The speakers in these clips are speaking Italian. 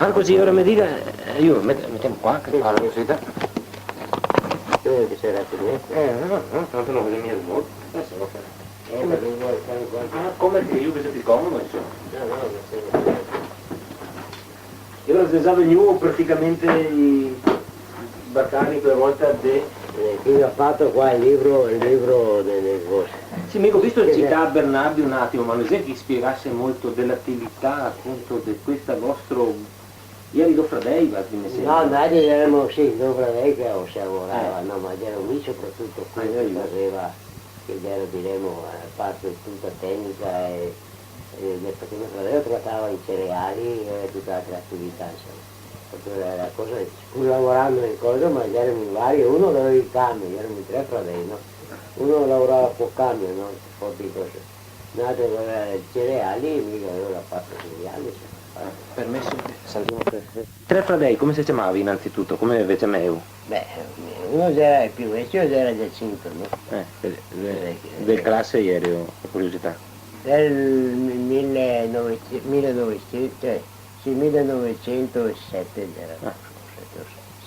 Ah, così ora mi dica, io mettiamo qua che fa la curiosità. Che sarà finito? No, tanto non vedo mia rumore. Adesso lo farò. Come che io vedo più comodo, insomma. No, Io ho già venuto praticamente i barcani per volta di... chi ha fatto qua il libro delle cose? Sì, mi ho visto il città Bernardi un attimo, ma non è che spiegasse molto dell'attività appunto di questa vostro... Ieri lo Fradei, va mi sembra. No, noi eravamo sì, dove lei che si lavorava, no, ma c'era un soprattutto qui che faceva, che era diremo parte tutta tecnica e perché mio fratello trattava i cereali e tutta altre attività, insomma. Proprio la cosa, pur lavorando in cosa, ma erano in vari, uno aveva il camion, erano in 3 fratelli, no? Uno lavorava con camion, no? Un po' di cose. Un altro aveva i cereali e mica aveva la parte cereali, insomma. Permesso, salviamo per... 3 Fradei, come si chiamava innanzitutto? Come invece Meu? Beh, uno era il più vecchio ed era Giacinto, no? Del classe ieri, ho curiosità. Del 1900, cioè, sì, 1907 era, Ah.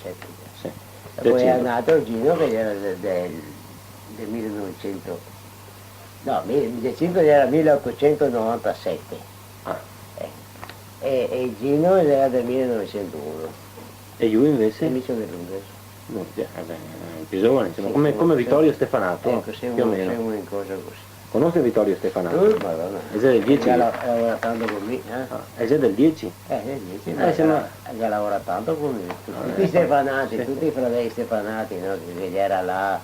7 Sì. e poi è Giacinto. nato Gino che era del 1900, no, Giacinto era 1897 Ah. e Gino era del 1901, E io invece? e mi sono dell'Ungheso. No, vabbè, più giovane, insomma, come Vittorio Stefanato, Ecco, più o meno. siamo in cosa così. Conosce Vittorio Stefanato? Madonna. È già del 10? Ha lavorato tanto con me, È già del 10? nel 10, ha lavorato tanto con me. Tutti i Stefanati, sì. tutti i fratelli Stefanati, no? Che era là,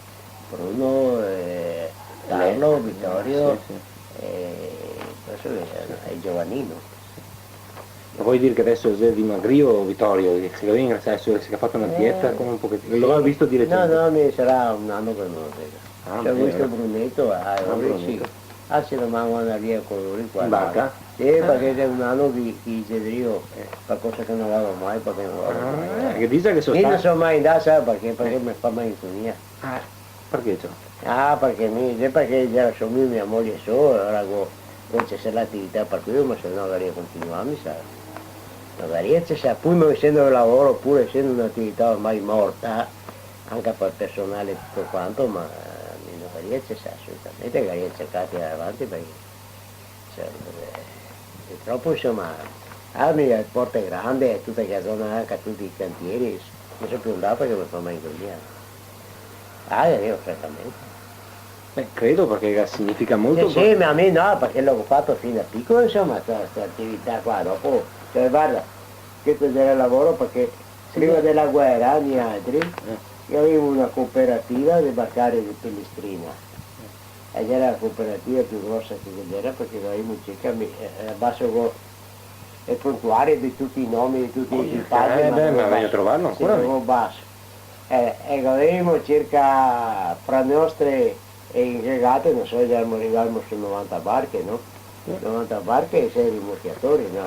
Bruno, Carlo, Vittorio, Sì, sì. questo è Giovannino. Vuoi dire che adesso è dimagrio Vittorio? Si è fatto una dieta come un pochettino? L'ho visto di No, recente. no, mi sarà un anno che non lo vedo. Ah, C'è bene. questo Brunetto, Brunetto. se lo mandano via colori qua. In barca? Sì, perché è un anno che io qualcosa che non vado mai, perché non vado mai. Che dice che sono Io non stato... sono mai andato, sai perché? Perché mi fa malinconia. Perché ciò? Perché già sono mia moglie sola, ora c'è l'attività per cui io ma se no magari continuiamo, sai. Magari c'è, pur essendo il lavoro, pur essendo un'attività ormai morta, anche per personale e tutto quanto, ma magari c'è assolutamente, magari cercate di andare avanti perché cioè, purtroppo insomma, il Porto è grande, è tutta la zona anche tutti i cantieri, non so più andare perché mi fa mai così. Io francamente. Credo perché significa molto... Sì, ma a me no, perché l'ho fatto fin da piccolo, insomma, questa attività qua, dopo, cioè guarda, questo era il lavoro perché prima della guerra, anni altri, io avevo una cooperativa di barcari di Pellestrina, ed era la cooperativa più grossa che c'era perché avevamo circa basso il prontuario di tutti i nomi, di tutti i equipaggi. Ma vengo a trovarlo ancora? Basso. Avevamo circa, fra nostre e ingregate, non so, già arrivavamo su 90 barche, no? 90 barche e 6 rimorchiatori, no?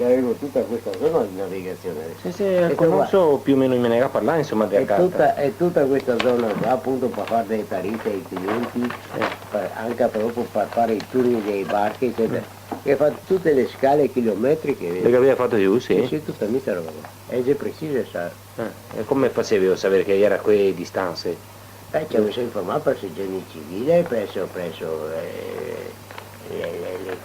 Avevo tutta questa zona di navigazione. Sì, conosco più o meno in maniera a parlare, insomma, di carta. E tutta questa zona qua, appunto, per fare dei tariffe ai clienti, anche proprio per fare i turni dei barchi, eccetera. Che fa tutte le scale chilometriche. Le che aveva fatto io, sì? Sì, tutta questa roba. È già preciso, sa. E come facevi a sapere che era a quelle distanze? Ci avevo informato presso il genio civile, presso le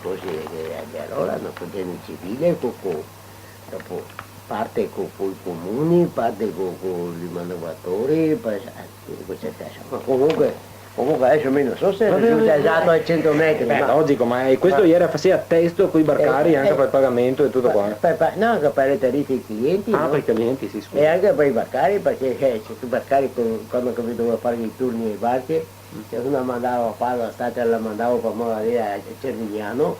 cose di allora, no, con il genio civile, dopo parte con i comuni, parte con i manovratori, ma comunque adesso non so se risulta esatto ai 100 metri. Logico, ma questo ieri faceva testo con i barcari anche per il pagamento e tutto qua. No, anche per le tariffe ai clienti. Ah, no? per i clienti, sì, scusa. E anche per i barcari, perché i barcari quando dovevo fare i turni ai barchi, se una mandava a fare la stata la mandavo per modo di dire a Cervignano,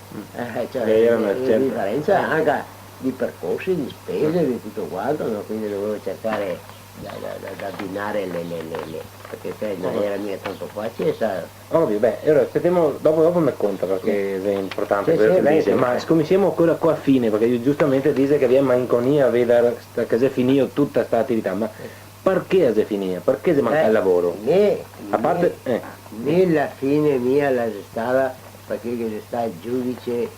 c'era una differenza anche di percorsi, di spese, di tutto quanto, no? Quindi dovevo cercare da abbinare perché non era mica tanto facile, sa. Ovvio, ora aspettiamo, dopo mi conta perché è importante quello che dice, ma siccome siamo ancora qua a fine, perché io giustamente dice che abbiamo malinconia a vedere che si è finito tutta questa attività, ma perché si è finita? Perché si manca il lavoro? A parte... Nella fine mia la stata perché c'è stato il giudice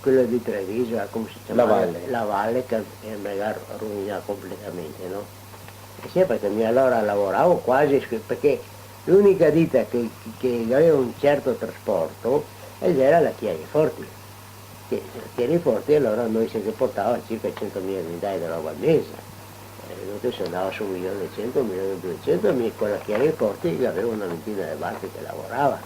quello di Treviso, come si chiama? La Valle che mi ha rovinato completamente, no? E sì, perché allora lavoravo quasi, perché l'unica ditta che aveva un certo trasporto ed era la Chiariforti. Che la Chiariforti allora noi si portava circa 100.000 unità di roba al mese. Venuto se andava su 1.100.000, 1.200.000, con la Chiariforti aveva una ventina di barche che lavorava.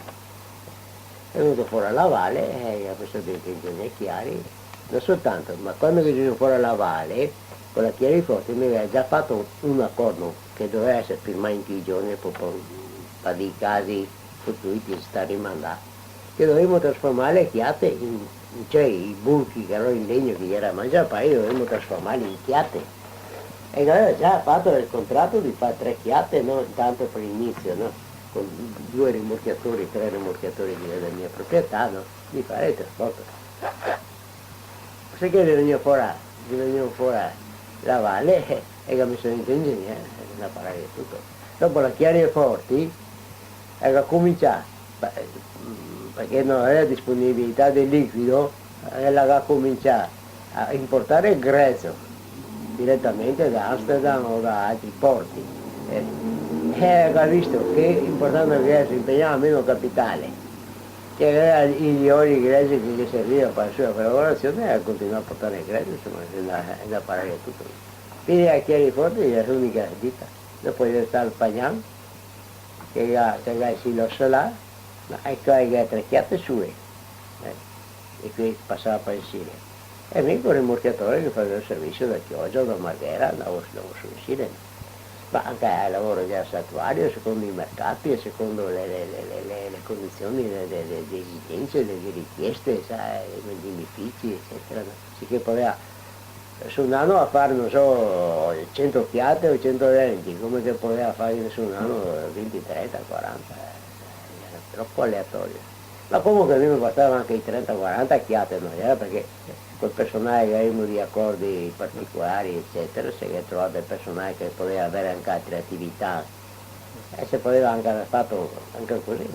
È venuto fuori la Valle e ha messo dentro i generi chiari, non soltanto, ma quando è venuto fuori la Valle, con la Chiariforti mi aveva già fatto un accordo che doveva essere firmato in quei giorni per dei casi fortuiti si sta rimandando, che dovevamo trasformare le chiatte cioè i bulchi che erano in legno che era mangiapai, dovevamo trasformarli in chiatte. E aveva già fatto il contratto di fare 3 chiatte, no? Tanto per l'inizio, no? Con 2 rimorchiatori, 3 rimorchiatori della mia proprietà, no? Di fare il trasporto. Sai che veniva fuori la Valle e che mi sono in ingegnere, da parlare di tutto. Dopo la Chiariforti ha cominciato, perché non aveva disponibilità del liquido, ha cominciato a importare il grezzo direttamente da Amsterdam o da altri porti. Ha visto che importando il grezzo impegnava meno capitale, che aveva gli oli grezzi che gli servivano per la sua lavorazione e ha continuato a portare il grezzo, insomma, è da parlare tutto. Quindi a Chiariforti è l'unica ditta. Dopo è stato il Pagnan, che ha il silos là, ma ecco ha 3 chiatte sue, e qui passava per il Siria. E mi con il rimorchiatore che faceva il servizio da Chioggia, da Marghera, andavo su Sile. Ma anche il lavoro già statuario, secondo i mercati, secondo le condizioni, le esigenze, le richieste, sai, gli edifici, eccetera. Sì che poteva su un anno a fare, non so, 100 chiatte o 120, come che poteva fare su un anno 20, 30, 40, era troppo aleatorio. Ma comunque a me mi bastava anche i 30-40 chiatte, non era perché col personale che avevamo di accordi particolari, eccetera, si è trovato il personale che poteva avere anche altre attività e se poteva anche aver fatto anche così,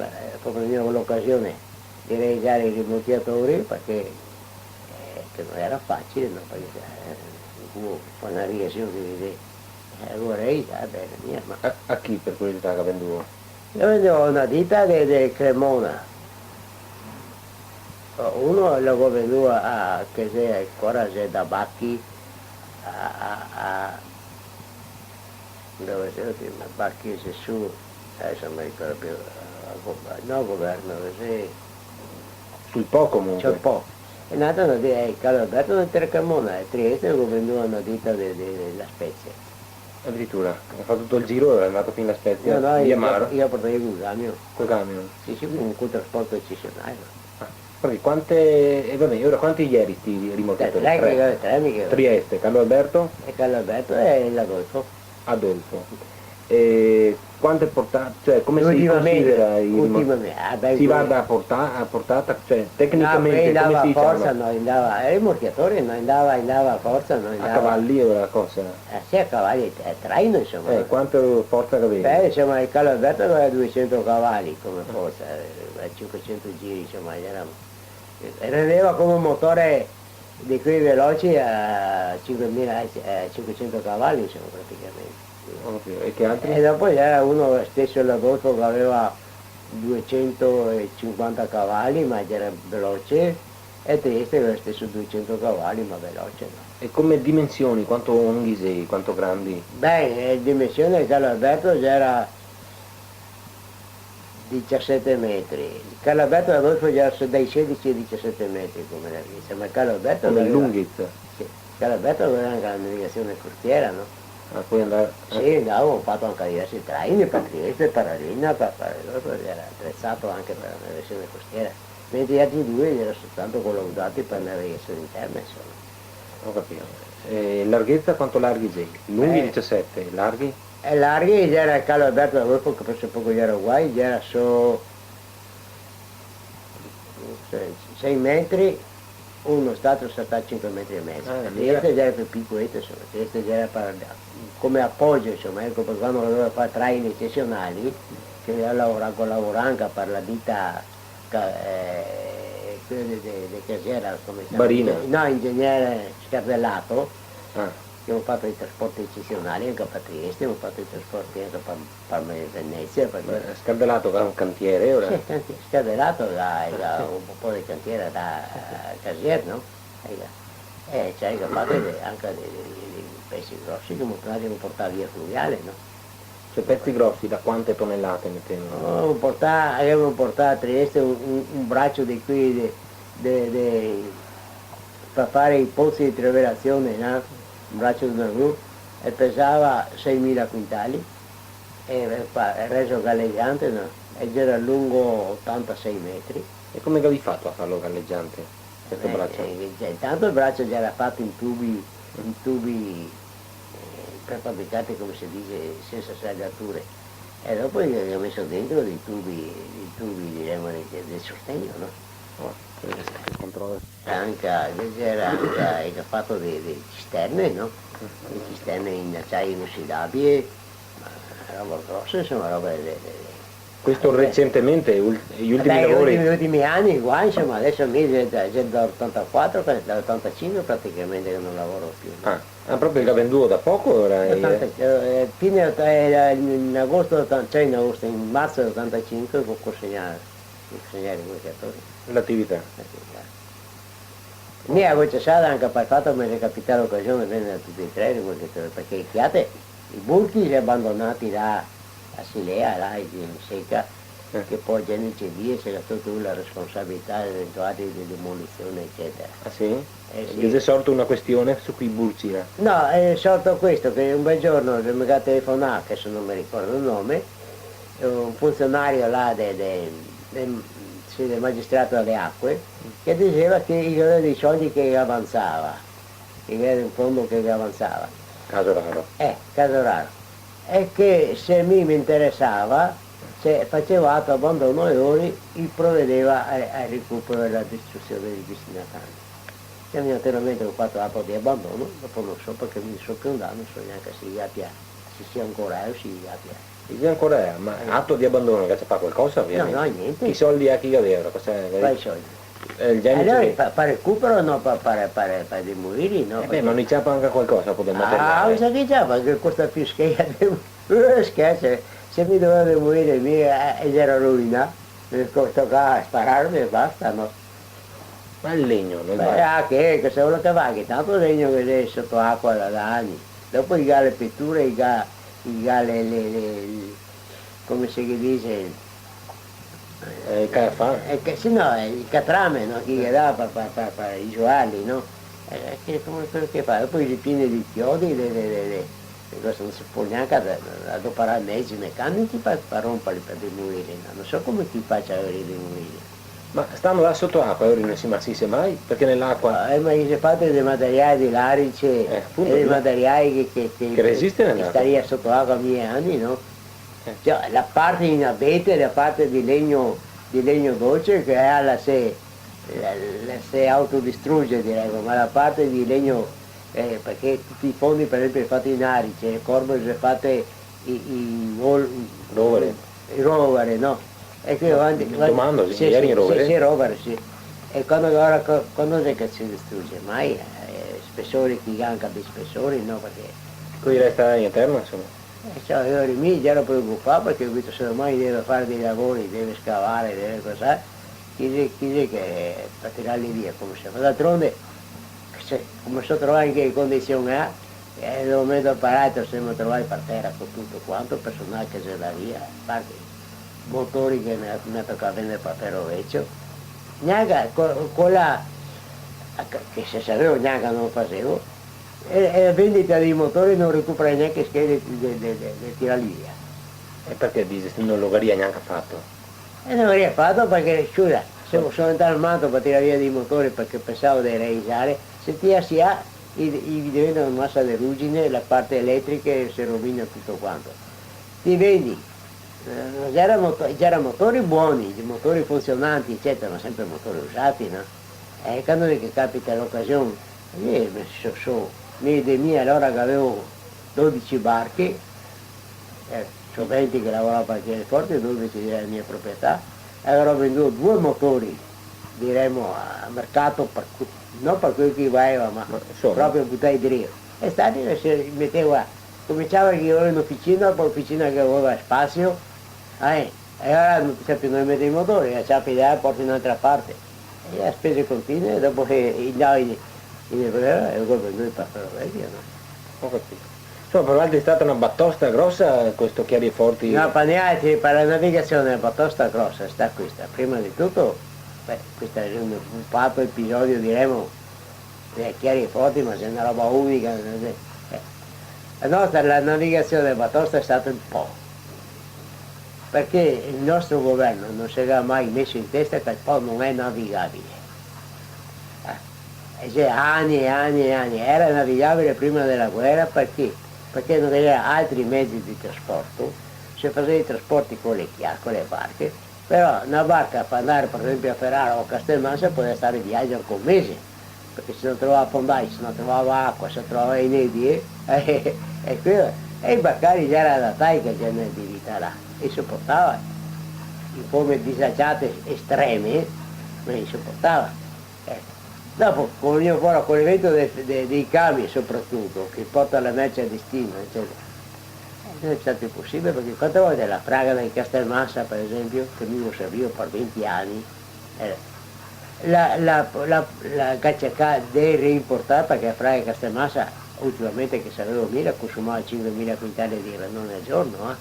proprio l'occasione di realizzare i rimorchiatori perché che non era facile, no? Perché poi una riazione che vorrei, bene, mia, ma... A chi per curiosità che venduto? Io vendevo una ditta di Cremona. Uno l'avevo venduto a che se ancora c'è da Bacchi dove c'è Bacchi c'è su, adesso non mi ricordo più, no governo, c'è sul Po comunque. C'è un po'. È nata una ditta, Carlo Alberto di Tercamona, a Trieste avevo venduto una ditta della Spezia. Addirittura, ha fatto tutto il giro e è andato fino a Spezia, No, via Maro. Io portavo il camion. Col camion? Sì, comunque un trasporto eccezionale. E vabbè, ora quanti ieri sti rimorchiatori? 3 Trieste, Carlo Alberto? E Carlo Alberto e l'Adolfo. Adolfo. E quante portate, cioè come si considera si va da portata, cioè tecnicamente no, come si forza, chiama? no, andava, era il morchiatore, non andava a forza, non andava. A cavalli o la cosa? Sì, a cavalli, a traino insomma. Quanto forza che aveva? Insomma il Carlo Alberto aveva 200 cavalli come forza, 500 giri insomma, rendeva come un motore di quei veloci a 500 cavalli insomma praticamente. E che altri? E dopo c'era uno stesso l'Adolfo che aveva 250 cavalli ma era veloce e Trieste aveva stesso 200 cavalli ma veloce. No? E come dimensioni, quanto lunghi sei, quanto grandi? Beh, dimensione del Carlo Alberto era 17 metri, il Carlo Alberto e Adolfo già dai 16 ai 17 metri come larghezza, ma il Carlo Alberto come lunghezza? Sì, il Carlo Alberto aveva anche la navigazione costiera, no? Puoi andare? Sì, andavo, ho fatto anche diversi traini per Trieste, per Arena, per era attrezzato anche per la navigazione costiera, mentre gli altri 2 erano soltanto collaudati per la navigazione interna, insomma. Ho capito. Larghezza quanto larghi sei? Lunghi 17, larghi? E larghi era il Carlo Alberto Adolfo che forse poco gli era uguale, gli era solo 6 metri, uno stato saltava 5 metri e mezzo. Trieste già era più piccoletta, insomma, Trieste già era come appoggio, insomma, ecco, per quando doveva fare traini eccezionali, che lavorava anche per la ditta di Casiera, come si chiama? Barina. No, ingegnere Scardellato, Ah, che ho fatto i trasporti eccezionali anche per Trieste, ho fatto i trasporti anche per Venezia. Scardellato va un cantiere ora? Sì, Scardellato da un po' di cantiere da Casiera, no? E c'è fatto anche dei pezzi grossi che mi potevano portare via fluviale, no? Cioè pezzi grossi, da quante tonnellate mettevano? Avevamo portato a Trieste un braccio di qui per fare i pozzi di trivellazione, no? Un braccio di una gru, e pesava 6.000 quintali, e reso galleggiante, no? Ed era lungo 86 metri. E come avevi fatto a farlo galleggiante, questo braccio? Intanto il braccio già era fatto in tubi prefabbricati, come si dice, senza saldature, e dopo gli ho messo dentro dei tubi diremmo, di sostegno, no? Controllo. Anche fatto di cisterne, no? Le cisterne in acciaio inossidabile, roba grossa, insomma, roba Questo recentemente, gli ultimi lavori? Negli ultimi anni qua, insomma, adesso mi è dall'84, dall'85 praticamente che non lavoro più. Ah, proprio il Gavenduo da poco ora? In agosto, cioè in marzo del'85 può consegnare i guidatori. L'attività? Mi avevo cessato anche per il fatto che mi è capitata l'occasione di prendere tutti e tre, perché i bulchi li abbandonati là a Silea, là in Secca, che poi già non c'è via, c'era tutta la responsabilità eventuali di demolizione, eccetera. Ah sì? Sì. È sorta una questione su quei bulci là? No, è sorto questo, che un bel giorno mi ha telefonato, adesso non mi ricordo il nome, un funzionario là del magistrato delle acque, che diceva che aveva dei soldi che avanzava, che aveva un fondo che avanzava. Caso raro. Caso raro. E che se mi interessava, se facevo atto abbandono e ori, il provvedeva al recupero e alla distruzione dei destinatanti. Se naturalmente ho fatto atto di abbandono, dopo non so perché mi sono più andato, non so neanche se sia ancora o si abbia. Dice ancora, ma atto di abbandono, che ci fa qualcosa ovviamente? No, niente. I soldi a chi aveva? Quali soldi? Allora, per recupero no, per demolirli, no? ma non c'è anche qualcosa per del Ah, materiale? mi sa che già, perché costa più scherzo, se mi doveva demolire via ed era rovinato, mi toccava spararmi e basta, no? Ma il legno non va. Che se vuole cavare, tanto il legno che è sotto acqua da anni, dopo il le pitture, come si dice? Il carafà? Sì, no, il catrame, no? Che dà per i giorni, no? Che come quello che fa, poi ripiene di chiodi, questo non si può neanche adoperare mezzi meccanici per romperli, per demolire, no? Non so come ti faccia a demolire. Ma stanno là sotto acqua, ora non si massisse mai? Perché nell'acqua... Ma si fate dei materiali di larice, dei materiali che resistono che staria sotto acqua 1000 anni, no? Cioè, la parte in abete, la parte di legno dolce che si autodistrugge, direi, ma la parte di legno, perché tutti i fondi per esempio fatti in arice, il corpo si fate i rovere, no? E qui domando, se ieri in rovere? Sì, rovere, sì. E quando è che si distrugge? Mai spessori, chi anche di spessori, no? Perché Qui resta in eterno, insomma. Cioè, io mi già ero preoccupato perché ho visto se ormai deve fare dei lavori, deve scavare, deve cos'è, chi che per tirarli via come se. Ma d'altronde, come so trovare in che condizioni è, nel momento apparato se mi trovai per terra con tutto quanto, personale che c'è da via, a parte motori che mi tocca vendere per rovecchio, neanche quella che se sapevo neanche non facevo, e la vendita dei motori non recupera neanche schede di tirarli via. E perché dice non lo avrebbe neanche fatto? E non l'avrei fatto perché, scusa, se sono entrato al manto per tirare via dei motori perché pensavo di realizzare, se ti si ha, diventa una massa di ruggine, la parte elettrica si rovina tutto quanto. Ti vendi, c'erano motori buoni, motori funzionanti, eccetera, ma sempre motori usati, no? E quando che capita l'occasione, di mia allora che avevo 12 barche, ho 20 che lavoravo per Pianeforte, 12 della mia proprietà, e avevo venduto 2 motori diremo a mercato, non per quello che va, ma proprio buttare di rio. E stati si metteva, cominciava che io ero in officina, poi officina che aveva spazio, e ora non si più noi mettere i motori, la ciappa porta in un'altra parte. E le spese continue, dopo che andavi in Ebreo, e dopo noi per Ferrovia, no? Ho capito. Insomma, per l'altro è stata una batosta grossa questo Chiariforti. No, per la navigazione è una batosta grossa, sta questa. Prima di tutto, questo è un fatto episodio, diremo, Chiariforti, ma c'è una roba unica. La nostra la navigazione a batosta è stata un po', perché il nostro governo non si era mai messo in testa che il Po non è navigabile. E cioè anni e anni e anni, era navigabile prima della guerra perché? Perché non aveva altri mezzi di trasporto, si faceva i trasporti con le barche, però una barca per andare per esempio a Ferrara o a Castelmassa poteva stare in viaggio anche un mese, perché se non trovava fondali, se non trovava acqua, se non trovava i nebbie, e i barcari già erano adattati che genere di vita là, e sopportava, in forme disagiate estreme, ma li sopportava. Dopo, con l'evento dei camion soprattutto, che porta la merce a destino, eccetera, non è stato impossibile perché quante volte la fragata di Castelmassa, per esempio, che mi serviva per 20 anni, la cacciacà deve reimportare perché la fragata di Castelmassa, ultimamente che sapevo 1000, consumava 5.000 quintali di granone al giorno.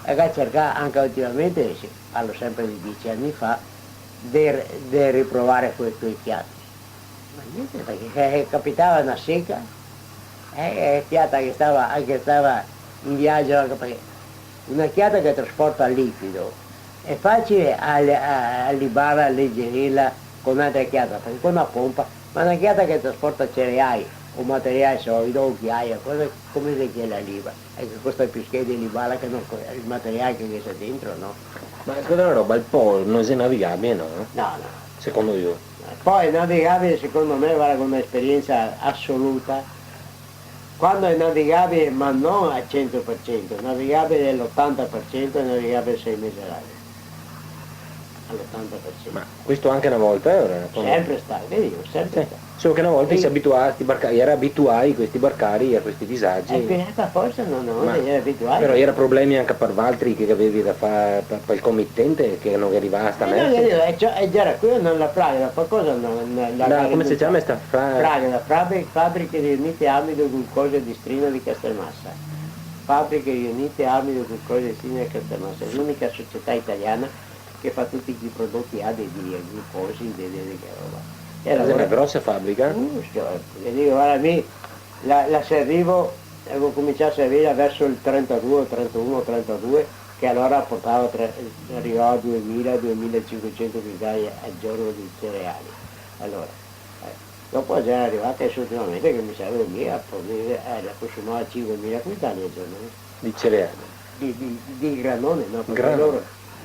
La cacciacà anche ultimamente, parlo sempre di 10 anni fa, deve riprovare quei piatti. Ma niente, perché capitava una secca, chiata che stava in viaggio, anche perché una chiata che trasporta liquido è facile allibarla, alleggerirla con un'altra chiata, perché con una pompa, ma una chiata che trasporta cereali o materiale solido o ghiaia, come si chiede la liba? E che costa più schede di libala che non il materiale che c'è dentro, no? Ma scusa una roba, il Po non è navigabile, no? No, no. Secondo io. Poi è navigabile secondo me vale con un'esperienza assoluta, quando è navigabile ma non al 100%, navigabile all'80% e navigabile 6 mesi all'anno, all'80%. Ma questo anche una volta ora? Sempre stato, vedi, sempre stato. Solo che una volta si abituava a questi barcari, era abituati questi barcari a questi disagi. Forse non era abituato. Però era problemi anche per altri che avevi da fare per il committente che non arrivava sta merce. E già qui non la praga, qualcosa come si chiama questa praga? Fabbriche riunite amido glucosio e distrino di Castelmassa. Fabbriche riunite amido glucosio e distrino di Castelmassa, è l'unica società italiana che fa tutti i prodotti A di glucosi, di roba. Era una grossa fabbrica? Dico, guarda, la servivo, avevo cominciato a servirla verso il 32, 31, 32, che allora arrivava a 2.000-2.500 quintali al giorno di cereali. Allora, dopo già è arrivata ultimamente che mi serve mia a consumare 5.000 quintali al giorno. Di cereali? Di granone, no? Perché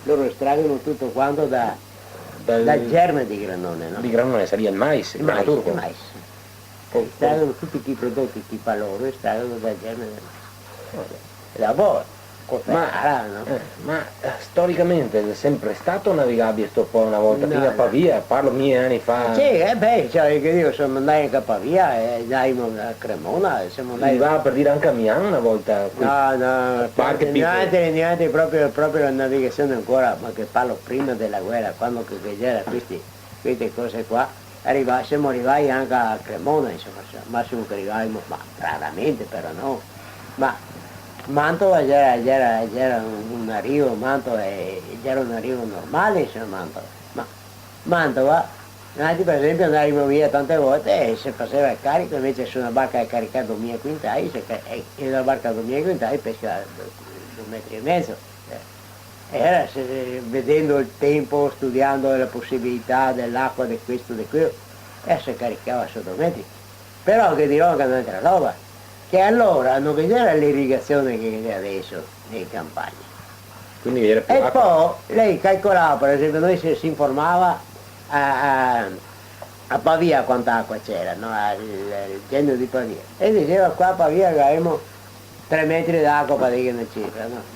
loro estraggono tutto quanto dal germe di granone, no? Di granone sarebbe il mais, il mais. Estraggono tutti i prodotti tipo loro, estraggono dal germe del mais. E dopo, ma storicamente è sempre stato navigabile sto Po una volta, fino a Pavia, parlo 1000 anni fa. Sì, che io sono andato a Pavia e andiamo a Cremona, siamo andati. Arrivava per dire anche a Milano una volta. No, niente, proprio la navigazione ancora, ma che parlo prima della guerra, quando c'era queste cose qua, siamo arrivati anche a Cremona, insomma, massimo che arrivavamo, ma raramente però no. Ma Mantova c'era un arrivo, c'era un arrivo normale, insomma, Mantova. Ma Mantova, noi per esempio andavamo via tante volte e si faceva il carico, invece su una barca è caricata 2.000 quintali, e una barca 2.000 quintali pesca 2,5 metri. E era vedendo il tempo, studiando la possibilità dell'acqua, di questo, di quello, e si caricava su 2 metri. Però che dirò che un'altra roba, che allora non c'era l'irrigazione che c'è adesso nei campagne. Quindi era più e acqua. Poi lei calcolava, per esempio, noi si informava a Pavia quanta acqua c'era, no? Il genio di Pavia. E diceva qua a Pavia avevamo 3 metri d'acqua per dire una cifra, no?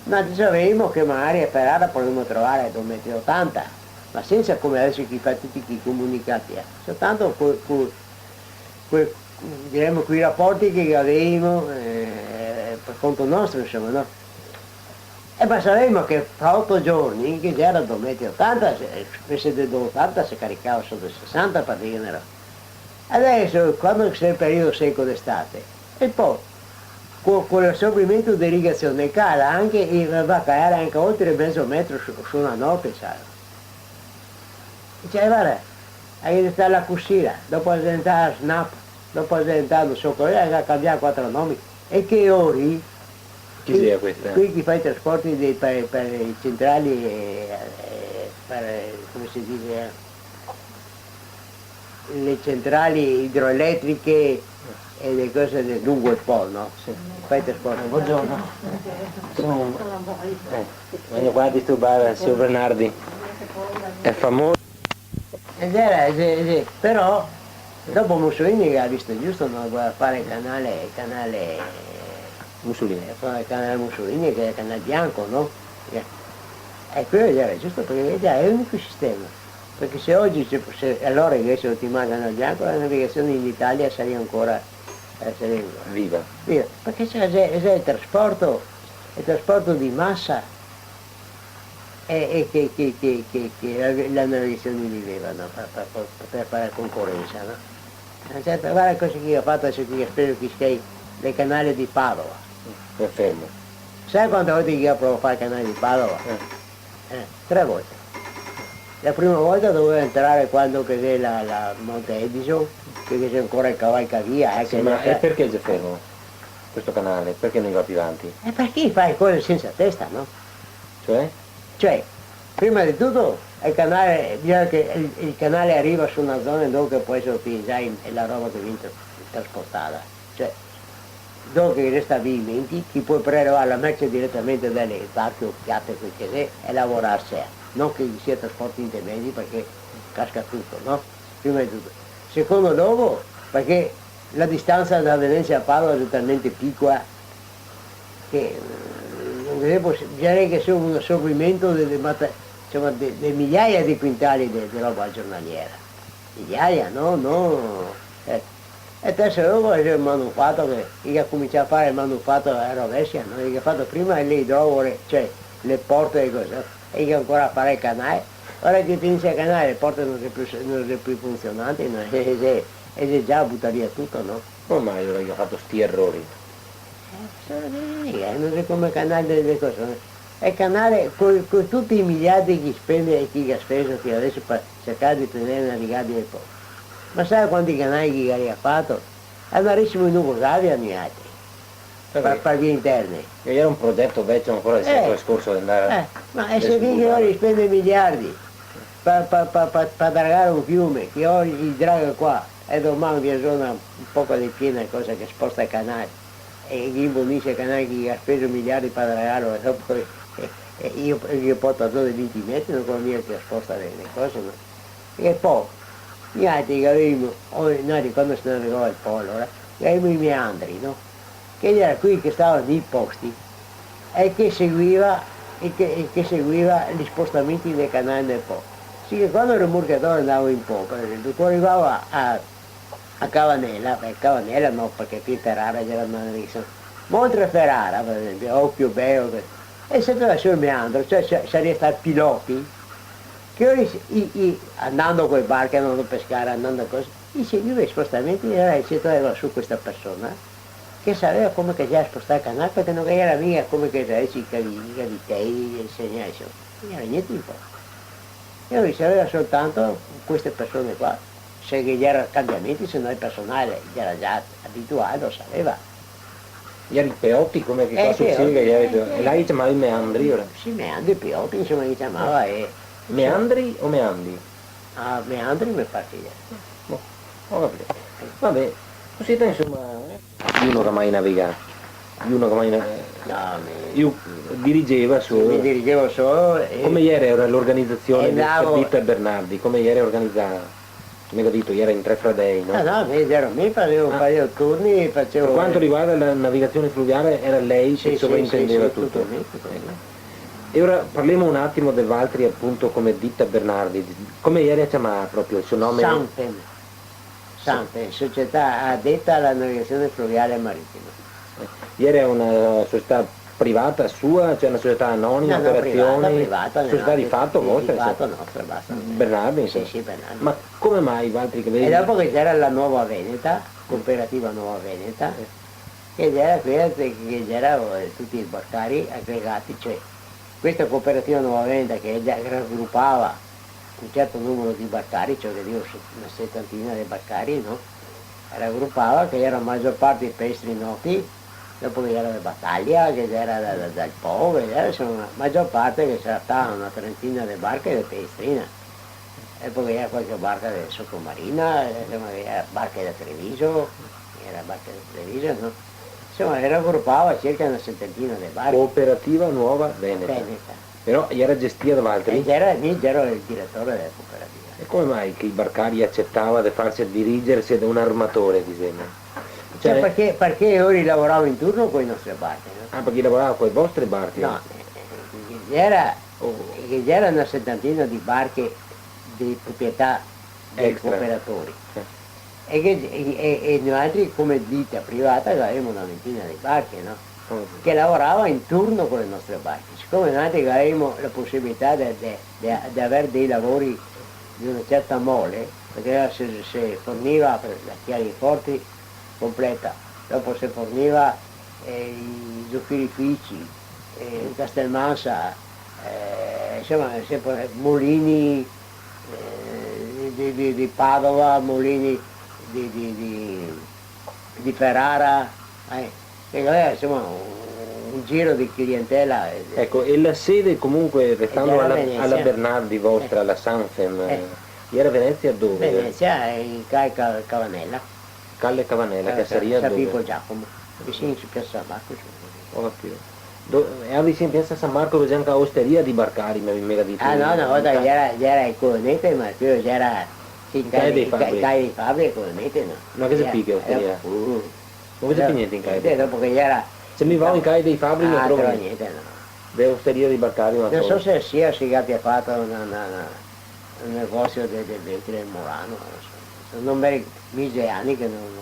Ma sapevamo che magari a Ferrara potremmo trovare 2,80 metri. ma senza come adesso chi fa tutti i comunicati, soltanto diremo quei rapporti che avevamo per conto nostro, insomma, no? E ma sapevamo che fra 8 giorni, che già era 2,80 m, invece del 2,80 si caricava sotto i 60 per dire. Adesso, quando c'è il periodo secco d'estate, e poi con il soprimento di irrigazione cala anche, va a calare anche oltre mezzo metro su una notte, sai. Dice, guarda, hai di stare la cucina, dopo diventare Snap, dopo diventare non so cosa, hai cambiato 4 nomi. E che ori? Chi sia questa? Qui chi fa i trasporti per i centrali, come si dice, le centrali idroelettriche e le cose lungo il Po, no? Sì. Fa i trasporti. Buongiorno. Vengo qua a disturbare il signor Bernardi. È famoso. Però dopo Mussolini ha visto giusto, no? Fare il canale Mussolini. Il canale Mussolini che è il canale bianco, no? E quello era giusto perché già è un unico sistema. Perché se oggi allora invece ti manca il bianco, la navigazione in Italia sarebbe ancora viva. Perché c'è il trasporto di massa e che la navigazione viveva, no? Per fare concorrenza, no? Certo, guarda cosa che io ho fatto adesso che spero che sei del canale di Padova. Perfetto. Sai quante volte che io provo a fare il canale di Padova? 3 volte. La prima volta dovevo entrare quando che la Monte Edison, perché c'è ancora il cavalcavia. Ma e perché è fermo questo canale? Perché non va più avanti? E perché fai cose senza testa, no? Cioè? Cioè, prima di tutto bisogna che il canale arriva su una zona dove può essere utilizzata la roba che viene trasportata. Cioè, dove resta avvimenti, chi può prelevare la merce direttamente dalle barche o piatte quel che è e lavorarsi. Non che ci sia trasporti intermedi perché casca tutto, no? Prima di tutto. Secondo dopo, perché la distanza da Venezia a Padova è talmente piccola che direi che sia un assorbimento di migliaia di quintali di roba giornaliera. Migliaia, no? E adesso dopo è il manufatto che ha cominciato a fare il manufatto a rovescia, no? Che ha fatto prima le idrovore, cioè le porte e cose, e che ancora a fare il canale. Ora che finisce il canale le porte non sono più funzionanti, no? E già butta via tutto, no? Come mai ora che ho fatto sti errori? Non so come il canale delle cose. È il canale con tutti i miliardi che spende e chi ha speso fino adesso per cercare di tenere navigabile il Po. Ma sai quanti canali che ha fatto? Andarissimo in Jugoslavia ogni altri, per vie interne. E era un progetto vecchio ancora del secolo scorso di andare. Ma se che oggi spende miliardi per dragare un fiume, che oggi draga qua e domani vi è zona un poco di piena cosa che sposta il canale e chi imbonisce il canale che ha speso miliardi per dragarlo e dopo io porto a zona di 20 metri non conviene che sposta le cose, no? E poi gli altri che avevamo, noi quando si navigava il Po allora, avevamo i meandri, no? Che era qui che stavano nei posti e che seguiva gli spostamenti dei canali del Po. Sì che quando il rimorchiatore andava in Po, per esempio, quando arrivava a Cavanella no, perché qui Ferrara c'era una navigazione, ma oltre a Ferrara, per esempio, o più bello, e se aveva sul meandro, cioè sarebbe stati piloti, che andando con i barchi, andando a pescare, andando a cose, gli seguiva i spostamenti e si trovava su questa persona che sapeva come che già spostare il canale perché non era mica come che adesso i cavitei, il segnale, non era niente di po'. E lui sapeva soltanto queste persone qua, se gli erano cambiamenti, se no il personale gli era già abituato, lo sapeva. Ieri Peotti come che qua succede, e là gli chiamava i meandri ora? Sì, meandri, Peotti insomma gli chiamava e... Meandri o meandi? Ah, meandri mi fa figlia. Ho capito. Vabbè, così insomma, uno che mai navigato, uno che mai io dirigeva solo. Mi dirigevo solo. Come ieri era l'organizzazione del servizio Bernardi, come ieri organizzava? Come ho detto, ieri in 3 fradei, no? No, mi facevo turni, facevo... Per quanto riguarda la navigazione fluviale era lei che sovrintendeva tutto. E ora parliamo un attimo del Valtri appunto come ditta Bernardi. Come ieri a chiamare proprio il suo nome? Santen, società addetta alla navigazione fluviale marittima. Ieri è una società privata sua, cioè una società anonima, no, operazioni, privata, società di fatto vostra? Di fatto nostra, basta. Bernardi? Sì, Bernardi. Ma come mai Valtri che vedi? E dopo che c'era la Nuova Veneta, cooperativa Nuova Veneta, che c'era tutti i barcari aggregati, cioè questa cooperativa Nuova Veneta che raggruppava un certo numero di barcari, cioè che dico una settantina di barcari, no? Raggruppava che erano la maggior parte di pesci noti, dopo che era la battaglia, che era dal Po, che era insomma, la maggior parte che c'era una trentina di barche di pestrina, e poi era qualche barca di sottomarina, insomma, era barche da Treviso, no? Insomma, raggruppava circa una settantina di barche. Cooperativa Nuova Veneta. Però era gestita da Valtri? Ero il direttore della cooperativa. E come mai che i barcari accettava di farsi dirigersi da un armatore, ti sembra? Cioè, perché io lavoravo in turno con i nostri barchi, no? Ah, perché lavorava con i vostri barchi? No, c'era una settantina di barche di proprietà dei cooperatori. E noi altri come ditta privata avevamo una ventina di barche, no? Che lavorava in turno con le nostre barche. Siccome noi avevamo la possibilità di avere dei lavori di una certa mole, perché se forniva per la chiave forti completa, dopo se forniva i zuccherifici, Castelmansa, insomma sempre mulini di Padova, mulini di Ferrara, e aveva insomma un giro di clientela. Ecco, e la sede comunque, restando alla Bernardi vostra, alla Sanfem, era Venezia dove? Venezia in Cavanella. Calle Cavanella, Cassaria dove? Pico Giacomo, vicino su Piazza San Marco. Ho capito. E vicino a Piazza San Marco c'è anche osteria di barcari, mi aveva detto. Ah no, una volta c'era il colonnete, ma più c'era il caio dei fabbriche e colonnete, no. Ma che si picchia osteria? Non c'è più niente in caio? Dopo che era... Se mi va in caio dei fabbriche non trovo niente, no. Le osterie di barcari non so se sia si abbia fatto un negozio del vetro del Murano, non mi mise anni che non...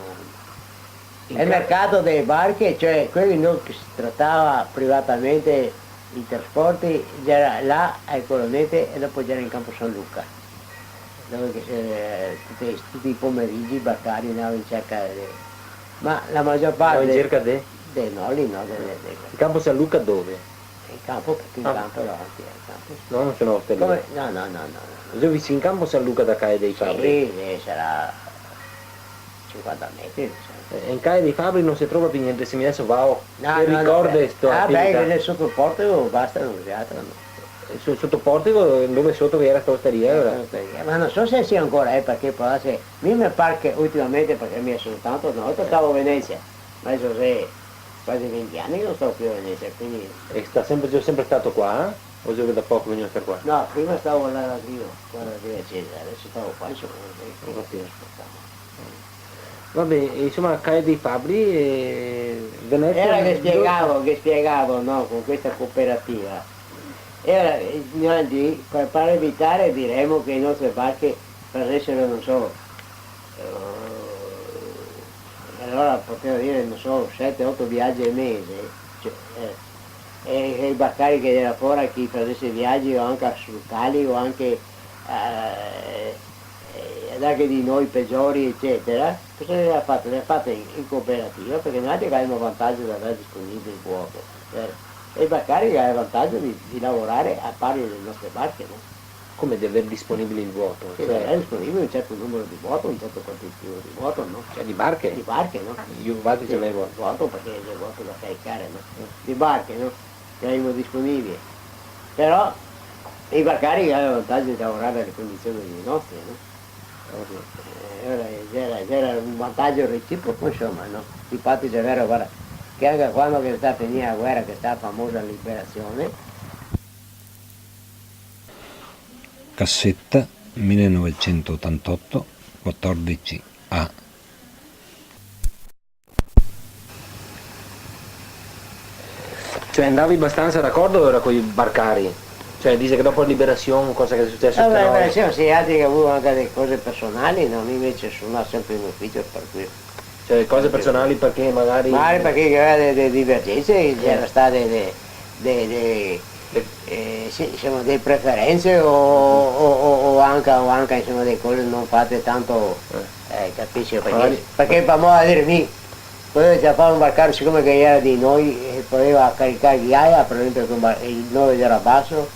Il mercato delle barche, cioè quelli non che si trattava privatamente i trasporti, c'era là ai colonnette e dopo c'era in Campo San Luca, dove tutti i pomeriggi i barcari andavano in cerca ma la maggior parte... in cerca dei nolli, no? Il Campo San Luca dove? In campo, perché in campo davanti al campo. No, non sono osterie. No. Io vicino in Campo San Luca da Caio dei Fabri? Sì, sarà 50 metri. In Caio dei Fabri non si trova più niente, se mi adesso va ricordo sto attività. Beh, sotto il portico basta, non si altro. Sotto il portico dove sotto che era sta osteria? Ma non so se sia ancora, perché può essere, mi pare che ultimamente, perché mi è soltanto una volta stavo a Venezia, ma adesso se quasi 20 anni che non sto più a Venezia, quindi... E sta sempre stato qua? O già da poco veniva a stare qua? No, prima stavo alla Rio, Cesare, adesso stavo qua, insomma, non vabbè, insomma, Caio dei Fabri e Venezia... Era che spiegavo, no, con questa cooperativa. Era per evitare, diremo, che i nostri barche prendessero, non so, allora potevo dire, non so, 7-8 viaggi al mese, cioè, e i barcari che era fuori chi facesse viaggi o anche locali o anche anche di noi peggiori eccetera, cosa le ha fatto? Le ha fatte in cooperativa perché noi avevamo vantaggio di avere disponibile il vuoto e i barcari avevano vantaggio di lavorare a pari delle nostre barche, no? Come di avere disponibile il vuoto? Sì, avere disponibile un certo numero di vuoto, un certo quantitativo di vuoto, no? Cioè di barche? Di barche, no? Io vado se ne vuoto perché è il vuoto da caricare, no? Di barche, no? Che avevamo disponibili. Però i barcari avevano vantaggio di lavorare alle condizioni dei nostri, no? C'era un vantaggio reciproco, insomma, no? Infatti c'è vero, guarda, che anche quando è stata finita la guerra, che è stata famosa liberazione. Cassetta 1988 14A. Cioè andavi abbastanza d'accordo ora con i barcari? Cioè dice che dopo la liberazione cosa che è successo? Sì, altri che avevo anche delle cose personali, non invece sono sempre in ufficio per cui. Cioè cose personali perché magari... Magari perché aveva delle divergenze, c'erano state sì, insomma, delle preferenze o anche insomma, delle cose non fatte tanto, capisci? Perché per modo di dire, poteva già fare un barcaro, siccome che era di noi, poteva caricare ghiaia, per esempio il 9 era basso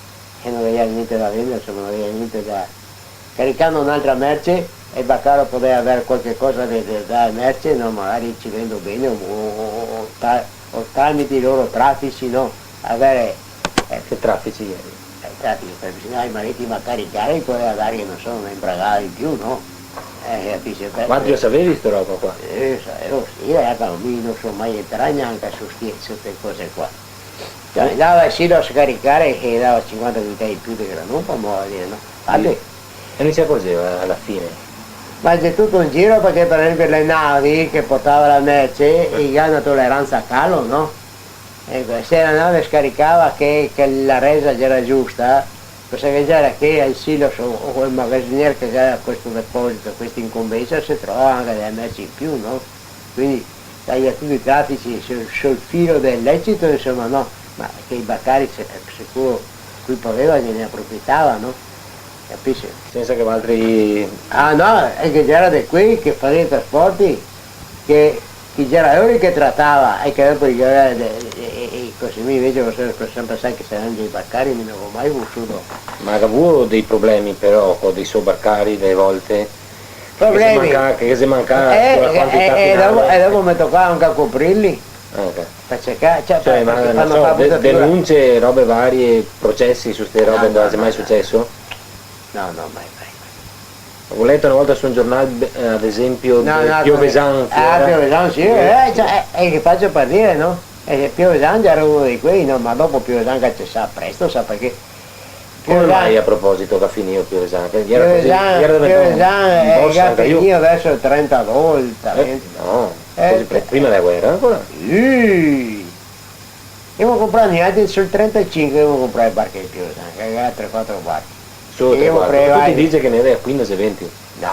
e non aveva niente da vendere, insomma non aveva niente da... Caricando un'altra merce il barcaro poteva avere qualche cosa da merce, no? Magari ci vendo bene o tramite i loro traffici, no? Avere... che traffici ieri? Traffici, per i marittimi a caricare poteva dare, non so, una imbragata in più, no? Capisci? Quanto lo sapevi sta roba qua? Sì, non sono mai entrato neanche su queste cose qua. Cioè, andava il silo a scaricare e dava 50 quintali in più di granupa, ma dire, no? E non si accorgeva alla fine? Ma c'è tutto un giro perché per esempio le navi che portavano la merce hanno tolleranza a calo, no? Ecco, se la nave scaricava che la resa era giusta, cosa che c'era che il silo o il magazziniere che aveva questo deposito, questa incombenza, si trovava anche delle merci in più, no? Quindi taglia tutti i traffici sul filo del lecito, insomma no, ma che i baccari sicuro qui poteva gliene approfittava, no? Capisci? Senza che altri... Ah no, è che c'era di qui che faceva i trasporti, che c'era lui che trattava e che dopo gli aveva così mi invece posso sempre sai che saranno dei barcari non avevo mai vissuto. Ma avevo dei problemi però con dei sobbarcari delle volte problemi che se mancava con la quantità e dopo mi toccava anche a coprirli per cercare cioè ma non so, denunce, robe varie, processi su queste robe non è mai successo? No, mai. Ho letto una volta su un giornale ad esempio Piovesan Piovesan sì, che faccio per dire, no? Piovesan era uno di quei, no? Ma dopo Piovesan che ci sa presto, sa perché... Come mai a proposito che ha finito Piovesan? Piovesan che ha finito adesso 32, 30. No, prima della guerra ancora? Sì! Io ho comprato neanche sul 35, io ho comprato il barco di Piovesan, che aveva 3-4 barchi. Tu ti dici che ne aveva 15 20? No.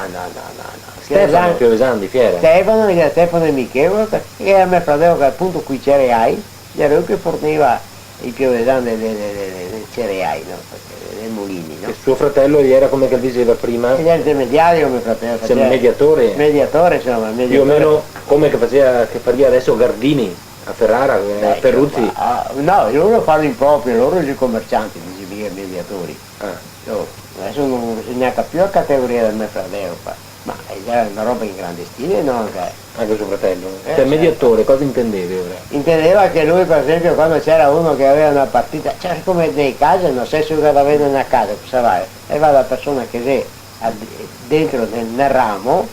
Stefano Piovesan di Fiera. Stefano e Michele, che era mio fratello che appunto qui cereali, era lui che forniva i Piovesan dei cereali, no? Dei mulini, no? Il suo fratello gli era come che diceva prima? Era intermediario mio fratello. C'è il mediatore? Mediatore, insomma. Più o meno come che faria adesso Gardini a Ferrara, a Peruzzi. No, loro fanno in proprio, loro sono i commercianti, dicevi i mediatori. Adesso non si neanche più a categoria del mio fratello, ma era una roba in grande stile, no? Anche suo fratello. Cioè mediatore, cosa intendevi ora? Intendeva che lui per esempio quando c'era uno che aveva una partita, c'era come nei casi, non sei sicuro da vendere una casa, cosa vai? E va la persona che è dentro nel ramo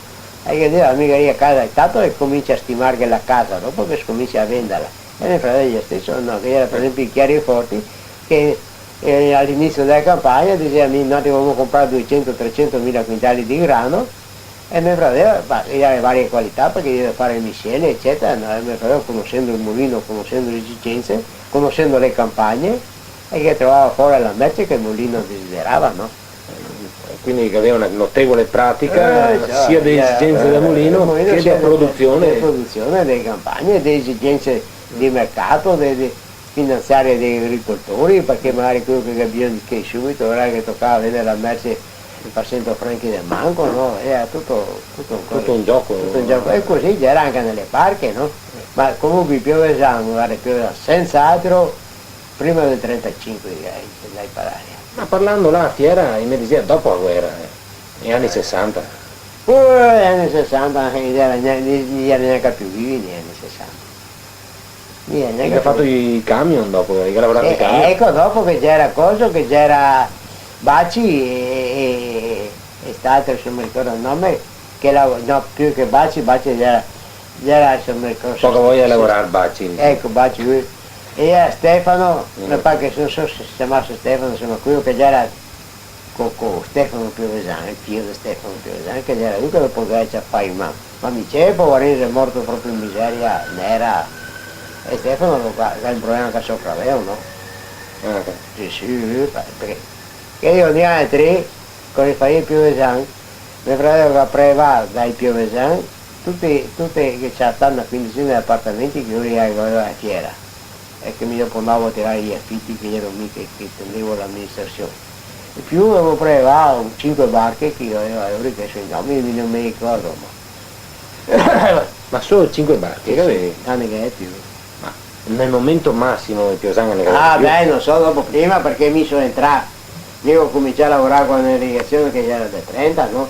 e che deve mica lì a casa intanto e comincia a stimare che la casa, dopo che comincia a venderla. E mio fratello stesso no, che era per esempio i Chiariforti, che all'inizio della campagna diceva noi dovevamo comprare 200-300 mila quintali di grano e mio fratello aveva varie qualità perché deve fare il miscele eccetera, no? E mio fratello conoscendo il mulino, conoscendo le esigenze, conoscendo le campagne e che trovava fuori la merce che il mulino desiderava, no? Quindi che aveva una notevole pratica sia delle esigenze del mulino che della produzione. Della produzione, delle campagne, delle esigenze di mercato, finanziarie degli agricoltori, perché magari quello che abbiamo che subito ora che toccava vedere la merce per 100 franchi del manco, no? Era tutto un gioco. E così c'era anche nelle barche, no? Ma comunque Piovesan, senz'altro prima del 35 direi, se dai parlare. Ma parlando là a Fiera, in medicina dopo la guerra, negli anni 60. Negli anni 60 non era neanche più vivi negli anni 60. Che ha fatto i camion dopo, che ha lavorato i camion. Ecco, dopo che c'era cosa, che c'era Baci e stato, se mi ricordo il nome, che no, più che Baci era se mi ricordo. Poco voglia lavorare Baci. Ecco, Baci lui. E era Stefano, mi pare che non so se si chiamasse Stefano, insomma, quello che era con Stefano Piovesan, il figlio di Stefano Piovesan, che era lui che dopo che ci a fare il ma mi dice, poverino è morto proprio in miseria nera. E Stefano ha un problema che sopravveo, no? Ah, Sì, perché io negli altri, con i fai piovesan, mio fratello che preva dai piovesan, tutti che stanno a quindicina di appartamenti che io li avevo alla fiera e che mi dopo andavo a tirare gli affitti che ero mica che tendevo l'amministrazione. In più avevo prevato 5 barche che io avevo richiesto i nomi, non mi ricordo, ma solo 5 barche, che avevi? Anni che è più. Ma nel momento massimo di Piosanga ne Ah avevi più? beh, non so, dopo prima perché mi sono entrato. Io ho cominciato a lavorare con l'irrigazione che era del 30, no?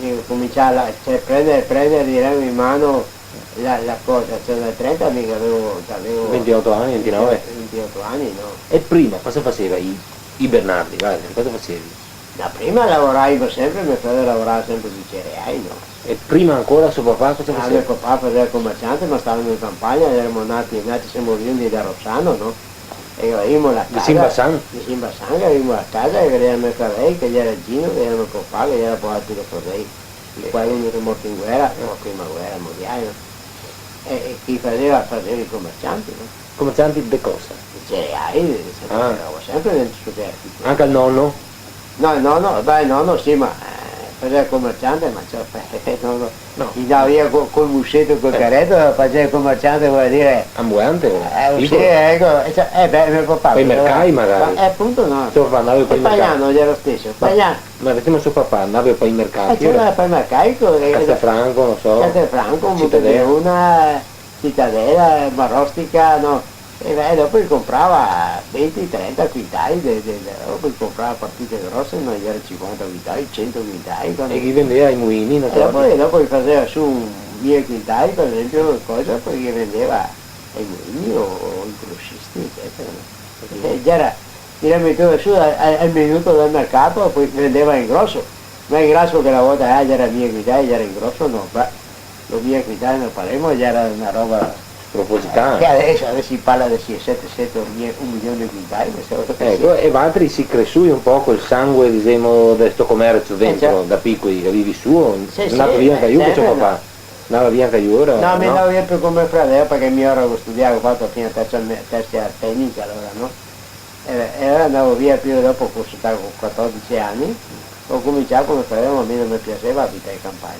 Io ho cominciato a prendere direi in mano la cosa, cioè nel 30 mica avevo 28 anni, 29? 28 anni, no? E prima cosa faceva i Bernardi, guarda, cosa facevi? Da prima lavoravo sempre, mio fratello lavorava sempre di cereali, no? E prima ancora suo papà cosa Mio faceva? papà faceva il commerciante, ma stavamo in campagna, eravamo nati siamo venuti da Rossano, no? E avevamo la casa. Di Simbasan? Di Simbasan, avevamo la casa e vedevamo mio fratello, che era Gino, che era mio papà, che era poi altri correi. Il quale uno era morto in guerra, la prima guerra mondiale, no? E chi faceva i commercianti, no? Commercianti di cosa? I cereali, eravamo sempre nel superficie. Anche al nonno? No, il nonno sì, ma faceva il commerciante, ma cioè, No. gli dava via col muscetto, col carretto, faceva il commerciante, vuol dire... Ambulante? sì, Piccolo? ecco, cioè, beh, mio papà... Poi i mercai magari? Appunto no. Suo papà andava E poi ai mercati? Pagliano era lo stesso, Pagliano. Ma vediamo suo papà, andava poi ai mercati? C'era poi il mercaico, Castelfranco, non so. Castelfranco, Cittadella. una Cittadella, Marostica, no? E dopo li comprava 20-30 quintali, dopo li comprava partite grosse, non era 50 quintali, 100 quintali. E chi vendeva ai mulini, non E so. dopo gli faceva su 1000 quintali, per esempio, cosa, poi gli vendeva ai mulini o ai grossisti, eccetera. No? E già li metteva su al minuto del mercato, poi vendeva in grosso. Ma in grosso che la volta era 1000 quintali, era in grosso, no, ma lo 1000 quintali non parliamo, già era una roba... Proposità. Che adesso si parla di 7 un milione di quintali, Ecco, e Vatri si cresciui un po' col sangue, diciamo, di questo commercio dentro, certo. da piccoli, che vivi su, Sì, andava sì, via anche io con suo sempre, papà. Andava via anche io ora? No, mi andavo via più come fratello perché mio ero studiato, ho fatto fino a terza tecnica allora, no? E allora andavo via più dopo, forse stavo con 14 anni, ho cominciato come fratello, ma a me non mi piaceva abitare in campagna,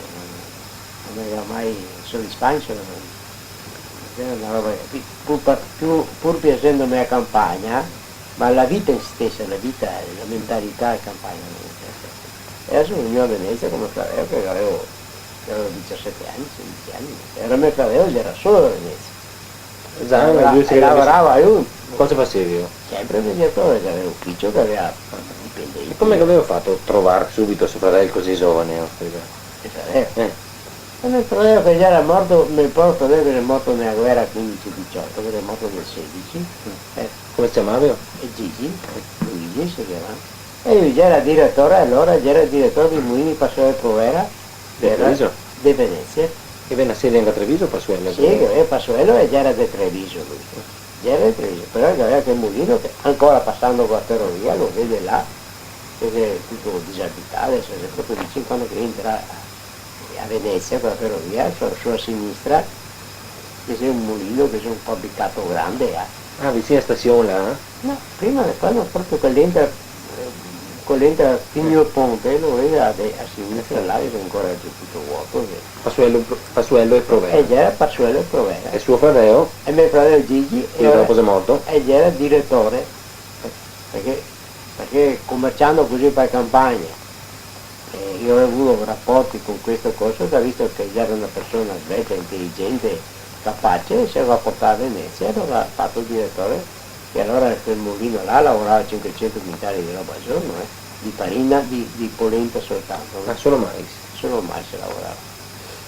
non mi aveva mai soddisfatto. Una roba, pur piacendomi a campagna, ma la vita in stessa, la mentalità a campagna non mi piace. E adesso venivo a Venezia come fratello perché avevo 17 anni, 16 anni, era mio fratello, era solo a Venezia. E lavorava io. Cosa facevi io? Sempre mediatore, che aveva ufficio, che aveva dipendenti. E come avevo fatto a trovare subito suo fratello così giovane? Mio fratello. E mio fratello che già era morto, mio fratello che era morto nella guerra 15-18, che era morto nel 16, Come si chiamava? e Gigi, Luigi si chiamava, e lui già era direttore, allora già era direttore di Mulini Pasquale Provera di Venezia. E venne a sede anche a Treviso o Pasquale? Sì, che era Pasquale e già era di Treviso lui. Già era di Treviso, però aveva che Mulino, che ancora passando con la ferrovia, lo vede là, vede tutto disabitato, adesso è proprio vicino quando entra a Venezia con la ferrovia, sulla sinistra, che c'è un mulino, che c'è un fabbricato grande. Ah, vicino alla stazione là? No, prima fanno proprio quell'entra fino al ponte, lo vede a sinistra là, che è ancora tutto vuoto. Pasquale e Provera. E già era Pasquale e Provera. E suo fratello? E mio fratello Gigi, Che dopo si è morto? e già era direttore, perché commerciando così per campagna, io ho avuto rapporti con questo corso, ho visto che già era una persona sveglia, intelligente, capace, si aveva portato a Venezia, allora ha fatto il direttore, e allora quel mulino là lavorava 500 quintali di roba al giorno, di farina, di polenta soltanto, Ah, solo mais. solo mais si lavorava.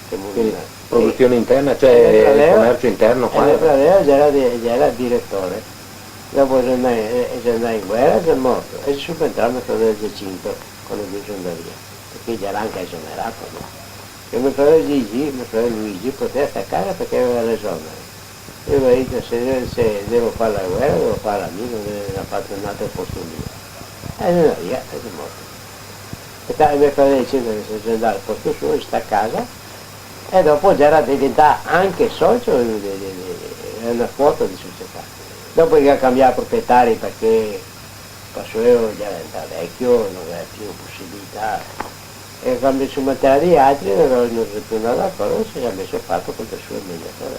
Che Quindi mulino. produzione interna, cioè il commercio interno qua. Mio fratello già era direttore, dopo si andava in guerra e è morto, e si subentrava mio fratello Giacinto, quando lui sono andato via. Perché già l'ha anche esonerato, no? E mio fratello Luigi poteva staccare perché aveva l'esonero. Io avevo detto se devo fare la guerra, devo fare la mia, non è una parte nata al posto mio. E non è via, è morto. E mio fratello dicendo che se è andato al posto suo, sta a casa, e dopo già era diventato anche socio, è una quota di società. Dopo che ha cambiato proprietari perché Passueo già era vecchio, non aveva più possibilità, e quando si metteva gli altri non ritornava d'accordo, si è messo a fatto contro il suo mediatore.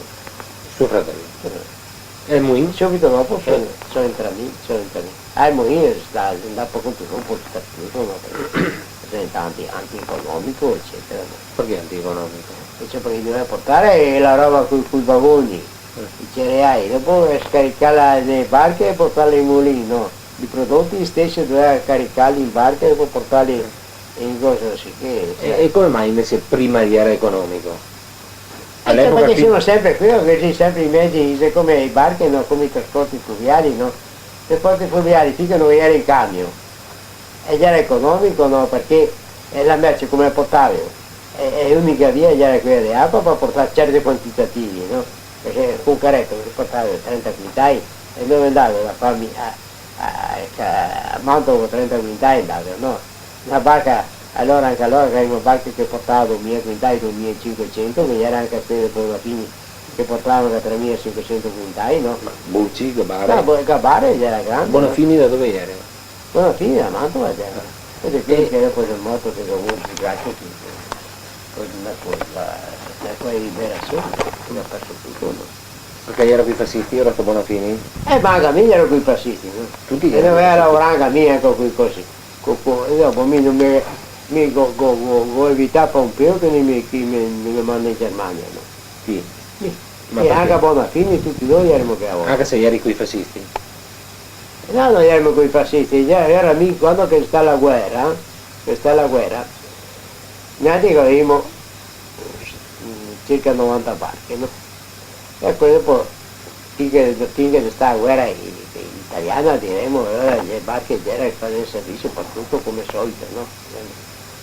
Suo fratello. E il Muin? Subito dopo sono entrati. Il Muin sta andando contro un po' statuto, no? Presenta anti-economico, eccetera. No? Perché anti-economico? Perché doveva portare la roba con i vagoni, i cereali, dopo scaricarla nelle barche e portarla in mulini, no? I prodotti stessi doveva caricarli in barca e poi portarli in cosa sì che. E come mai invece prima era economico? All'epoca perché sono sempre qui, perché sempre i mezzi, come i barche, no? Come i trasporti fluviali, no? I trasporti fluviali finché non era in cambio. E già era economico, no? Perché la merce come la portavi? E l'unica via già era quella di acqua per portare certi quantitativi, no? Perché con un carretto che portava 30 quintali e dove andavo da farmi a Mantova 30 quintali andavo, no? Una barca, allora anche allora avevamo barche che portavano 2000 quintali, 2500, che era anche quelle Bonafini che portavano da 3500 quintali, no? Ma Bucci, Gabare? No, Gabare già era grande. Bonafini da dove era? Bonafini da Mantova già era. Ed è che dopo del morto che ho avuto di grazia poi liberazione, che ha perso tutto, no? Perché era qui fascisti, ora sto Bonafini? Ma anche a me ero qui fascisti, no? Tutti e doveva lavorare anche a me con quei così. E dopo mi ho evitato un po' che mi manda in Germania, no? Chi? E anche a Bonafini tutti noi erano che lavorano. Anche se eri qui fascisti? No, non erano qui fascisti, era amico quando che sta la guerra, neanche che avevamo circa 90 barche, no? E poi dopo, finché sta la guerra italiana, diremo, le barche c'erano che facevano servizio per tutto come solito, no?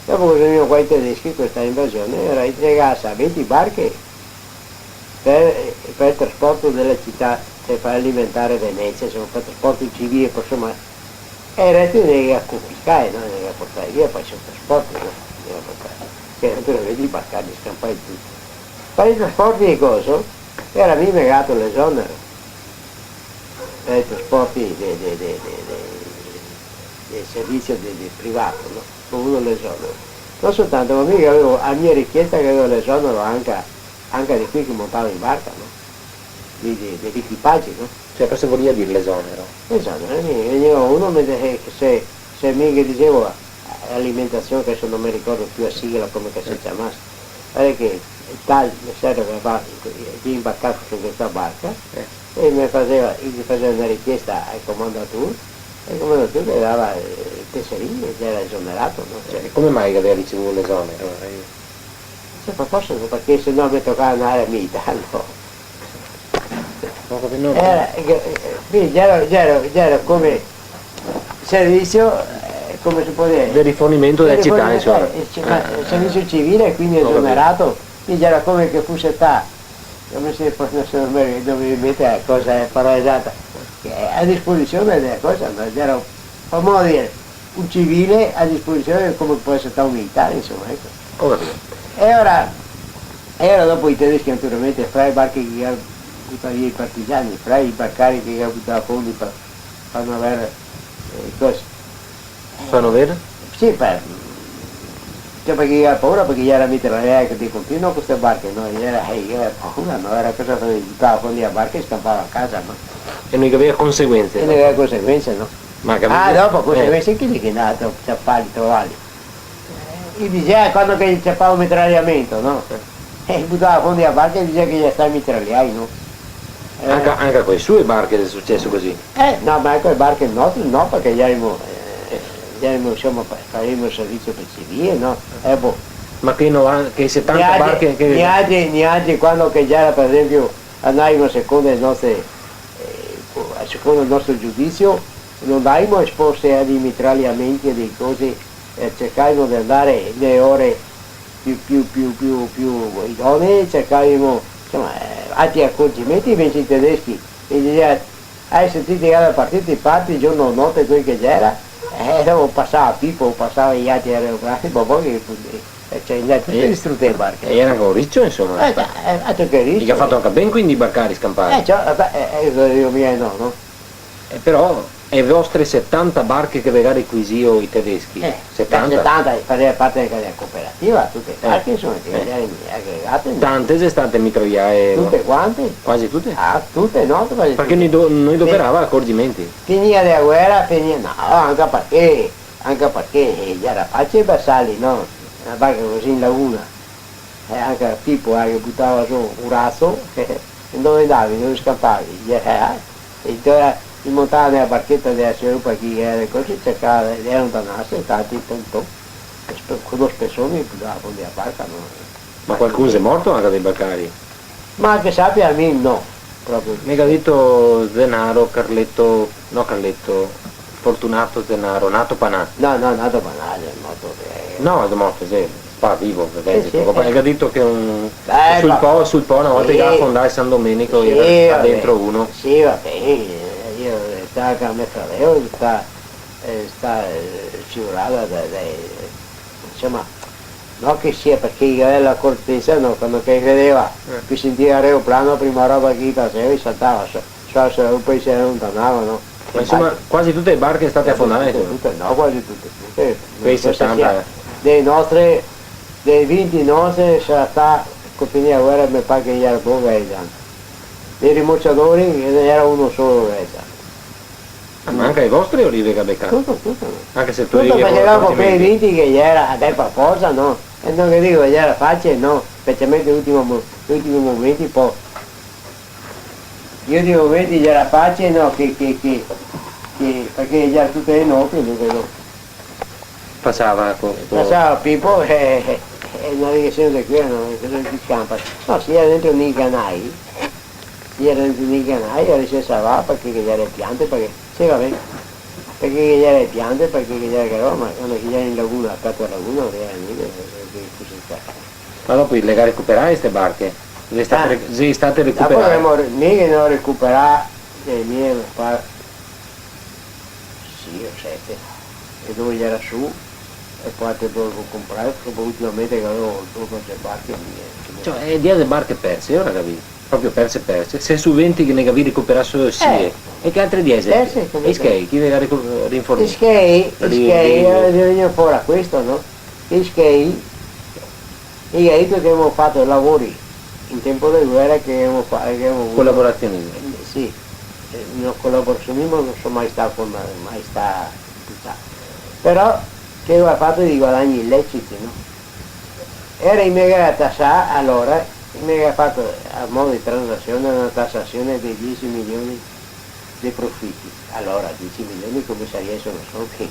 Dopo che venivano qua i tedeschi, questa invasione era entregata a 20 barche per il trasporto della città, per alimentare Venezia, insomma, per trasporto civile, insomma, e il resto ne a confiscare, no? Ne a portare via, poi c'è un trasporto, no? Ne a portare, che naturalmente i barcari scampati tutti. Per i trasporti di coso, era lì negato l'esonero, per i trasporti del servizio privato, no? Ho avuto l'esonero. Non soltanto, ma mica avevo a mia richiesta che avevo l'esonero anche di qui che montavo in barca, no? Degli equipaggi, no? Cioè cosa voleva dire l'esonero? L'esonero, veniva uno se mica dicevo alimentazione, che adesso non mi ricordo più a sigla come che si chiamasse, perché tal serve che va imbarcato su questa barca e mi faceva una richiesta al comandatore e il comandatore le dava il tesserino e era esonerato, no? Cioè, come mai aveva ricevuto l'esonero? Cioè, perché se no mi toccava andare a Milano. Era come servizio, come si può dire? Del rifornimento della città, insomma. Servizio civile, quindi esonerato, quindi era come che fosse come se fosse dove mettere cosa è parola esatta, a disposizione della cosa, era per modo di dire, un civile a disposizione come può essere un militare, insomma, ecco. E ora dopo i tedeschi naturalmente fra i barchi che hanno buttato via i partigiani, fra i barcari che hanno buttato fondi per fanno avere cose. Fanno avere? Sì, cioè perché era paura, perché gli era mettere che di continuo queste barche, no? Gli era paura, no? Era cosa che buttava fondi a barche e scappava a casa, no? E non aveva conseguenze? E non aveva conseguenze, no? Dopo conseguenze che gli è andato a ciappare, trovarli. E diceva quando che gli ciappava un mitragliamento, no? E buttava fondi a barche e diceva che gli sta mitragliai, no? Anche con le sue barche è successo così? No, ma con le barche nostre no, perché gli insomma, faremo il servizio per civile, no? Ma che 70 barche... Neanche quando che già era, per esempio, andavamo secondo il nostro giudizio, non andavamo esposti a dei mitragliamenti e delle cose, cercavamo di andare nelle ore più idonee, cercavamo insomma, altri accorgimenti, invece i tedeschi mi dicevano, hai sentito che era partito i parti giorno o notte quel che c'era? Dopo passava Pippo, passava gli altri aeroplani, ma poi Cioè, tutte distrutte le barche. E era con riccio, insomma. Che riccio. Mica ha fatto anche ben quindi i barcari scampati. Io mia no. Però le vostre 70 barche che magari requisio i tedeschi, 70? 70 faceva parte della cooperativa, tutte le barche sono aggregate. Tante sono state mitragliate? Tutte quante? Quasi tutte? Tutte no. Perché noi doperava accorgimenti. Finita la guerra, no, anche perché era facile passarli, no? Una barca così in laguna, anche il tipo che buttava su un razzo, e dove andavi, dove scappavi, e si montava nella barchetta della scialuppa che era così, cercava di allontanarsi, tanti tanto, con lo spessore buttava con la barca. No? Ma qualcuno è morto anche dei barcari? Ma che sappia a me no, proprio. Mica detto Zenaro, Fortunato Zenaro, Nato Panà. No, Nato Panà è morto. No, è morto, sì, fa vivo, sì. Hai detto che sul Po una volta che a fondare San Domenico era dentro uno. Sì, va bene. Io stavo a me fratello, sta scivolata insomma, non che sia perché io ero la cortesa, no, quando che vedeva che sentiva l'aeroplano, prima roba che faceva, saltava, poi si allontanava, no? Ma insomma, quasi tutte le barche state affondate? No, quasi tutte. Quei 60? Dei 20 nostri sarà stata, con finire la guerra, mi pare che gli era poco dei rimorciatori era uno solo ma anche i vostri olive che beccate? Tutto. Anche se tu tutto perché dopo quei 20 che gli era per forza, no? E non che dico, gli era facile, no? Specialmente gli ultimi momenti, poi. Gli ultimi momenti gli era facile, no? Perché gli era tutte le notti, non passava Pippo e non è che sempre qui, non si scampa. No, si era dentro nei canai. Ora si salvava perché gli era le piante, perché sì va bene, perché gli era le piante, perché gli era che ma quando gli era in laguna, accanto alla laguna non era niente, ma dopo le recuperare queste barche? Le state recuperando? Dopo dovremmo mica non recuperare le mie fare 6 o 7 e dove gli era su e poi te dovevo comprare, dopo ultimamente che avevo 12 barche mie. Cioè, è dietro le barche perse, ora capito? Proprio perse, se su 20 che ne capi recuperassero sì, e che altre 10? E Skei, chi deve rinfornire? Skei viene fuori a questo, no? Skei, io che abbiamo fatto lavori in tempo di guerra che abbiamo fatto. Collaborazionismo? Sì, il collaborazionismo non sono mai stato, però che aveva fatto di guadagni illeciti, no? Era in mega tassa allora. Mi aveva fatto a modo di transazione una tassazione di 10 milioni di profitti. Allora 10 milioni come se riescono, sono che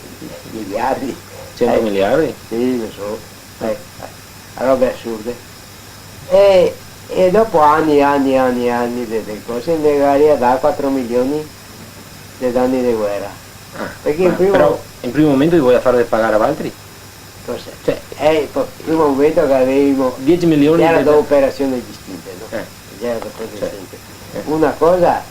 miliardi. 100 miliardi? Sì, lo so. Robe assurde. E dopo anni di cose mi aveva dato 4 milioni di danni di guerra. Perché però in primo momento vi voglio fare pagare a altri? Cioè, il primo momento che avevamo 10 milioni erano due operazioni distinte, no? Una cosa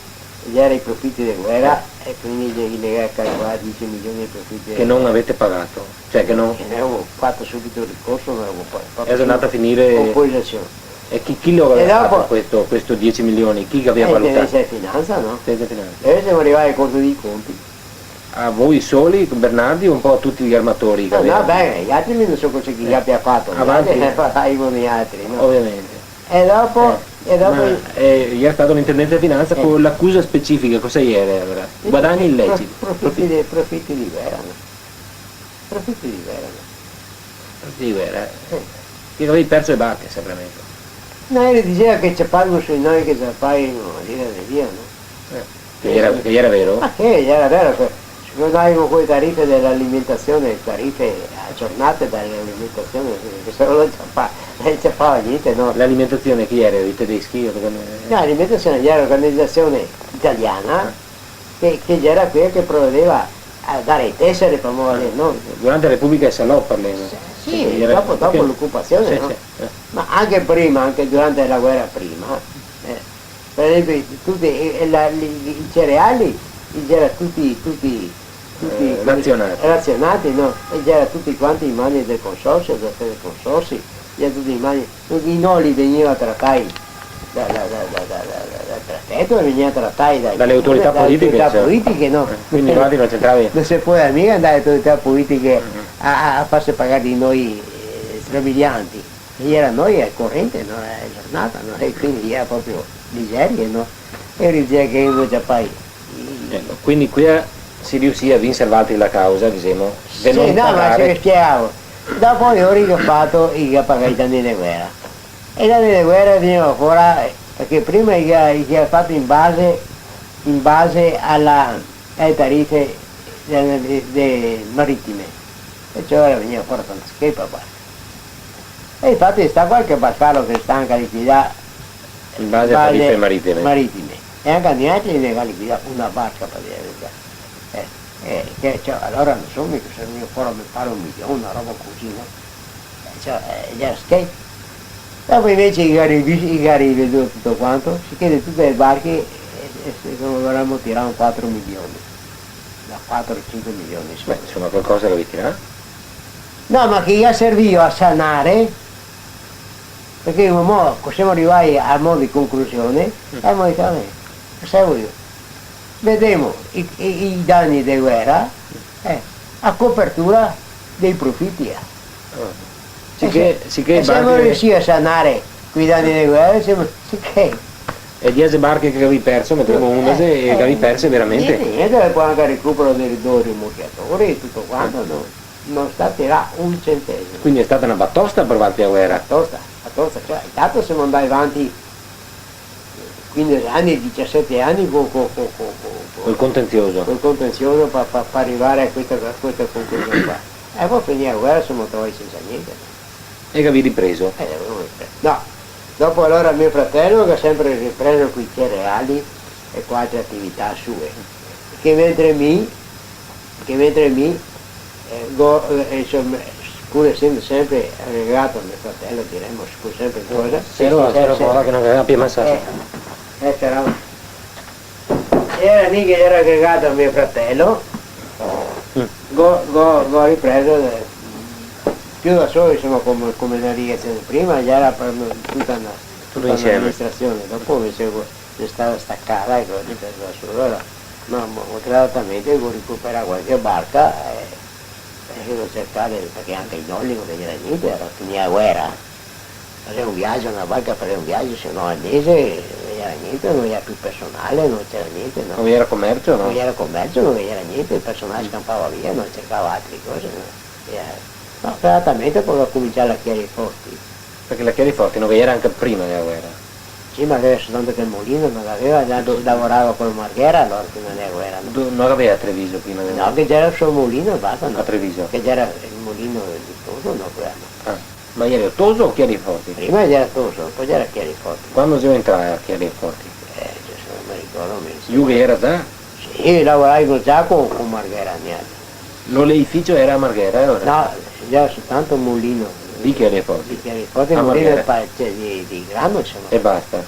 era i profitti di guerra e quindi gli calcolare 10 milioni di profitti che non avete pagato, cioè che non avevo fatto subito il ricorso, non avevo fatto. È andata a finire composizione. E chi lo aveva fatto questo 10 milioni? Chi aveva valutato? Tendenza di finanza, no? Tendenza di finanza. E adesso siamo arrivati ai conti dei conti. A voi soli, Bernardi, o un po' a tutti gli armatori? No, beh, gli altri non so cosa che abbia fatto, avanti con gli altri, no? Ovviamente. E dopo gli è stato l'intendente di finanza con l'accusa specifica, cosa era? Guadagni illeciti. Profitti di guerra, no? Profitti di guerra, no? Profitti di guerra, che avevi perso le barche, semplicemente. No, lui diceva che ci pagano sui noi che ci pagano via, no? Che era vero? Ma che era vero che noi avevamo quelle tariffe dell'alimentazione, tariffe aggiornate dall'alimentazione, che se non ci fa niente, no? L'alimentazione chi era? I tedeschi? No, l'alimentazione era un'organizzazione italiana che era qui che provvedeva a dare i tessere per muovere, no? Durante la Repubblica Salò parliamo. Sì, dopo l'occupazione, no? Ma anche prima, anche durante la guerra prima, per esempio tutti i cereali c'era tutti tutti razionati, no? E c'era tutti quanti in mani del consorzio, del consorsi, c'era tutti in mani, tutti i noli veniva trattati dal prefetto, veniva trattati dalle autorità politiche, no? Quindi infatti non c'entravi. Non si può mica andare alle autorità politiche a farsi pagare di noi strabilianti. E era noi al corrente, no? È giornata, no? E quindi era proprio miseria, no? E diceva che invece poi... Quindi qui si riuscì a vincere altri la causa, diciamo, sì, no, ma se spiegavo. Dopo io ho fatto i pagare i danni di guerra. E i danni di guerra venivano fuori, perché prima io ho fatto in base alle tariffe marittime. E cioè veniva fuori con la schepa barca. E infatti sta qualche barcaro che sta anche a liquidare in base a tariffe marittime. E anche a niente ne ha liquidato una barca per dire cioè, allora non so mica se io fuori mi fare 1 milione, una roba così, no? Cioè, già skate. Dopo invece i garibi tutto quanto, si chiede tutte le barche e dovremmo tirare 4 milioni, da 4 o 5 milioni. Beh, insomma qualcosa lo devi tirare? No, ma che io servivo a sanare, perché mo siamo arrivati al modo di conclusione, e abbiamo detto, sai io, vediamo i danni di guerra a copertura dei profitti. Se siamo riusciti a sanare quei danni di guerra, e 10 barche che avevi perso, mettiamo una e avevi perse veramente. Niente, poi anche il recupero dei rimorchiatori e tutto quanto, non sta tirare un centesimo. Quindi è stata una battosta per avanti la guerra? Battosta, cioè intanto siamo andati avanti 15 anni, 17 anni col contenzioso. Col contenzioso per arrivare a questa conclusione qua. E poi finire la guerra siamo trovati senza niente. E che avevi ripreso? No, dopo allora mio fratello che ha sempre ripreso quei cereali e qualche attività sue, che mentre pur essendo sempre aggregato a mio fratello, diremmo sempre cosa. C'era cosa che non aveva più massato. Era lì che era aggregato a mio fratello, ho ripreso più da solo, insomma, come la direzione prima, già era per tutta l'amministrazione, dopo invece è stata staccata e ho ripreso da solo. Allora, gradatamente devo recuperare qualche barca e devo cercare, perché anche i nonni non vedeva niente, era finita la guerra. Fare un viaggio, una barca per un viaggio, se no al mese non era niente, non era più personale, non c'era niente. No? Non era commercio, no? Non era commercio, non era niente, il personale scappava via, non cercava altre cose. No, praticamente poi ho cominciato a chiare i forti. Perché la Chiariforti non era anche prima della guerra? Sì, ma aveva soltanto che il mulino non aveva, lavorava con Marghera allora prima della guerra. No? Non aveva Treviso prima della guerra? No, che c'era il suo mulino e basta. No? A Treviso? Che c'era il mulino di Toso, no, quello. Ma era Toso o Chiariforti? Prima era Toso, poi era Chiariforti. Quando si entrare a Chiariforti? Se non mi ricordo. Giù era già? Sì, lavoravo già con Marghera. L'oleificio era a Marghera allora? No, già soltanto un mulino. Di Chiariforti? Di Chiariforti, il mulino di grano c'è. E basta?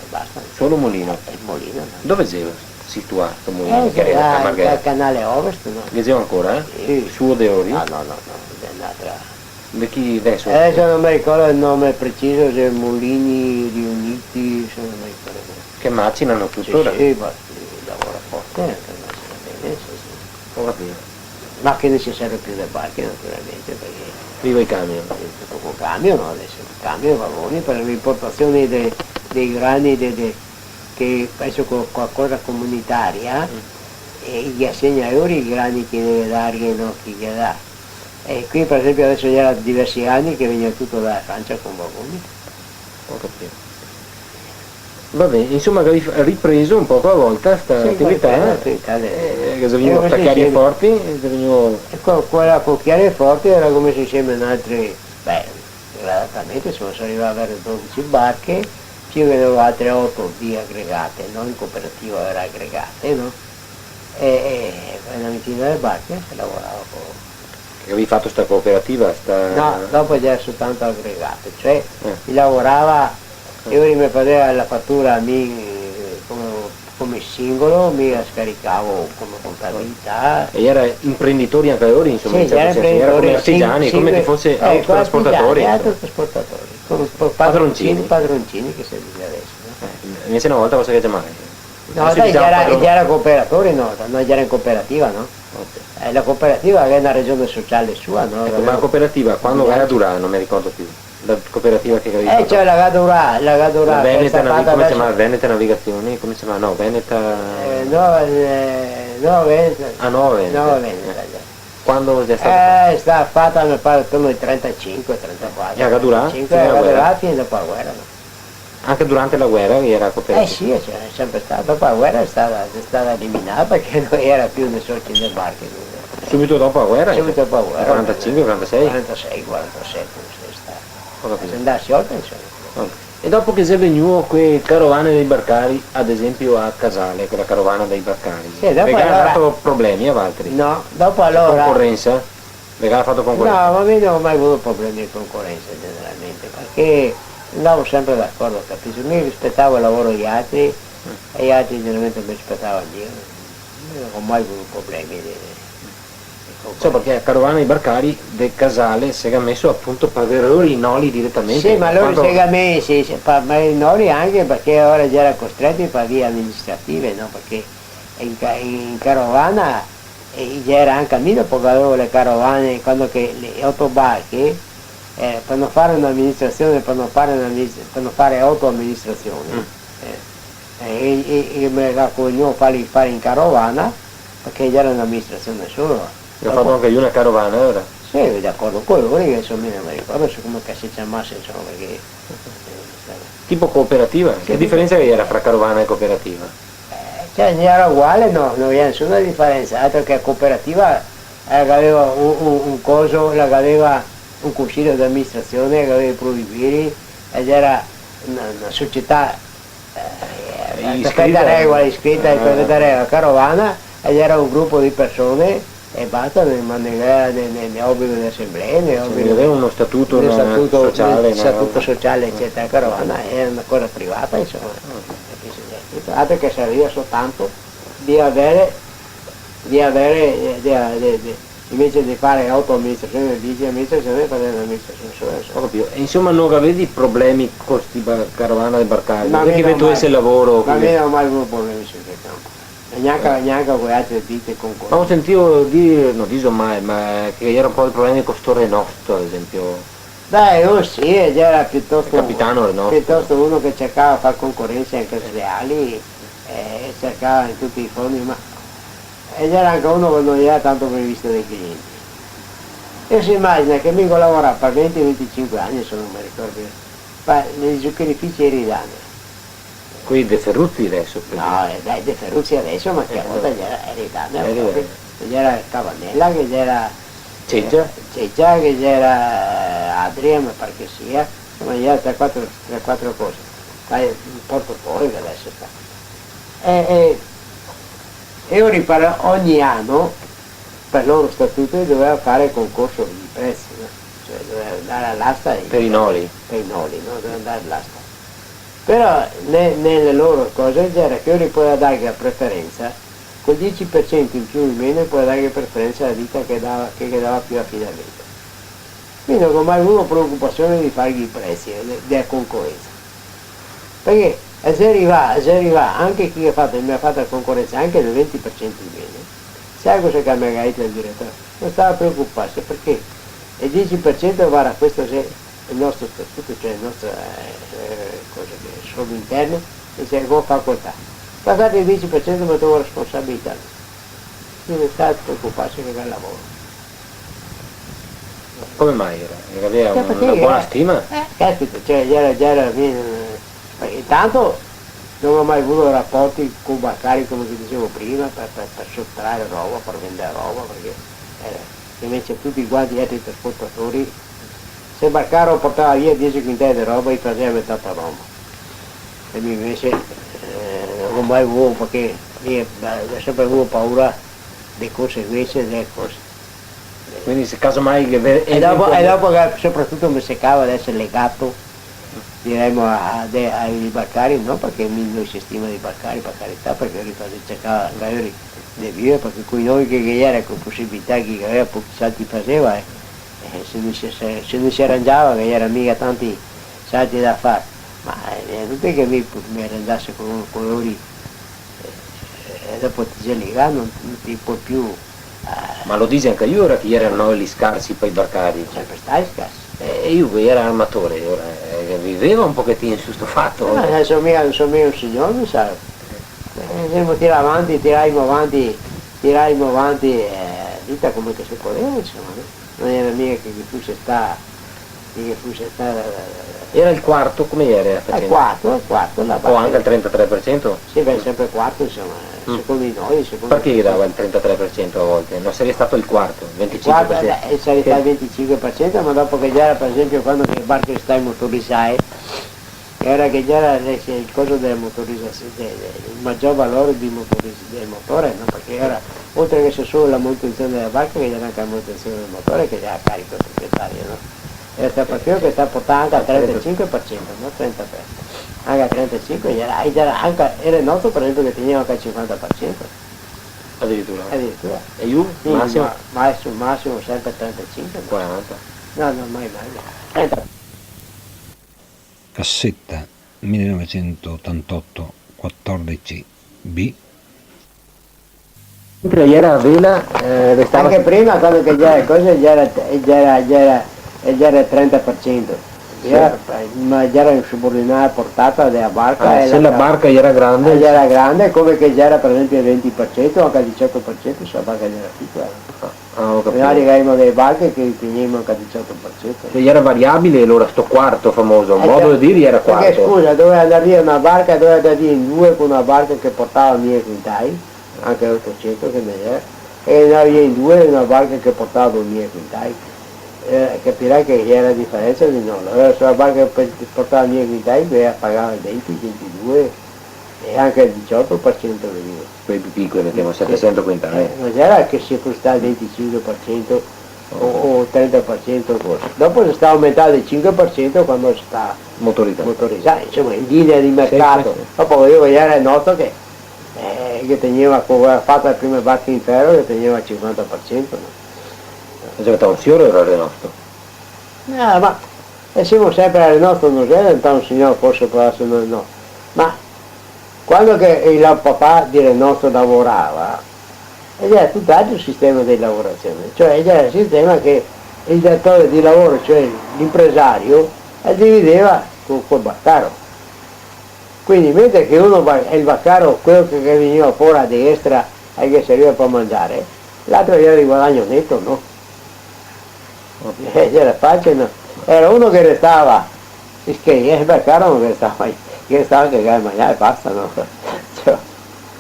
Solo mulino? Il mulino. No. Dove sei situato il mulino? A Marghera? Al canale Ovest, no? Che sei ancora? Sì. Suo De Ori? No, è un'altra. Di chi adesso? Adesso non mi ricordo il nome preciso, se Mulini riuniti, se non mi ricordo. Che macinano tuttora? Sì, ma lavora forte, anche macina bene, sì. Ho capito. Ma che non ci serve più le barche naturalmente, perché viva i camion. Tutto con camion, no? Adesso camion, vagoni per l'importazione dei grani che penso con qualcosa comunitaria e gli assegna euro i grani che deve dargli, no? Chi gli dà. E qui per esempio adesso già da diversi anni che veniva tutto dalla Francia con vagoni. Ho capito. Va bene, insomma hai ripreso un poco a volta questa attività, che veniva a Chiariforti, e quella con Chiariforti era come se insieme in altri, gradatamente sono arrivato ad avere 12 barche, ci vedevo altre 8 di aggregate, non in cooperativa, era aggregate, no? E una ventina delle barche si lavorava con... Che avevi fatto sta cooperativa? No, dopo già soltanto aggregate, cioè si lavorava, io mi faceva la fattura a me come singolo, mi scaricavo come contabilità. E era imprenditori anche loro, insomma, sì, in certo senso, era come artigiani, come ti fosse autotrasportatori. Autotrasportatori, con padroncini che si dice adesso. Invece una volta cosa che chiamare? No, dai, era cooperatore, no, noi era in cooperativa, no? Okay. La cooperativa è una regione sociale sua, no? Ecco, ma la cooperativa quando era durata, non mi ricordo più. La cooperativa che avevi c'è la Gadurà, Veneta, come si chiama? Veneta Navigazioni? Come si chiama? No, Veneta... no, Veneta. Ah, no, Veneta. No, Veneta. Quando è stata è stata fatta, mi pare, attorno ai 35, 34. E a Gadurà? A Gadurà fino dopo la guerra, no? Anche durante la guerra era cooperativa? Sì, è sempre stata. Dopo la guerra è stata eliminata perché non era più nei soci del barco. Subito dopo la guerra? Subito dopo la guerra. 45, 46? 46, 47, se andassi oltre, insomma. E dopo che si è venuto quelle carovane dei barcari, ad esempio a Casale, quella carovana dei barcari, sì, dopo ha dato problemi a Valtteri? No, dopo allora... Concorrenza? Ha fatto concorrenza? No, ma io non ho mai avuto problemi di concorrenza generalmente, perché andavo sempre d'accordo, capisci? Mi rispettavo il lavoro degli altri e gli altri generalmente mi rispettavano io. Non ho mai avuto problemi di cioè perché a carovana dei barcari del Casale si è messo appunto pagare i noli direttamente. Sì, ma loro si è messi, ma i noli anche perché ora già era costretti per vie amministrative, no? Perché in carovana già era anche a cammino, poi avevo le carovane, quando che le autobarche per non fare un'amministrazione, per non fare autoamministrazione. E me la vogliono fare in carovana perché già era un'amministrazione solo. Ho fatto anche io una carovana ora? Sì, d'accordo con loro, che insomma non mi ricordo come che si chiamasse, insomma, perché... Tipo cooperativa? Che differenza era fra carovana e cooperativa? Cioè era uguale, no, non c'è nessuna differenza, altro che cooperativa aveva un coso, aveva un consiglio di amministrazione, aveva i proibiri, ed era una società iscritta regola carovana, ed era un gruppo di persone e basta, ne obbligo di assemblee, ne obbligo aveva uno statuto sociale, eccetera. Carovana è una cosa privata, insomma. Altro che serviva soltanto di avere invece di fare autoamministrazione, di amministrazione, fare l'amministrazione sola. E insomma non avevi problemi con questi carovana dei barcari? Perché tu hai il lavoro? Ma non ho mai avuto problemi sul campo. E neanche con le altre ditte concorrenti. Ma ho sentito dire, non dico mai, ma che era un po' il problema con sto Renosto, ad esempio. Dai, sì, era piuttosto capitano Renosto. Piuttosto uno che cercava di fare concorrenza anche sleali, e cercava in tutti i fondi, ma ed era anche uno che non era tanto previsto dai clienti. E si immagina che mi lavorava per 20-25 anni, se non mi ricordo, negli zuccherifici Eridane. Qui De Ferruzzi adesso? No, dai, De Ferruzzi adesso, ma che a volta gli era Eridane, gli era Cavanella, che gli era Ceggia, che gli era Adria, mi pare che sia, insomma gli era 3-4 cose. Dai, porto fuori che adesso sta. E io riparo ogni anno, per loro statuto, doveva fare concorso di prezzi, no? Cioè doveva andare all'asta per i noli. Per i noli, no? Doveva andare all'asta. Però nelle loro cose c'era che io gli poteva dare la preferenza, col 10% in più o in meno poteva dare preferenza alla ditta che dava più affidamento. Quindi non ho mai avuto preoccupazione di fargli i prezzi della concorrenza. Perché se arriva anche chi mi ha fatto la concorrenza anche del 20% in meno, sai cosa che mi ha detto il direttore? Non stava a preoccuparsi perché il 10% guarda, questo è il nostro statuto, cioè le nostre cose che sono interne, e c'è come facoltà. Passate il 10% ma trovo responsabilità. Quindi non stava a preoccuparsi che era il lavoro. Come mai era? Aveva una buona stima? Caspita, cioè intanto non ho mai avuto rapporti con bancari come vi dicevo prima per sottrarre roba, per vendere roba, perché invece tutti quanti gli altri trasportatori, se il barcaro portava via 10 quintali di roba, gli prendeva metà per Roma. E invece non ho mai avuto, perché ho sempre avuto paura delle conseguenze delle cose. Quindi se casomai... E dopo che soprattutto mi seccava ad essere legato diremo ai barcari, no perché non si stima di barcari, per carità, perché ricordo cercava magari di vivere, perché con noi che era con possibilità che aveva pochi salti faceva, se non si arrangiava che era mica tanti salti da fare, ma non è che mi arrangiasse con colori e dopo ti geli là non ti puoi più. Ma lo dici anche io ora che erano gli scarsi per i barcari. Sempre stai scarsi. E io era armatore, ora viveva un pochettino su sto fatto. Non sono mica un signore, mi sa. Dobbiamo tirare avanti, tiraremo avanti, vita come che si poteva, insomma, no? Non era mica che fosse sta. Era il quarto, come era? Il quarto, la o anche il 33%? Sì, beh, sempre il quarto, insomma, secondo noi. Perché dava il 33% a volte? Non sarebbe stato il quarto, il 25%? Il quarto sarebbe stato il 25%, ma dopo che già era, per esempio, quando il barco sta in motorizzai, era che già era il coso della motorizzazione, il maggior valore del motore, no? Perché era, oltre che solo la manutenzione della barca, che era anche la manutenzione del motore, che era a carico del proprietario, no? Era sta partito che sta portando anche al 35%, no? 33%. Anche al 35%, era noto per esempio che teneva anche al 50%. Addirittura. E io? Massimo? Massimo sempre 35. 40. No, mai. 30. Cassetta 1988 14B. Mentre era a vela restava... Anche prima quando che già era il 30%. Ma già era subordinata portata della barca. Se la barca era grande? Era grande, come che già era per esempio il 20% o anche il 18% se la barca era piccola. Ho capito. Noi arrivavamo delle barche che tenevamo anche il 18%. E era variabile allora sto quarto famoso, modo di dire era quarto. Perché scusa, doveva andare via una barca, doveva andare via in due con una barca che portava 1000 quintali, anche 800 che ne era, e andava via in due una barca che portava 2000 quintali. Capirai che era la differenza di no. Allora sulla barca che portava 1000 quintali doveva pagare il 20, 22 e anche il 18% veniva. Quei più piccoli mettiamo 700 quintali. Non era che si fosse il 25% o 30% forse. Dopo si sta aumentando il 5% quando si sta motorizzato, insomma in linea di mercato. Sì. Dopo volevo vedere il nostro che teneva, fatto le prime barche in ferro che teneva il 50%. No? Giocava un fiore o era il nostro? No, ma siamo sempre al nostro, non era un signore forse può essere no. Ma quando che il papà del nostro lavorava, era tutt'altro il sistema di lavorazione, cioè era il sistema che il datore di lavoro, cioè l'impresario, divideva col baccaro. Quindi mentre che uno il baccaro, quello che veniva fuori a destra e che serviva per mangiare, l'altro era di guadagno netto, no? Era facile, no? Era uno che restava, che il baccaro non restava, che restava che mangiare e basta, no? Cioè,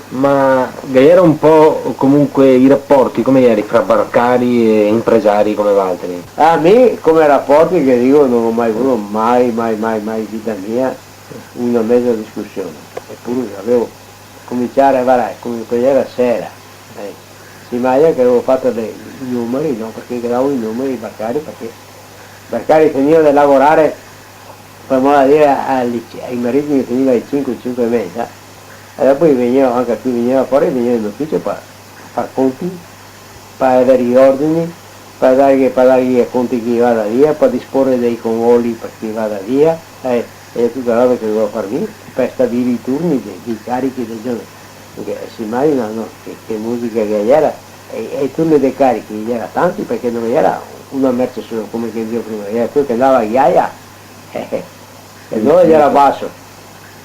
ma era un po' comunque i rapporti, come eri fra barcari e impresari come Valtteri? A me come rapporti che dico non ho mai avuto mai in vita mia una mezza discussione, eppure avevo cominciare a varare, come era sera, si immagina che avevo fatto i numeri, no? Perché davo i numeri ai barcari, perché i barcari finivano di lavorare, per modo di dire, ai marittimi che finiva alle 5 e mezza, e dopo veniva anche qui, veniva fuori, veniva in ufficio per fare conti, per avere gli ordini, per dargli i conti che vada via, per disporre dei convogli per chi vada via, e tutta la roba che dovevo farmi, per stabilire i turni dei carichi del giorno. Perché si immaginano che musica che era, e i turni dei carichi era tanti perché non era una merce solo come che dicevo prima, era quello che andava a ghiaia, e noi era basso.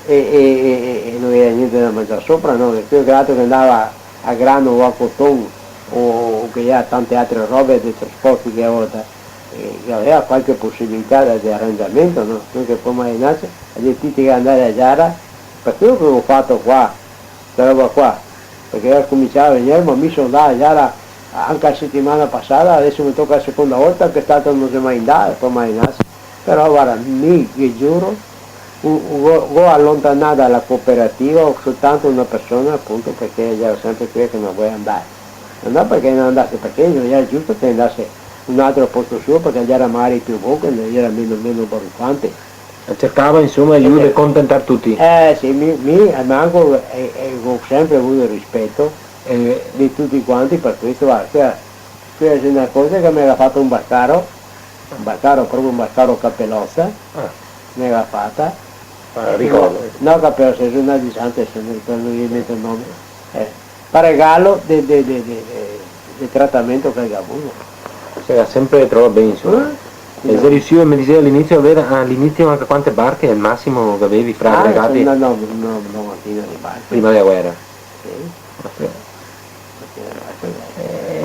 E non era niente da mangiare sopra, no? Quello che l'altro che andava a grano o a cotone o che aveva tante altre robe dei trasporti che aveva qualche possibilità di arrangiamento, no? Quello che può immaginarsi, a gente che andare a Giara, per quello che avevo fatto qua, questa roba qua, perché io cominciavo a venire, ma mi sono andato a Giara anche la settimana passata, adesso mi tocca la seconda volta, che stato non si è mai andato, può immaginarsi, però guarda, mi giuro, ho allontanato dalla cooperativa soltanto una persona appunto perché ero sempre qui che non vuoi andare, non perché non andasse, perché non era giusto che andasse un altro posto suo perché era magari più buono e era meno baruccante, Cercava insomma di accontentare tutti. Sì, manco ho sempre avuto il rispetto di tutti quanti per questo, guarda, è una cosa che mi aveva fatto un proprio un Baccaro Cappellosa, mi aveva fatta. Ricordo. No, Cappellosa, è una di Sante, se non ricordo il nome. Per regalo del trattamento che avevo avuto. Cioè, sempre trova bene insomma. E se riuscivo, mi diceva all'inizio anche quante barche è il massimo che avevi fra aggregati? No, mattina di barche. Prima della guerra? Sì.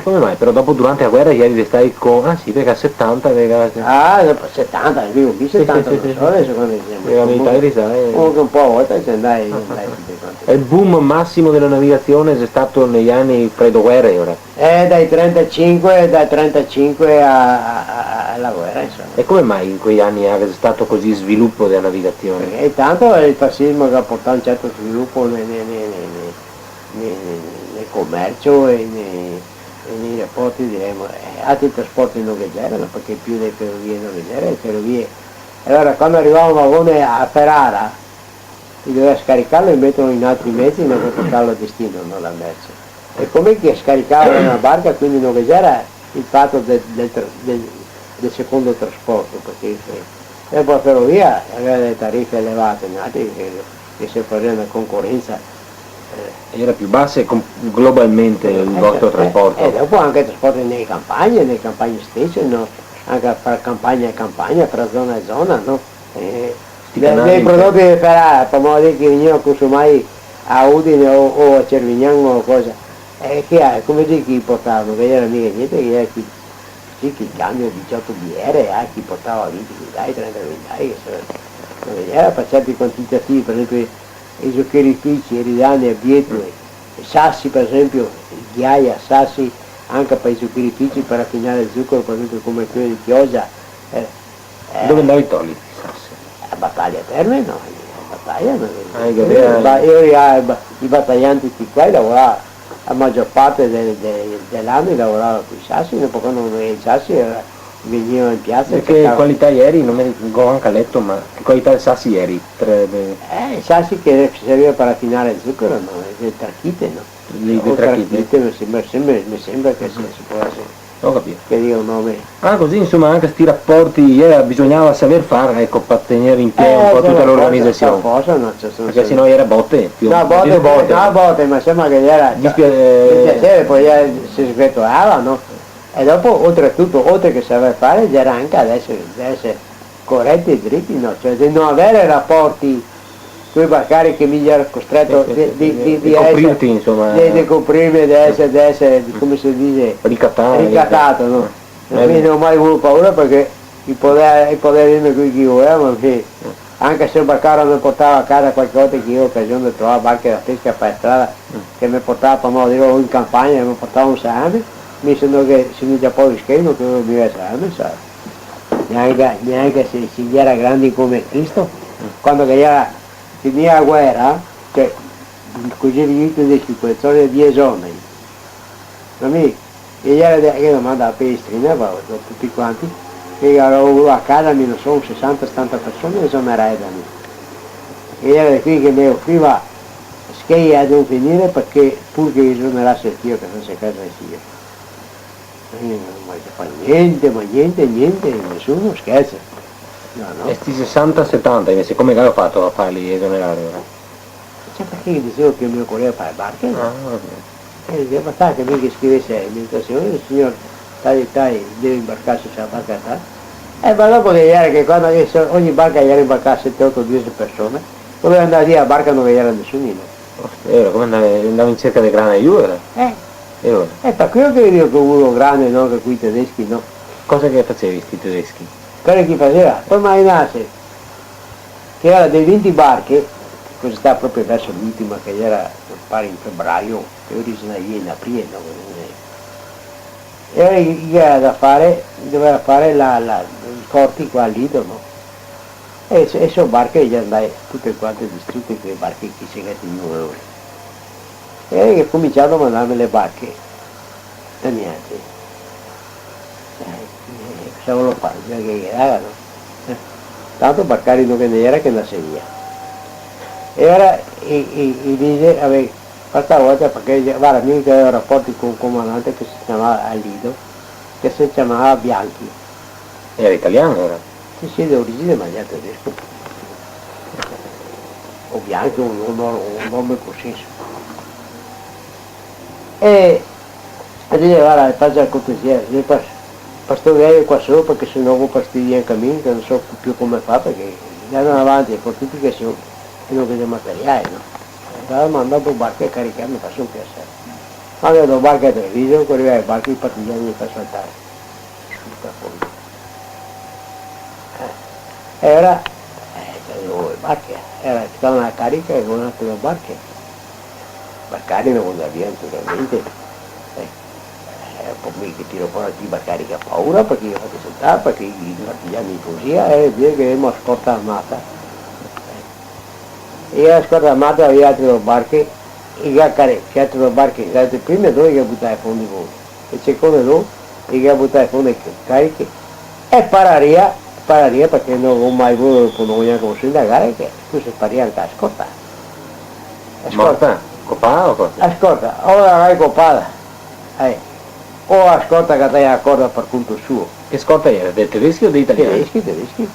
Come mai? Però dopo durante la guerra ieri stai con... Ah sì, perché a 70 dopo 70, io ho 70 adesso quando la militare risale. Comunque un po' a volte se andai tutti quanti. E il boom massimo della navigazione è stato negli anni freddo-guerra ora? Dai 35 alla guerra insomma. E come mai in quegli anni è stato così sviluppo della navigazione? Perché tanto il fascismo che ha portato un certo sviluppo nel commercio e nei rapporti, diremo, altri trasporti non leggeri, perché più le ferrovie non leggere, le ferrovie. Allora quando arrivava un vagone a Ferrara, si doveva scaricarlo e metterlo in altri mezzi per portarlo a destino, non la merce. E come che scaricava una barca, quindi non leggera, il fatto del secondo trasporto, perché la ferrovia aveva delle tariffe elevate, che si faceva una concorrenza. Era più bassa globalmente il vostro trasporto? E dopo anche il trasporto nelle campagne stesse, no? Anche fra campagna e campagna, fra zona e zona, no? Dei prodotti di Ferrara, per modo che venivano consumati a Udine o a Cervignano o cosa, come dici chi portavano, che era mica niente, che era chi il cambio 18 biere, chi portava 20 bidai, 30 bidai, era per certi quantitativi, per esempio i zuccherifici, i ridani a Bietue, i sassi per esempio, i ghiaia, sassi anche per i zuccherifici per raffinare il zucchero, per esempio come quello di Chiosa. Dove andavi tolti i sassi? A Battaglia Terme no, a Battaglia i battaglianti di qua lavoravano, la maggior parte dell'anno lavoravano con i sassi, dopo quando non aveva i sassi venivano in piazza. E che qualità ieri? Non mi ricordo anche a letto, ma che qualità di sassi ieri? I sassi che serviva per raffinare il zucchero, no? Le trachite, no? Le trachite? Mi sembra che si può essere. Ho capito. Che dia un nome. Così insomma anche questi rapporti bisognava saper fare, ecco, per tenere in piedi un po' tutta l'organizzazione. Perché sennò era botte, botte, ma sembra che era piacere, poi si sgretolava, no? E dopo oltretutto, oltre che saper fare, c'era anche ad essere corretti e dritti, no? Cioè di non avere rapporti con i baccari che mi era costretto di coprirti, insomma. Di coprirmi, di essere, come si dice, ricattato, no? Quindi non ho mai avuto paura perché il poter dirmi qui chi voleva, anche se il baccaro mi portava a casa qualche volta che io ho occasione di trovare barche da pesca per strada, che mi portava per modo dire in campagna, mi portava un salame, mi sembra che se mi già poi schermo che non mi aveva salame, sai? Neanche se si era grandi come Cristo, quando che era finita la guerra, cioè così finito di situazione di esoneri, e era che domanda a pestrina, tutti quanti, che ero a casa mi non sono 60-70 persone esonerate da me. E era di qui che mi offriva scheglia a non finire perché pur che esonerasse il Dio che non si casa il Dio. Ma niente, nessuno scherza. No. E sti 60-70 invece come l'ho fatto a farli esonerare ora? Cioè perché dicevo che il mio collega fa le barche? Diceva che lui che scrivesse l'imitazione, il signor tali deve imbarcarsi sulla barca ma dopo che era che quando ogni barca era imbarcata 7-8-10 persone, doveva andare lì a barca non era nessuno. Era come andavo in cerca di grana io era? Per quello che io ho avuto grande, no, che qui i tedeschi, no. Cosa che facevi sti tedeschi? Quello che faceva, poi immaginate che era dei 20 barche, cosa sta proprio verso l'ultima che era pare in febbraio, che originaria in aprile, no? E era da fare, doveva fare i corti qua al Lido, no? E sono barche che andai tutte quante distrutte, quelle barche che si chiamano €. E ho cominciato a mandarmi le barche, e niente. Cosa volevo fare? Che erano. tanto Barcari non era che non seguia. E ora e dice, vabbè, questa volta perché guarda, io avevo rapporti con un comandante che si chiamava Alido, che si chiamava Bianchi. Era italiano ora? Sì, di origine ma già tedesco. O Bianchi, un nome così. E dice, guarda, faccia cortesia, pastorello qua sopra perché se no pastiglia in cammino, che non so più come fa perché andano avanti, per tutti che sono e non vedo materiale, no? Allora mi hanno dato barche a caricare, mi faccio un piacere. Quando ho barche a televiso, con i barchi i partigiani mi fa saltare. E ora, c'avevo le barche, era stata una carica e con altre barche. Barcari non andava via naturalmente. Poi mi tiro fuori di Barcari che ha paura perché io faccio saltare, perché i partigiani in così e dire che abbiamo scorta armata. E la scorta armata aveva altre due barche, e che altre due barche, le prime due che buttare a fondo i voli, le seconde due che buttare a fondo le cariche, e pararia perché non ho mai voluto, non vogliamo come indagare, che tu si paria anche a scorta. Morta? Copada o cosa? La scorta, o la copada, o la scorta che ti accorda per conto suo. Che scorta era? Dei tedeschi o dei italiani? Tedeschi.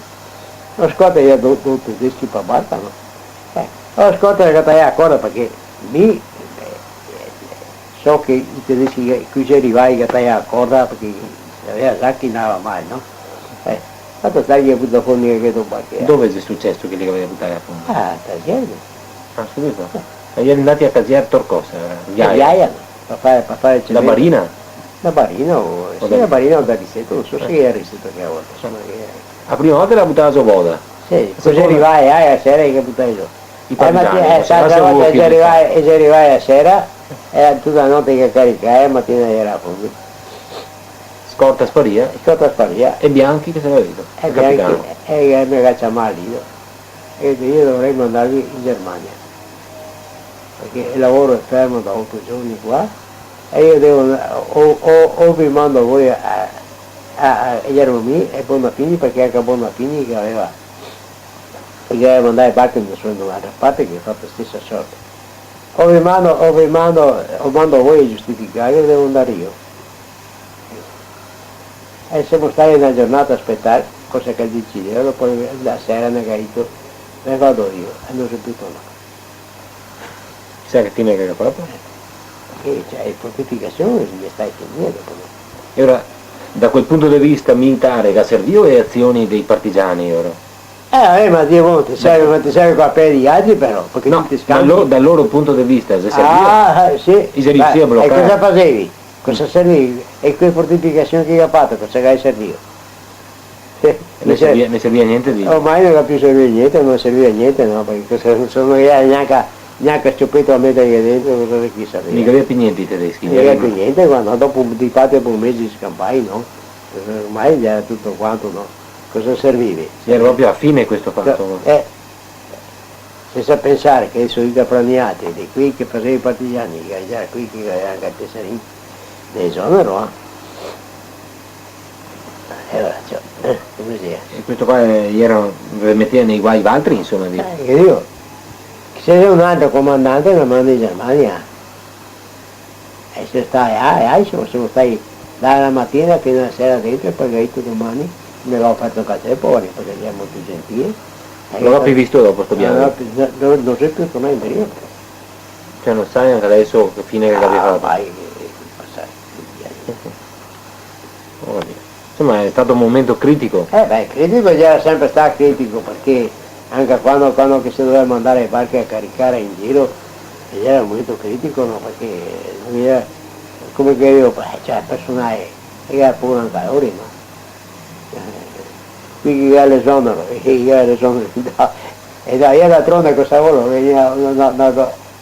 La scorta era due tedeschi per barca, no? La scorta che ti accorda perché lì so che i tedeschi qui ci arrivai che ti accorda perché aveva già chi andava mai, no? Tanto stai a buttare fuori che tu barche. Dove è successo che li aveva buttati a fondo? Ah, a Tagliere. Ah, subito? E gli andati a Casier Torcosa? Ghiaia, per fare La Barina? La Barina o la Barina o da Riseto, non so se è Riseto che a volte. La prima volta la buttava a Soboda? Sì, così arrivai a sera che buttai giù. I partigiani? L'altra volta ci arrivai a sera, era tutta la notte che caricai, e mattina era a fondo. Scorta sparia? Scorta sparia. E Bianchi che se l'aveva detto? E Bianchi, e mi caccia male lì. E io dovrei mandarvi in Germania. Perché il lavoro è fermo da 8 giorni qua, e io devo, o vi mando voi a Germania e Bonafini, perché anche Bonafini che aveva mandato i barche in un'altra parte che ha fatto la stessa sorte. O mando voi a giustificare, devo andare io. E siamo stati una giornata a aspettare cosa che decideva, poi la sera negato, ne vado io e non so più tornato. Chissà che fine che ha fatto? Perché c'è fortificazione, mi stai finendo. E ora, da quel punto di vista militare, che servivo le azioni dei partigiani ora? Ma Dio, ti serve qua per gli altri però, perché no, tu ti scambi. Dal loro punto di vista, se serviva, sì. I servizi a bloccare. E cosa facevi? Cosa servivi? E quelle fortificazioni che hai fatto, cosa hai servito? Ne serviva niente di... Ormai non più serviva niente, non serviva niente, no, perché non era neanche stupito a mettere dentro, cosa chi sapeva. Non aveva più niente i tedeschi. Non aveva più niente, quando dopo di parte per un mese di scampai, no? Ormai già era tutto quanto, no? Cosa servivi? Era proprio a fine questo fatto. Senza pensare che sono i capraniati, di qui che facevano i partigiani, che era qui che avevano anche Tesserini, l'esonero, E allora, come sia? E questo qua metteva nei guai Valtri, insomma. Che dico, se c'è un altro comandante la manda in Germania. E se stai, siamo stati dalla mattina fino alla sera dentro e poi detto domani me l'ho fatto caffè poi perché è molto gentile. Non l'ho più visto dopo sto bianco. Non sei più tornato in periodo. Cioè non sai anche adesso che fine che aveva fatto. Vai, Insomma è stato un momento critico. Critico già era sempre stato critico perché anche quando che si doveva mandare i barche a caricare in giro era un momento critico, no? Perché non era, come che io, cioè il personale era pure un calore, no? Qui che era l'esonero, e da io d'altronde cosa volevo, veniva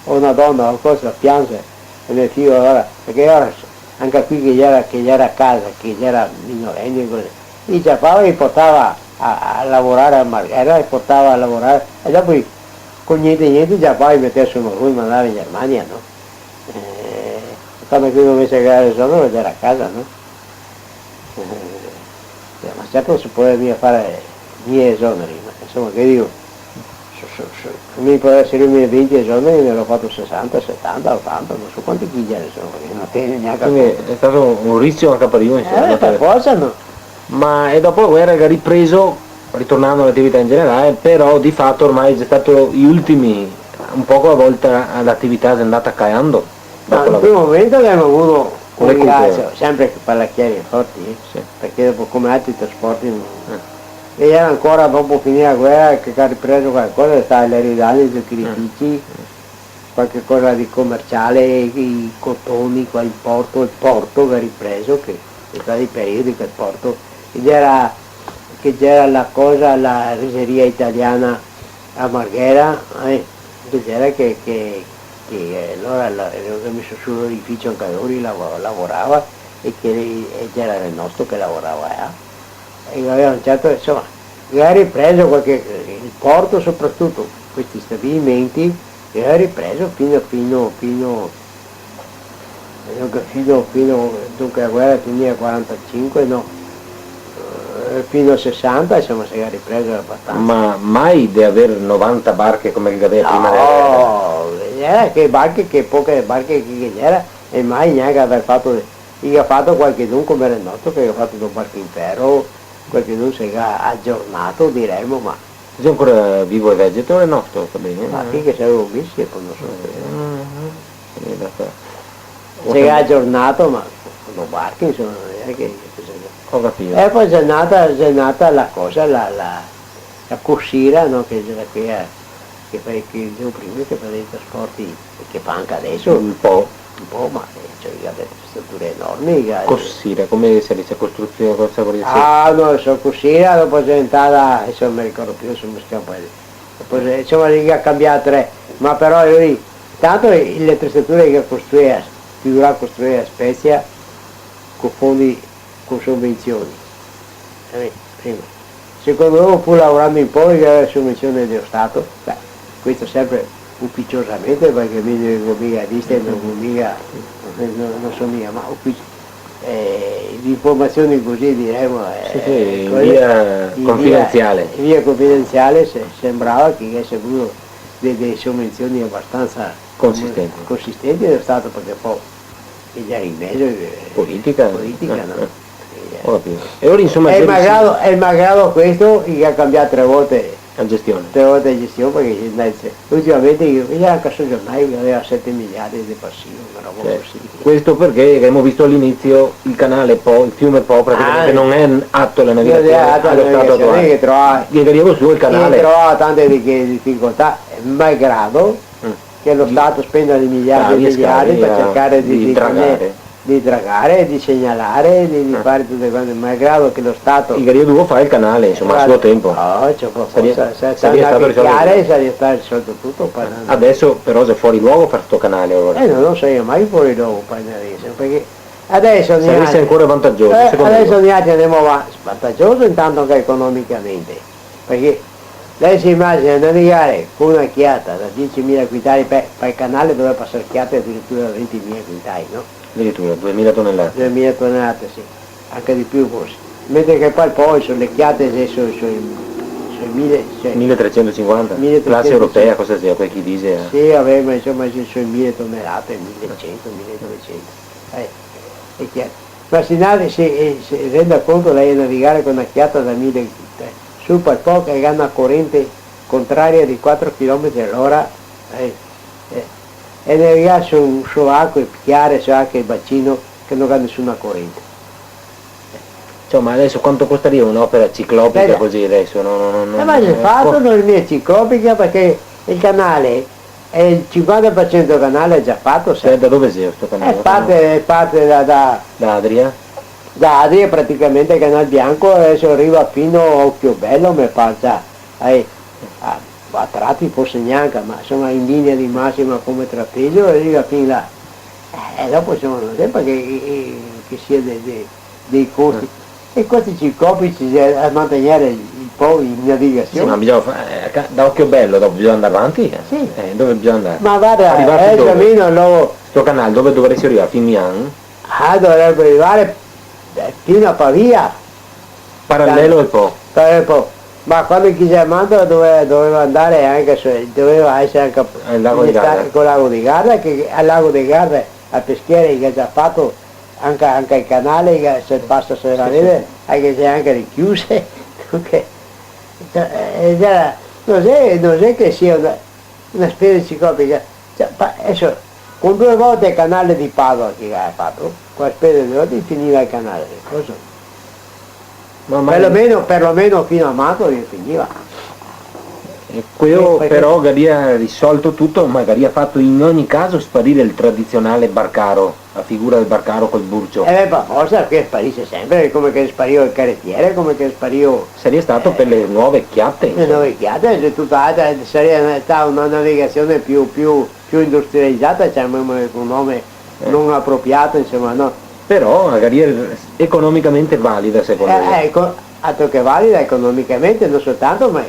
una donna o cosa, piange e mio figlio allora, perché ora anche qui che era a casa, che era minorenne, gli chiappava e portava a lavorare a Marghera, e portava a lavorare, e dopo con niente chiappava e mettesse uno lui, mandava in Germania, no? Quando qui non mi segare il sonno era a casa, no? Ma certo si poteva fare miei esoneri, ma insomma che dico, mi può essere i miei 20 esoneri, ne l'ho fatto 60, 70, 80, non so quanti chili ne sono, perché non tiene neanche Quindi è stato un rischio anche per io, insomma. per forza no. Ma e dopo la guerra che ha ripreso, ritornando all'attività in generale, però di fatto ormai è stato gli ultimi, un poco a volta l'attività è andata calando. Ma in primo momento abbiamo avuto un recupero. rilascio, sempre che palacchieri forti, Sì. perché dopo come altri trasporti e era ancora dopo finire la guerra che ha ripreso qualcosa, stava le ridane, i sacrifici, qualche cosa di commerciale, i cotoni, il porto che ha ripreso, che è stato i periodi che il porto, che c'era la cosa, la riseria italiana a Marghera, che c'era che allora ho messo su l'edificio anche lui, lavorava e c'era il nostro che lavorava. E avevano certo, insomma, ha ripreso il porto soprattutto, questi stabilimenti, e ha ripreso fino, dunque la guerra finì a 45, no, fino a 60, insomma, si è ripreso abbastanza. Ma mai di avere 90 barche come che aveva prima della guerra? No, era poche barche che c'era, e mai neanche aver fatto, io ho fatto qualche d'un come era il nostro, che ho fatto due barche in ferro, qualche d'un si è aggiornato, diremmo, ma Sei ancora vivo e vegeto o è nostro? Va bene? ma qui che siamo visti e poi non so. Si è Ho aggiornato, ma con barche, insomma, non è che... capito. E poi è nata la cosa, la corsira, no? Che era qui che dicevo prima, che fa dei trasporti, che fa anche adesso Un po'. ma cioè, ha delle strutture enormi. Cossire, come si dice? Costruzione, cosa vuol dire? No, sono corsira, dopo è diventata, adesso non mi ricordo più, insomma, si chiama dopo, insomma, lì ha cambiato, ma però lui, tanto le attrezzature che costruiva, costruire a Spezia, con fondi, con sovvenzioni. Prima. Secondo me, pur lavorando in poi, che aveva sovvenzione dello Stato, questo sempre ufficiosamente, perché mi mica liste, non so mica, ma di informazioni così diremo, in via confidenziale. In via confidenziale sembrava che avesse avuto delle sovvenzioni abbastanza consistenti dello Stato, perché poi gli era in mezzo politica, no? E ora insomma è malgrado questo che ha cambiato tre volte la gestione, perché ultimamente io era anche sul giornale che aveva 7 miliardi di passivo, una roba così. Questo perché abbiamo visto all'inizio il canale Po, il fiume Po praticamente non è atto alla navigazione allo stato attuale, che arriva su il canale trova tante difficoltà, malgrado che lo Stato spenda dei miliardi e miliardi per cercare di dragare, di segnalare, di fare tutte quante, malgrado che lo Stato... Il Gario dovevo fare il canale, insomma, a suo tempo. No, sarebbe stato risolto tutto. Adesso però è fuori luogo per questo canale ora. Non so io mai fuori luogo perché adesso sarebbe ancora vantaggioso, adesso noi andiamo avanti, vantaggioso intanto che economicamente, perché lei si immagina navigare con una chiata da 10.000 quintali, per il canale dove passare chiate addirittura da 20.000 quintali, no? Addirittura 2000 tonnellate. 2000 tonnellate, sì, anche di più forse. Mentre che poi sono le chiate sui 1350, classe europea, cosa sia, quel chi dice. Sì, aveva insomma sui 1000 tonnellate, 1100, 1200. È chiaro. Ma si renda conto lei di navigare con una chiata da 1000 su per poco che ha una corrente contraria di 4 km all'ora e navigare su acque chiare, su acque bacino che non ha nessuna corrente. Insomma, adesso quanto costerebbe un'opera ciclopica così adesso? Ma è fatto non è ciclopica perché il canale, il 50% del canale è già fatto. Da dove sei questo canale? Parte da Adria? Da Adria praticamente Canal Bianco, adesso arriva fino a Occhiobello, mi pare già. A tratti forse neanche, ma insomma in linea di massima come trapezio arriva fino là. E dopo sono sempre che sia dei costi. E questi ciclopici a mantenere il po' in navigazione. Sì, ma bisogna da Occhiobello dopo bisogna andare avanti? Sì. Dove bisogna andare? Ma guarda, sto canale dove dovresti arrivare? Fimian? Dovrebbe arrivare fino a Pavia. Parallelo al Po. Ma quando chi si è Mantova doveva andare anche, doveva essere anche Al lago di Garda. con lago di Garda, che al lago di Garda, al peschiere che ha già fatto, anche il canale, che se passa se la vede, anche se anche richiuse, non è che sia una spesa enciclopica, cioè, adesso, con 2 volte il canale di Padova che ha fatto, con la spesa di 2 volte finiva il canale, cosa? Perlomeno fino a Mantova finiva. Quello però Gari ha risolto tutto, ma Gari ha fatto in ogni caso sparire il tradizionale barcaro, la figura del barcaro col burcio. Ma forse che sparisse sempre, come che spariva il carrettiere, come che spariva. Sarebbe stato per le nuove chiatte. Le nuove chiatte, se tutta altra, sarebbe stata una navigazione più industrializzata, cioè con un nome non appropriato, insomma, no. Però magari è economicamente valida secondo me. Altro che valida economicamente, non soltanto, ma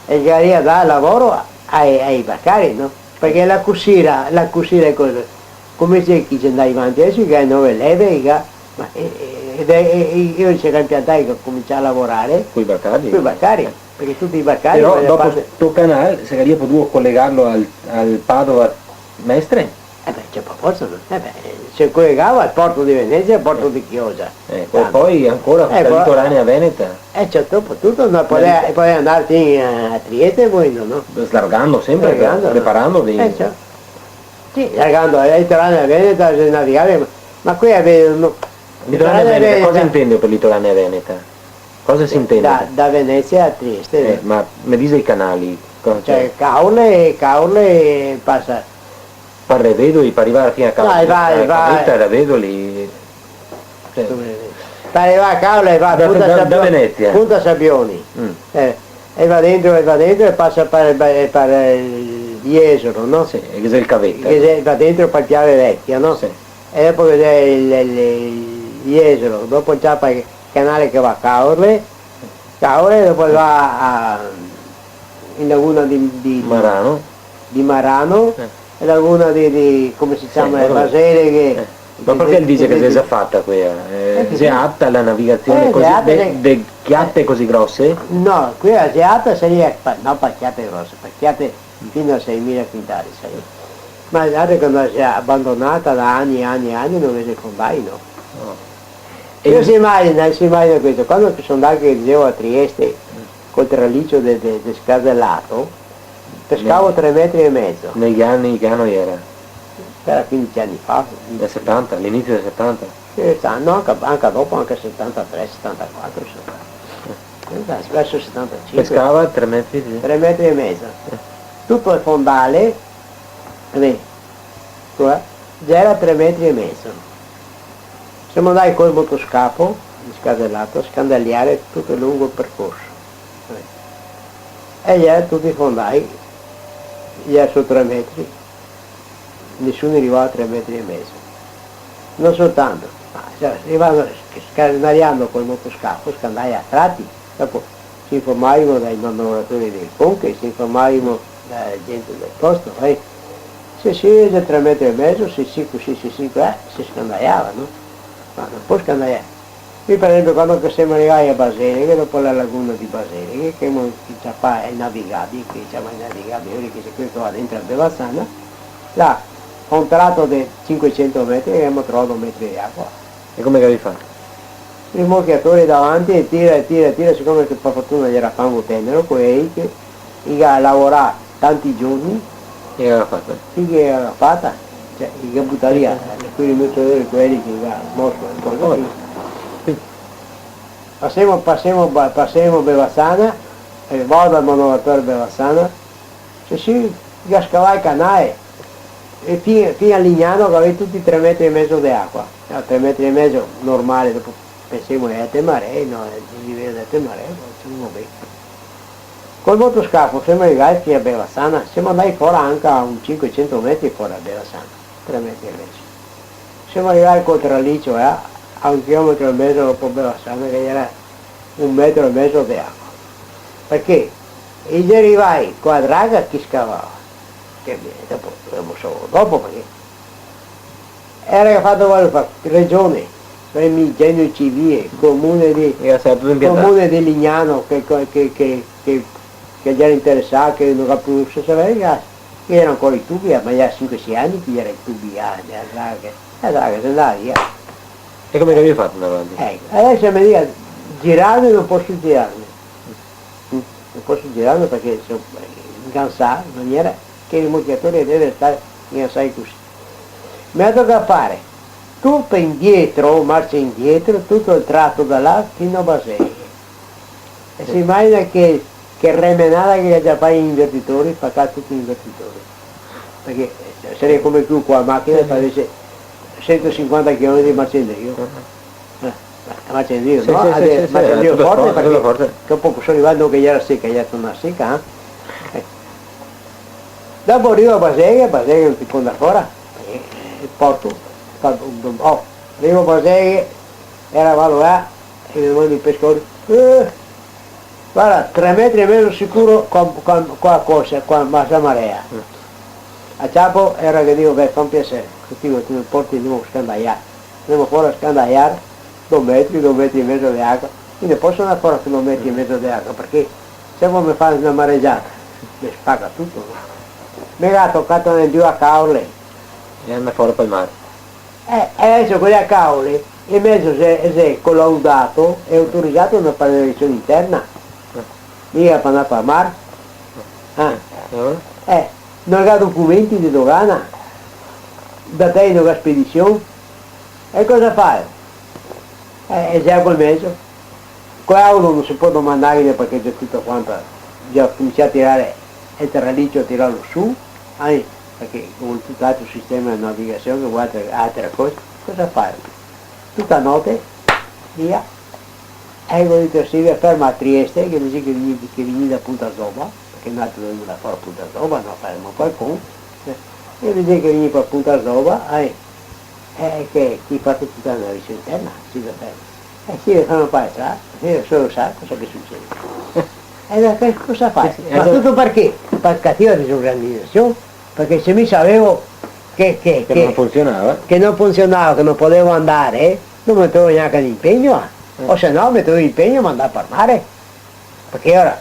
dà lavoro ai barcari, no? Perché la cucina è cosa, come se chi ci andava avanti adesso che ha 9 leve, io c'era impiantato che cominciare a lavorare con i barcari, perché tutti i barcari. Però dopo questo canale si sarebbe potuto collegarlo al Padova Mestre? C'è per forza, si collegava al porto di Venezia e al porto di Chioggia. E poi ancora questa litoranea veneta. C'è tutto, puoi andarti a Trieste poi no? Slargando sempre, preparando dei... Sì, slargando la litoranea veneta, se navigare, ma qui avevo... Litoranea veneta, cosa intende per litoranea veneta? Cosa si intende? Da Venezia a Trieste. Ma mi dice i canali? Cioè Caorle passa... Per Vedoli, per arrivare fino a Caorle, da Vedoli... Per arrivare a Caorle va da Venezia. Punta Sabbioni, e va dentro e passa per Jesolo, no? Sì, che è il cavetto. Che va dentro per Piave Vecchia, no? Sì. E dopo che c'è il Jesolo, dopo c'è il canale che va a Caorle, dopo va in laguna di Marano. E laguna di come si chiama, Basele che... Ma perché dice che si è già fatta quella? Si è atta la navigazione così, de chiatte così grosse? No, quella si è atta sarebbe, no per chiatte grosse, per chiatte fino a 6.000 quintali sarebbe. Ma guardate quando si è abbandonata da anni e anni e anni non vede fondai, no? Io si immagina questo, quando sono andato che dicevo a Trieste, col traliccio del Scasellato, pescavo 3 metri e mezzo. Negli anni che anno era? Era 15 anni fa. Del 70, all'inizio del 70? No, anche dopo, anche 73, 74, verso 75. Pescava 3 metri? 3 metri e mezzo. Tutto il fondale, già era 3 metri e mezzo. Siamo andati col motoscafo, in Scasellato, a scandagliare tutto lungo il percorso. E gli erano tutti i fondali, gli erano su 3 metri, nessuno arrivava a 3 metri e mezzo. Non soltanto, ma arrivavano scandagliando col motoscafo, scandagli a tratti, dopo si informavano dai lavoratori del ponte, si informavano dalla gente del posto, se si è 3 metri e mezzo, se si scandagliava, no? Ma non può scandagliare. Qui per esempio quando siamo arrivati a Basele, dopo la laguna di Basele, che è navigabile, che diciamo è navigabile, che se questo va dentro a Bevassana, là a un tratto di 500 metri abbiamo trovato 2 metri di acqua. E come che avevi fatto? Il rimorchiatore davanti e tira, siccome che per fortuna gli era fango tenero, poi che ha lavorato tanti giorni, e aveva fatto? Sì che era fatta, cioè che buttava via, quei rimorchiatori quelli che ha morto. Passiamo Bevassana, vado al manovatore Bevassana, se si cascava il canale, e fino a Lignano che aveva tutti 3 metri e mezzo di acqua, 3 metri e mezzo normale, dopo pensiamo a Temare, no, il livello di Temare, non bene. Col motoscafo siamo arrivati fino a Bevassana, siamo andati fuori anche a un 500 metri fuori a Bevassana, 3 metri e mezzo. Siamo arrivati col traliccio, a 1 chilometro e mezzo dopo Bevassana che era 1 metro e mezzo di acqua. Perché? E gli arrivai qua a Draga chi scavava, che dopo solo dopo perché era fatto la regione, Genio Civile, comune di Lignano che già era interessato, che non ha più sapere gas, che erano ancora i tubi, ma già 5-6 anni che era i tubi a Draga, se andava via. E come avevi fatto andare avanti? Adesso mi dica, girarmi non posso girarmi. Non posso girarmi perché sono incansato, in maniera che il rimorchiatore deve stare incansato così. Mi ha toccato fare tutto indietro, marcia indietro, tutto il tratto da là fino a Baseghe. E si immagina che remenata che già fai gli invertitori, fa tutti gli invertitori. Perché sarebbe come più qua a macchina e facesse 150 km di marciaio. Marciaio, no? Marciaio forte perché che un po' sono arrivato che già era secca, già torna secca. Dopo arrivo a Baseghe non ti può andare fuori, il porto, arrivo a Baseghe, eravamo là, e mi domando i pescatori, guarda, 3 metri e mezzo sicuro qua bassa marea. A Ciapo era che dico, beh, fa un piacere, così ti porti andiamo a scandagliare, andiamo fuori a scandagliare 2 metri e mezzo di acqua, quindi posso andare fuori a 2 metri e mezzo di acqua, perché se mi fa una mareggiata, mi spacca tutto, no? Mi ha toccato nel più a Caule. E andare fuori per il mare. Adesso quelli a Caule, in mezzo se è collaudato, è autorizzato una penetrazione interna, mica per andare al mare. Non ha documenti di dogana, da te non ha spedizione, e cosa fai? E già quel mezzo. Quello non si può domandare perché c'è tutto quanto, già cominciato a tirare il traliccio a tirarlo su, perché con tutto l'altro sistema di navigazione o altre cose, cosa fai? Tutta notte, via, e con il Torsive ferma a Trieste, che dice che vieni da Punta Zoba, perché noi dobbiamo da fare a Punta Zoba, non faremo qualcuno, e dice che vieni per Punta Zoba, che ti fate tutta la navigazione interna, si va fermo. E si fanno fare strada, solo sa cosa che succede. E cosa fai? Ma tutto perché? Per cattiva disorganizzazione, perché se mi sapevo che non funzionava, che non potevo andare, non mettevo neanche l'impegno, o se no mettevo l'impegno e andavo per mare. Perché ora,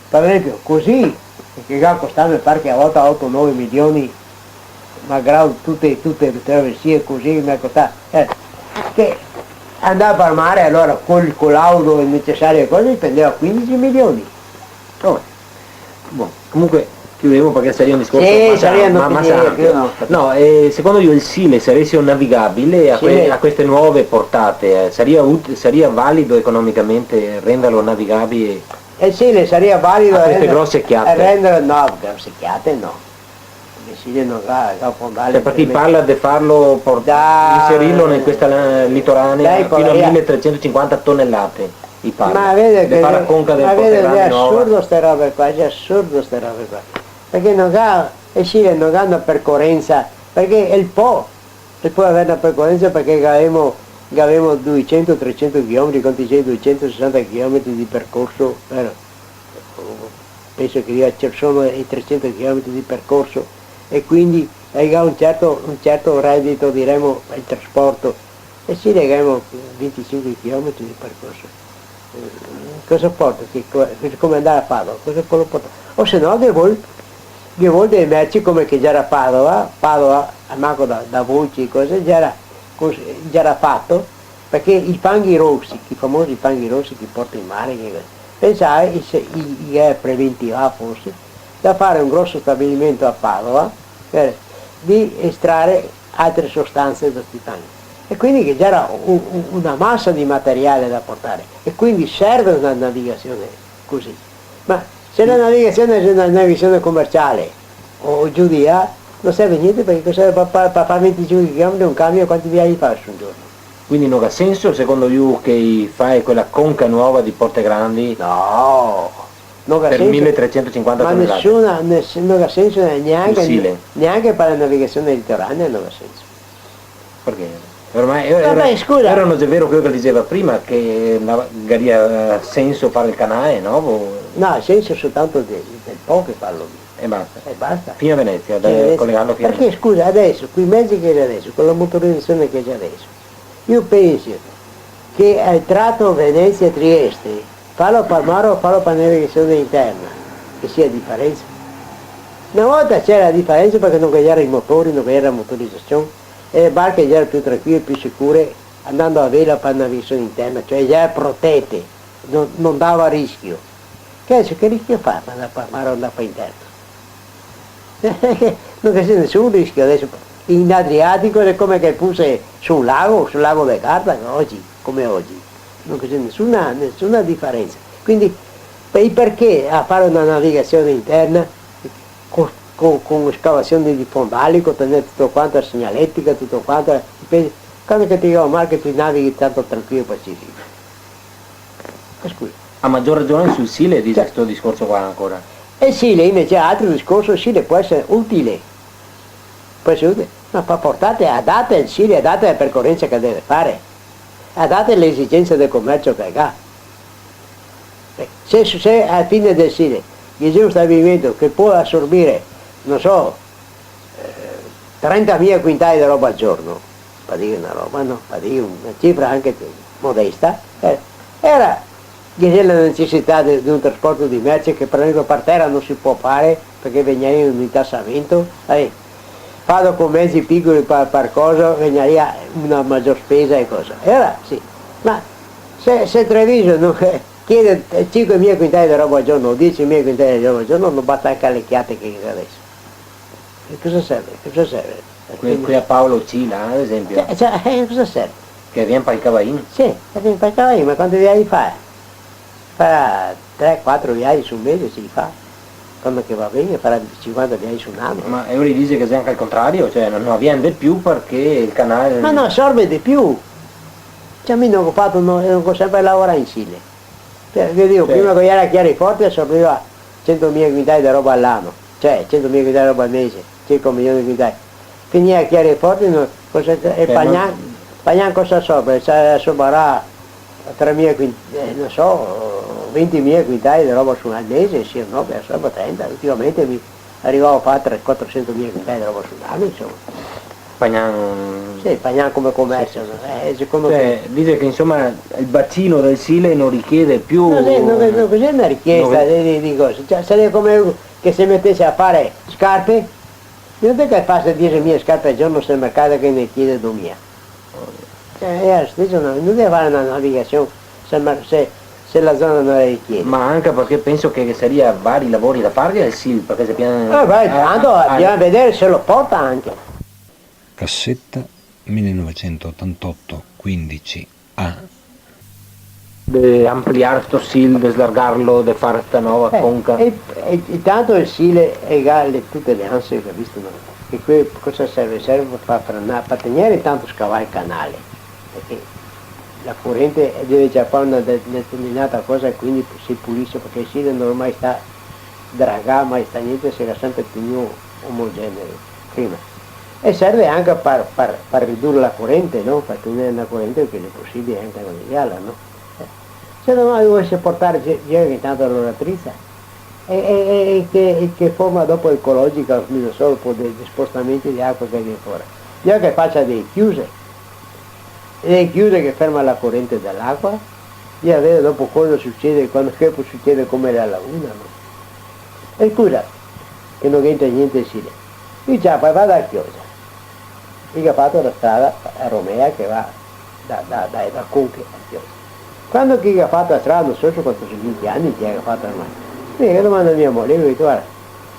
per esempio, così, che già costava mi pare che a volte 8-9 milioni, malgrado tutte le traversie così mi ha costato, che andava per mare allora con il collaudo necessario e cose spendeva 15 milioni. Comunque chiudevo perché sarebbe un discorso no, secondo io il Sile sarebbe navigabile a queste nuove portate, sarebbe valido economicamente renderlo navigabile? Il Sile sarebbe valido a queste grosse chiatte? No, grosse chiatte no. Il Sile non va fondale. Perché parla di farlo inserirlo in questa litoranea fino a 1350 tonnellate. Ma vede che è assurdo sta roba qua, perché il Cile non ha una percorrenza, perché il può avere una percorrenza perché avevamo 200-300 km, quanti c'è 260 km di percorso, penso che ci sono i 300 km di percorso e quindi ha un certo reddito, diremo, il trasporto, e Cile abbiamo 25 km di percorso. Cosa porta? Come andare a Padova? Cosa lo porta? O se no che vuol dei merci come che già era Padova, a manco da voci e cose, già era fatto, perché i fanghi rossi, i famosi fanghi rossi che porta in mare, pensai che preventiva forse, da fare un grosso stabilimento a Padova di estrarre altre sostanze da questi fanghi. E quindi che già era una massa di materiale da portare e quindi serve una navigazione così. Ma se la navigazione è una navigazione commerciale o giù di là, non serve niente perché per fare 25 km un camion quanti viaggi fai un giorno? Quindi non ha senso secondo you che fai quella conca nuova di Porte Grandi? No, non ha per senso. 1350 tonnellate? Ma non ha senso neanche per la navigazione litoranea non ha senso. Perché? Ormai era non è vero quello che diceva prima che ha senso fare il canale, no? No, ha senso soltanto del po' che parlo lì. E basta. E basta. Fino a Venezia, collegarlo fino a Venezia. Perché scusa, adesso, quei mezzi che c'è adesso, con la motorizzazione che c'è adesso, io penso che hai tratto Venezia-Trieste, fallo per mare o fallo per navigazione interna, che sia differenza. Una volta c'era la differenza perché non c'erano i motori, non c'era la motorizzazione, e le barche erano più tranquille, più sicure, andando a vela per navigazione interna, cioè già protette, non dava rischio. Che rischio fa andare per mare o andare per interno? Non c'è nessun rischio adesso. In Adriatico è come che fosse sul lago del Garda, oggi, come oggi. Non c'è nessuna differenza. Quindi perché a fare una navigazione interna con scavazione di fondali, con tenere tutto quanto la segnaletica, tutto quanto, quando che ti dico male che tu navighi tanto tranquillo e pacifico. Scusa. A maggior ragione sul Sile dice questo discorso qua ancora. E Sile invece altro discorso, Sile può essere utile, ma fa portate, adatte il Sile, adatte la percorrenza che deve fare, adatte le esigenze del commercio che ha. Se alla fine del Sile c'è un stabilimento che può assorbire, non so, 30.000 quintali di roba al giorno, per dire una roba, no? Per dire una cifra anche modesta, era che c'è la necessità di un trasporto di merci che per esempio per terra non si può fare perché veniva un intassamento, vado con mezzi piccoli per cosa, veniva una maggior spesa e cosa. Era sì, ma se Treviso non chiede 5.000 quintali di roba al giorno o 10.000 quintali di roba al giorno non basta anche le chiate che è adesso. E cosa serve? Cosa serve? Qui a Paolo Cila, ad esempio. Cosa serve? Che viene per il Cavain? Sì, viene per il Cavain, ma quanti viaggi fa? Farà 3-4 viaggi su un mese si fa, quando che va bene farà 50 viaggi su un anno. Ma Euri dice che è anche al contrario, cioè non avviene di più perché il canale... Ma non assorbe di più, cioè mi non ho fatto, non ho sempre lavorato in Sile. Io dico, prima che era Chiariforte assorbiva 100.000 quintali di roba all'anno, cioè 100.000 quintali di roba al mese, circa 1 milione di quintali. Finiva a Chiariforte e Pagnan cosa assorbe? Assorberà 3.000 quintali, non so, 20.000 quintali di roba su un mese, sì o no, che assorbe 30, ultimamente mi arrivavo a fare 400.000 quintali di roba sull'anno, insomma. Pagnan... Sì, Pagnan come commercio, sì. Secondo me. Dice che insomma il bacino del Sile non richiede più... Non c'è una richiesta di cose, cioè sarebbe come che se mettesse a fare scarpe, non è che passa 10.000 scarpe al giorno se il mercato che ne chiede 2.000. Cioè, non deve fare una navigazione se la zona non la richiede. Ma anche perché penso che sarebbe vari lavori da parte del SIL, perché se piano... tanto bisogna vedere se lo porta anche. Cassetta 1988 15A. De ampliare questo SIL, de slargarlo, de fare questa nuova conca. E tanto il SIL è tutte le ansie che ho visto, no? E qui cosa serve? Serve per tenere tanto scavare il canale, perché la corrente deve già fare una determinata cosa e quindi si pulisce, perché il SIL non mai sta dragà, mai sta niente, sarà sempre più omogeneo prima. E serve anche per ridurre la corrente, no? Per tenere la corrente il più possibile anche navigarla, no? Se non dovesse portare ogni tanto l'oratrice, e che forma dopo ecologica, non solo per degli spostamenti di acqua che viene fuori. Io che faccia delle chiuse che ferma la corrente dell'acqua, io vedo dopo cosa succede, quando che può succedere come la laguna, no? E scusa, che non entra niente in Sile. Io già poi vado a Chiesa. Io ho fatto la strada a Romea che va da Conche a Chiesa. Quando chi ha fatto la strada, non so quanto sono 20 anni che ha fatto ormai, io domando a mia moglie, io ho detto, guarda,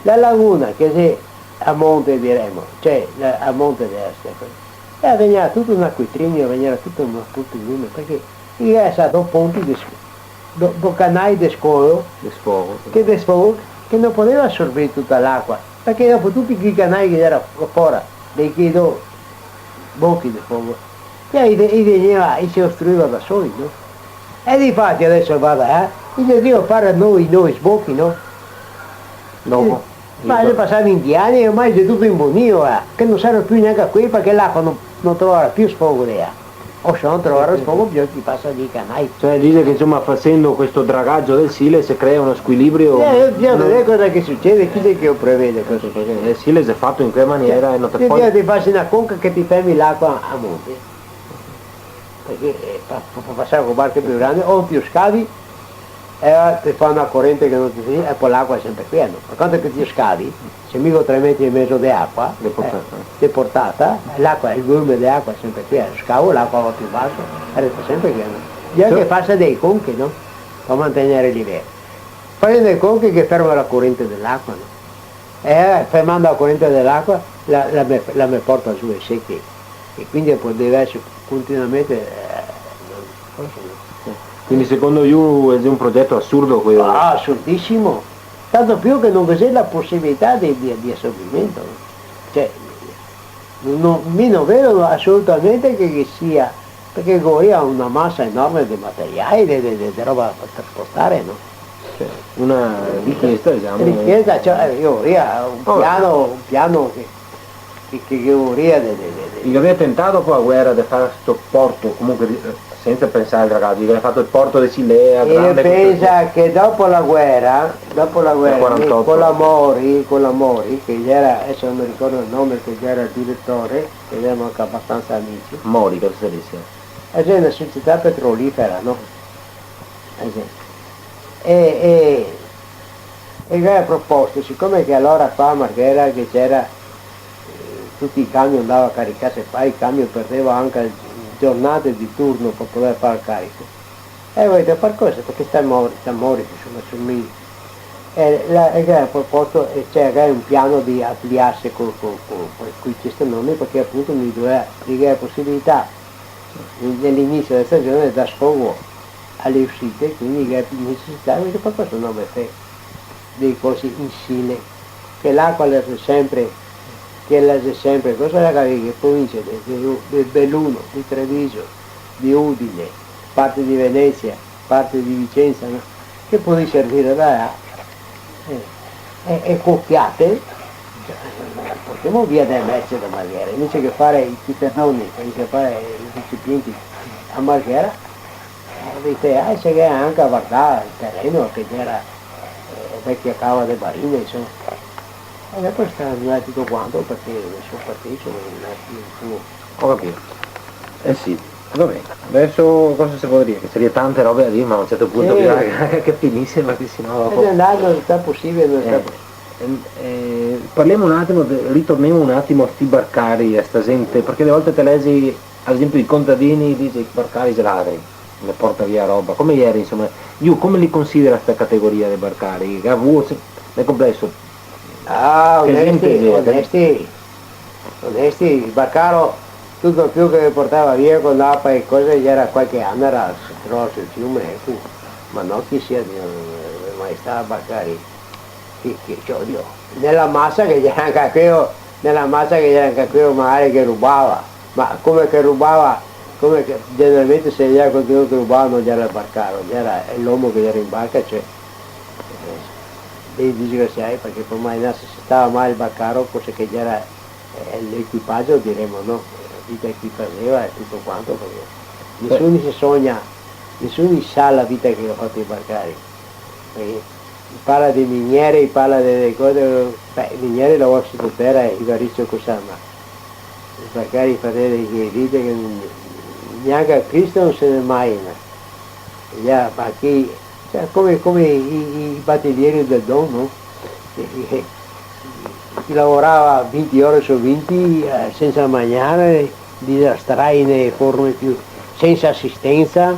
la laguna che è a monte diremo, cioè a monte della stessa, veniva tutto un acquitrinio, veniva tutto un punto di lume, perché io ho stato ponti, due canali di sfogo, che non poteva assorbire tutta l'acqua, perché dopo tutti i canali che erano fuori, dei chiedo bocchi di sfogo, e veniva e si ostruiva da soli, no? E difatti adesso vado, io devo fare noi sbocchi, no? Dopo. Ma sono passati 20 anni e ormai è tutto imbonito, che non serve più neanche a qui perché l'acqua non troverà più sfogo lì. O se non trovare sfogo bisogna che passa di canali. Cioè dice che insomma facendo questo dragaggio del Sile si crea uno squilibrio... Bisogna vedere cosa che succede, chi è che lo prevede questo? Perché il Sile si è fatto in che maniera e non ti puoi... ti fai una conca che ti fermi l'acqua a monte. perché per passare con barche più grandi o più scavi ti fa una corrente che non ti finisce e poi l'acqua è sempre piena. Per quanto che ti scavi, se mica 3 metri e mezzo di acqua, di portata, l'acqua, il volume di acqua è sempre pieno, scavo l'acqua va più basso e resta sempre pieno. Bisogna che faccia dei conchi, no? Per mantenere il livello. Fai dei conchi che ferma la corrente dell'acqua, no? E fermando la corrente dell'acqua la me porta su e secchi. E quindi poi deve essere continuamente quindi secondo you è un progetto assurdo quello? Ah, assurdissimo, tanto più che non c'è la possibilità di assorbimento, cioè mi non vedo assolutamente che sia, perché Goria ha una massa enorme di materiali, di roba per trasportare, no? Cioè, una richiesta, diciamo. Richiesta, cioè Goria ha un piano che Goria Io avevo tentato poi la guerra di fare questo porto, comunque senza pensare al ragazzi, che aveva fatto il porto di Cilea, e pensa che dopo la guerra con la Mori, che era, adesso non mi ricordo il nome, che era il direttore, che erano anche abbastanza amici. Mori, che si dice? È una società petrolifera, no? E aveva proposto, siccome che allora qua a Marghera che c'era, tutti i camion andavano a caricare, poi il camion perdeva anche giornate di turno per poter fare il carico. E volete fare cosa? Perché sta Mori, insomma, sul mio. E aveva proposto, cioè aveva un piano di ampliarsi con questi nomi, perché appunto mi doveva dare la possibilità nell'inizio della stagione da sfogo alle uscite, quindi che necessità, avete per questo nome dei cosi insieme, che l'acqua la sempre cosa la che provincia di Belluno, di Treviso, di Udine, parte di Venezia, parte di Vicenza, no? Che può servire da là e cocchiate, portiamo via delle merci da Marghera, invece che fare i piternoni, invece che fare i recipienti a Marghera, dite, c'è che anche a guardare il terreno che c'era vecchia cava di Barine, insomma. E poi sta andando tutto quanto perché sono partito Ho capito. Eh sì, va bene. Adesso cosa si può dire? Che sarebbe tante robe da dire, ma a un certo punto bisogna che finisse perché sennò dopo. Non sta possibile, non sta possibile. Parliamo un attimo, ritorniamo un attimo a sti barcari, a sta gente, perché alle volte te leggi, ad esempio i contadini, dice i barcari ladri, ne porta via roba. Come ieri, insomma, io come li considero questa categoria dei barcari? Nel complesso. Onesti, il barcaro tutto più che portava via con l'acqua e cose, già era qualche anno, era sul fiume, ma non chi sia mai stato a barcari, che odio. Nella massa che c'era anche quello magari che rubava, ma come che rubava, come che generalmente se era qualcuno che rubava non era il barcaro, era l'uomo che era in barca, cioè dei disgraziati, perché ormai se stava male il barcaro, cosa che era l'equipaggio, diremo, no? La vita che faceva e tutto quanto, perché nessuno si sogna, nessuno sa la vita che ha fatto i barcari. Perché parla di miniere, parla delle cose, i minieri lavorano su terra e i variccio cosa, ma i barcari fanno delle vite che neanche a Cristo non se ne immagina. Ma chi, cioè, come i battaglieri del Don, no? Chi lavorava 20 ore su 20 senza mangiare, disastrati nelle forme più, senza assistenza,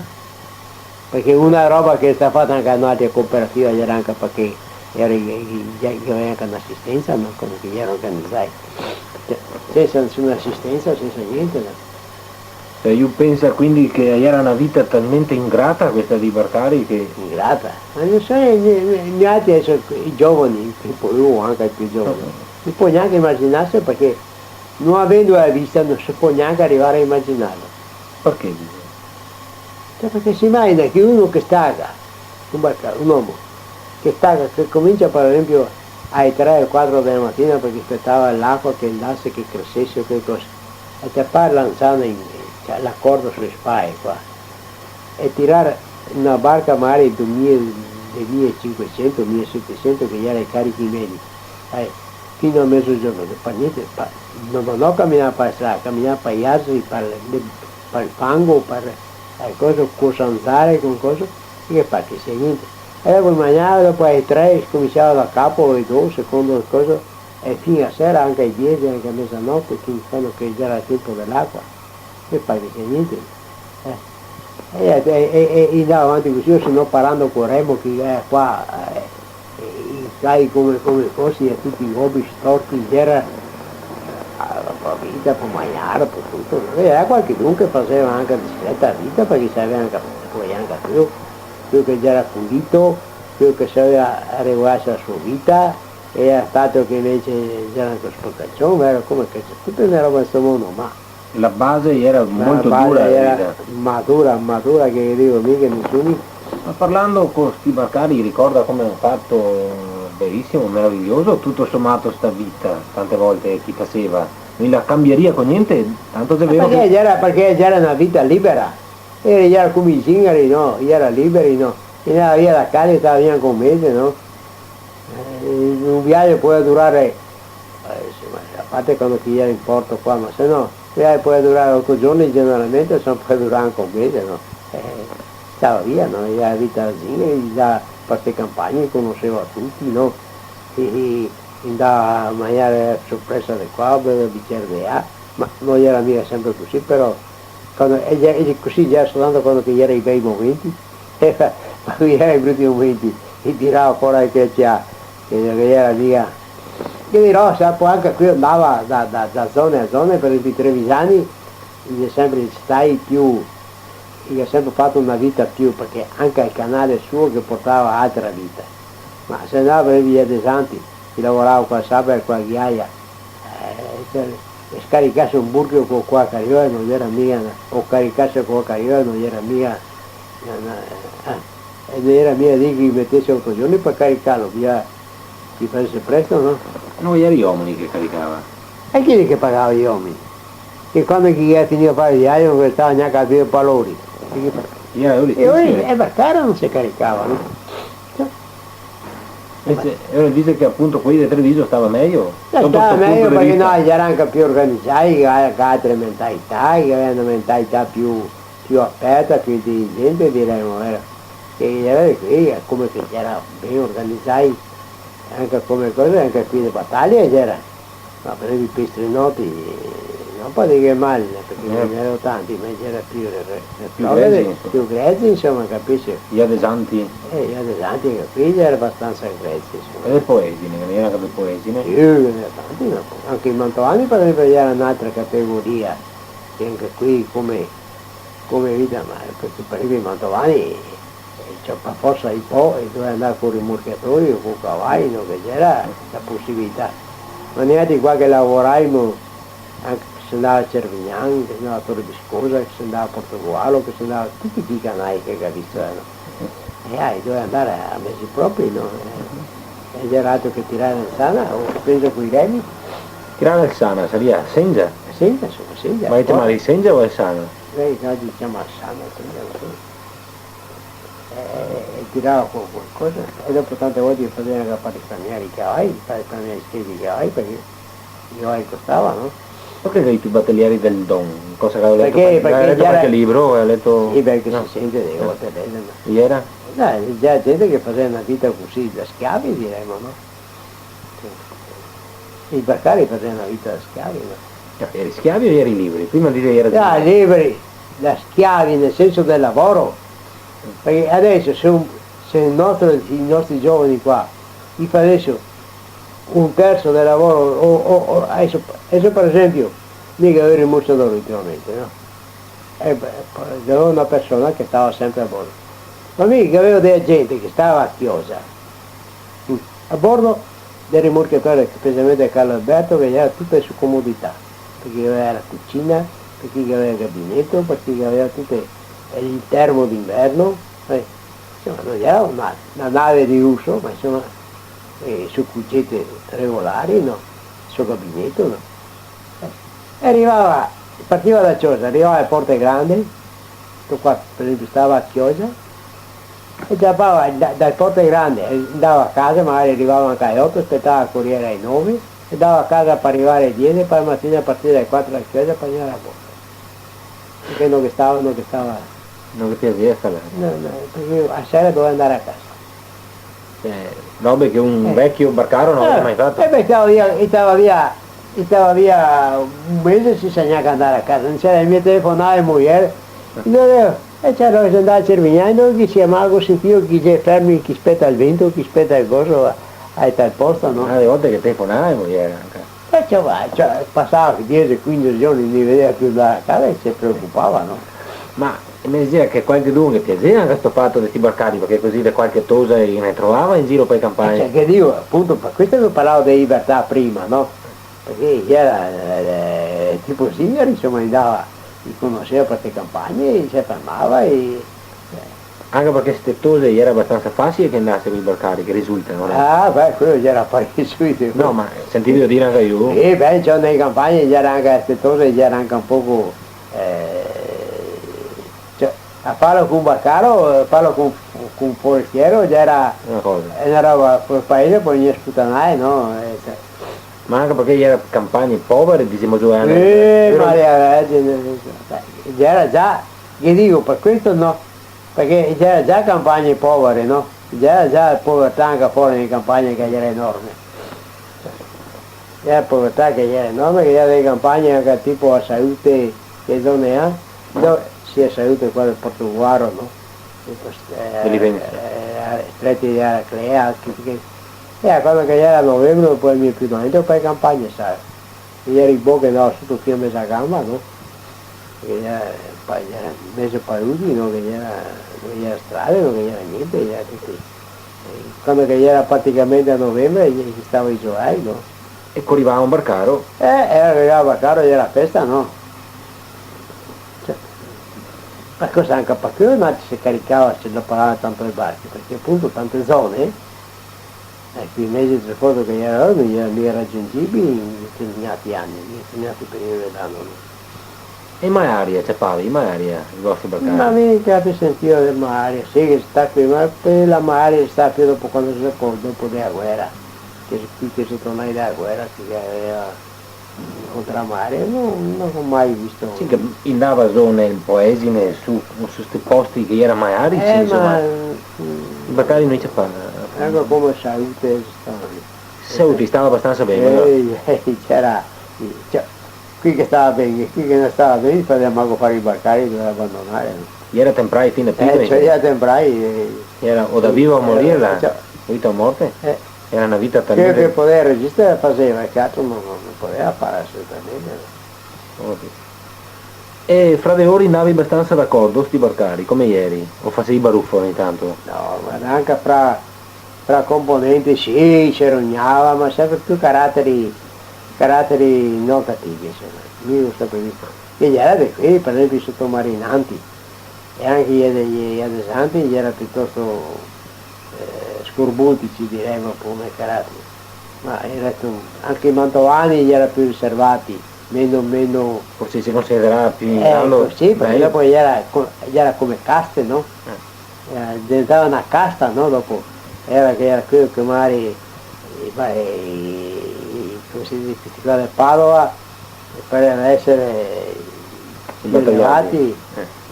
perché una roba che sta fatta anche a un'altra cooperativa era anche perché aveva anche un'assistenza, no? Come che erano organizzati, senza nessuna assistenza, senza niente. No? Io penso quindi che era una vita talmente ingrata questa di barcari che... Ingrata? Ma non so, gli altri i giovani, poi anche i più giovani, non può neanche immaginarsi, perché non avendo la vista non si può neanche arrivare a immaginarlo. Perché? Cioè, perché si immagina che uno che stacca, un uomo, che stacca, che comincia per esempio alle 3 o 4 della mattina perché aspettava l'acqua che andasse, che crescesse o che cosa, e te far lanciare la corda sulle spalle qua, e tirare una barca magari di 1500, 1700 che era i carichi medi, fino a mezzogiorno, non camminare per strada, camminare per gli altri, per il fango, per cosa andare, con cosa, e che fa che sia niente. E dopo mangiare, dopo ai 3, cominciava da capo, alle 2, secondo cosa, e fino a sera, anche ai 10, anche a mezzanotte, quando che già era il tempo dell'acqua, e fa che sia niente. E andava avanti così, o se no parlando con Remo, che qua, sai come fossi, e tutti i hobby storti, c'era la vita per mangiare, per tutto. E era qualcuno che faceva anche discreta vita, perché sapeva anche, poi anche più che già era pulito, più che sapeva regolare la sua vita, e era stato che invece c'era anche sporcazione, era come che tutto era questo mondo, ma la base era molto dura, era matura che dico mica nessuno. Ma parlando con sti Baccari, ricorda come hanno fatto bellissimo, meraviglioso, tutto sommato sta vita, tante volte chi faceva, non la cambieria con niente, tanto è vero perché era una vita libera, era come i zingari, no? Era liberi, no? E andava via da casa e stava via con mese, no? Un viaggio può durare, a parte quando chi era in porto qua, ma se no, può durare 8 giorni generalmente, se no può durare anche un mese, no? Stava via, no? Era vita da zingari, da queste campagne, conosceva tutti, no? E andava a mangiare sorpresa di qua, bere un bicchiere di acqua, ma non era mica sempre così, però quando, e così già soltanto quando era i bei momenti, quando era i brutti momenti, e tirava fuori che c'era, che era mica. Che dirò, poi anche qui andava da zone a zone, per i trevigiani, sempre stai più, io ho sempre fatto una vita più, perché anche il canale suo che portava altra vita, ma se andava per via dei Santi, si lavorava qua a Sabra e qua a Ghiaia, e scaricasse un burro con qua a Cariola non era mia, o caricasse qua a Cariola non era mia, non era mia di che mettesse 8 giorni per caricarlo, via chi facesse presto, no? Non erano gli uomini che caricava. E chi è che pagava gli uomini? E quando chi era finito a fare il diario non stava neanche a dire valori. E ora per cara non si caricavano. E dice che appunto quelli di Treviso stava meglio? Stava meglio perché no, erano anche più organizzati, che avevano altre mentalità, che avevano una mentalità più aperta, più intelligente diremmo. E qui come che c'era ben organizzati, anche come cose, anche qui le battaglie c'era. Ma per i pistrinoti non può dire male, perché non erano tanti, ma c'era più grezzi, insomma, capisci? Gli adesanti? Gli adesanti, che qui era abbastanza grezzi, insomma. E le poesine, non erano le poesine? Sì, erano tanti, no? Anche i mantovani per esempio era un'altra categoria, che anche qui come vita, ma perché per esempio i mantovani c'è per forza un po' e doveva andare con i rimorchiatori o con i cavalli, no? Che c'era la possibilità. Ma neanche qua che lavoravamo, anche che si andava a Cervignano, che si andava a Torre Viscosa, che si andava a Portogallo, che si andava a tutti i canali che capiscono. E doveva andare a mesi propri, no? E c'era altro che tirare in sana, o preso con i remi. Tirare in sana, sarebbe Sengia? Sengia, insomma, Sengia. Ma avete chiamato di Sengia o è sana? Noi diciamo a sana, Sengia, non so. E tirava con qualcosa e dopo tante volte facevano fare risparmiare i cavalli, fare risparmiare i schedi cavalli perché i cavalli costavano. Perché sei più battaglieri del Don? Cosa che avevo letto? Perché hai letto qualche libro? Hai letto... Sì, perché no. Si sente delle volte bene. Chi era? Dai, già gente che faceva una vita così da schiavi diremmo, no? I Baccari facevano una vita da schiavi, no? Eri schiavi o eri liberi? Prima dicevi era da liberi, da schiavi nel senso del lavoro. Perché adesso se i nostri giovani qua gli facessero un terzo del lavoro, adesso per esempio, mica ero in Mossadoro ultimamente, no? Avevo una persona che stava sempre a bordo, ma mica avevo della gente che stava a Chiosa, a bordo del rimorchiatore, specialmente Carlo Alberto, che era tutte le sue comodità, perché aveva la cucina, perché aveva il gabinetto, perché aveva tutte il termo d'inverno, insomma non era una nave di lusso, ma insomma su cucette regolari, no? Il suo gabinetto, no? Partiva da Chiosa, arrivava a Porte Grande, qua per esempio stava a Chiosa, e già dal Porte Grande andava a casa, magari arrivava anche alle 8, aspettava il corriere alle 9, e andava a casa per arrivare alle 10, poi la mattina a partire dalle 4 a Chiosa per andare a bordo. perché non che stava, Non ti piaceva stare? no, perché a sera dovevo andare a casa. Robe che un vecchio barcaro non aveva mai fatto. Beh, stava via un mese si segnava andare a casa, non c'era il mio telefonare moglie, e c'era che andare a Cervignano, chi si chiamava sentivo chi si fermi, chi aspetta il vento, chi aspetta il coso a tal posto, no? Le volte che telefonava moglie anche. E passava 10-15 giorni non mi vedeva più andare a casa e si preoccupava, no? Ma mi diceva che qualche dunque piaceva anche questo fatto di questi barcari, perché così da qualche tosa ne trovava in giro per le campagne. Cioè, che dico, appunto, per questo che parlavo di libertà prima, no? Perché era tipo signori, insomma, andava, li conosceva per le campagne, si fermava e... Anche perché queste tose era abbastanza facile che andasse con i barcari, che risultano, no? Ah, beh, quello già era parecchio subito. No, ma sentivo dire anche io. Beh, cioè, nelle campagne già era anche queste cose, già era anche un poco... cioè, a farlo con un barcaro, a farlo con un forestiero, già era una roba per il paese, poi non sputanare, no? Ma anche perché era campagne povere, diciamo giù Maria, già era già, che dico, per questo no, perché c'era già campagne povere, no? Già povertà anche fuori nelle campagne che era enorme. C'era povertà che era enorme, che era delle campagne anche tipo a salute, che zone ha? No, sia salute qua del Portoguaro, no? Stretti di Araclea, quando che era a novembre poi mi più dentro per le campagne, sai? Ieri il bocca andava sotto il fiume a gamba, no? Che era mese paludi, no? Che non c'era strade, non c'era niente, era tutti. Quando che era praticamente a novembre ci stava i giornali, no? E corrivava un barcaro? Arrivava un barcaro e era festa, no? Cioè, ma cosa anche perché non si caricava, se non parlava tanto le barche, perché appunto tante zone, i mesi di trasporto che erano non erano raggiungibili in determinati anni, in determinati periodi dell'anno. No? E mai aria, c'è Pavi, mai aria il vostro barcaro? Ma mi piace sentire del mare, sì che sta qui, ma per la mare sta più dopo quando si può, dopo della guerra, che si torna dalla guerra, che aveva incontrato mare, non ho mai visto. Sì, che andava zone in Poesine, su questi posti che erano mai arici, insomma. I barcari non ci fanno. Anche come salute Saluti, stava abbastanza bene. C'era, cioè, qui che stava bene, qui che non stava bene, facevamo fare i barcari, doveva abbandonare. Era temprai fino a più. Cioè era temprai. Era o da vivo a morire, la vita o morte? Era una vita talmente... Quello che poteva resistere faceva, il cazzo non poteva fare assolutamente. E fra le ore andavi abbastanza d'accordo, sti barcari, come ieri? O facevi baruffo ogni tanto? No, ma anche fra componenti sì, ci rognava, ma sempre più caratteri non cattivi, insomma. Io ho sempre visto. E gli era di qui, per esempio i sottomarinanti, e anche gli adesanti gli era piuttosto scorbutici, diremmo, come caratteri. Ma anche i mantovani gli era più riservati, meno... Forse si considerava più in grado... Sì, perché dopo gli era come caste, no? Diventava una casta, no? Dopo era quello che magari come si dice, questi qua del Padova potevano essere i elevati, i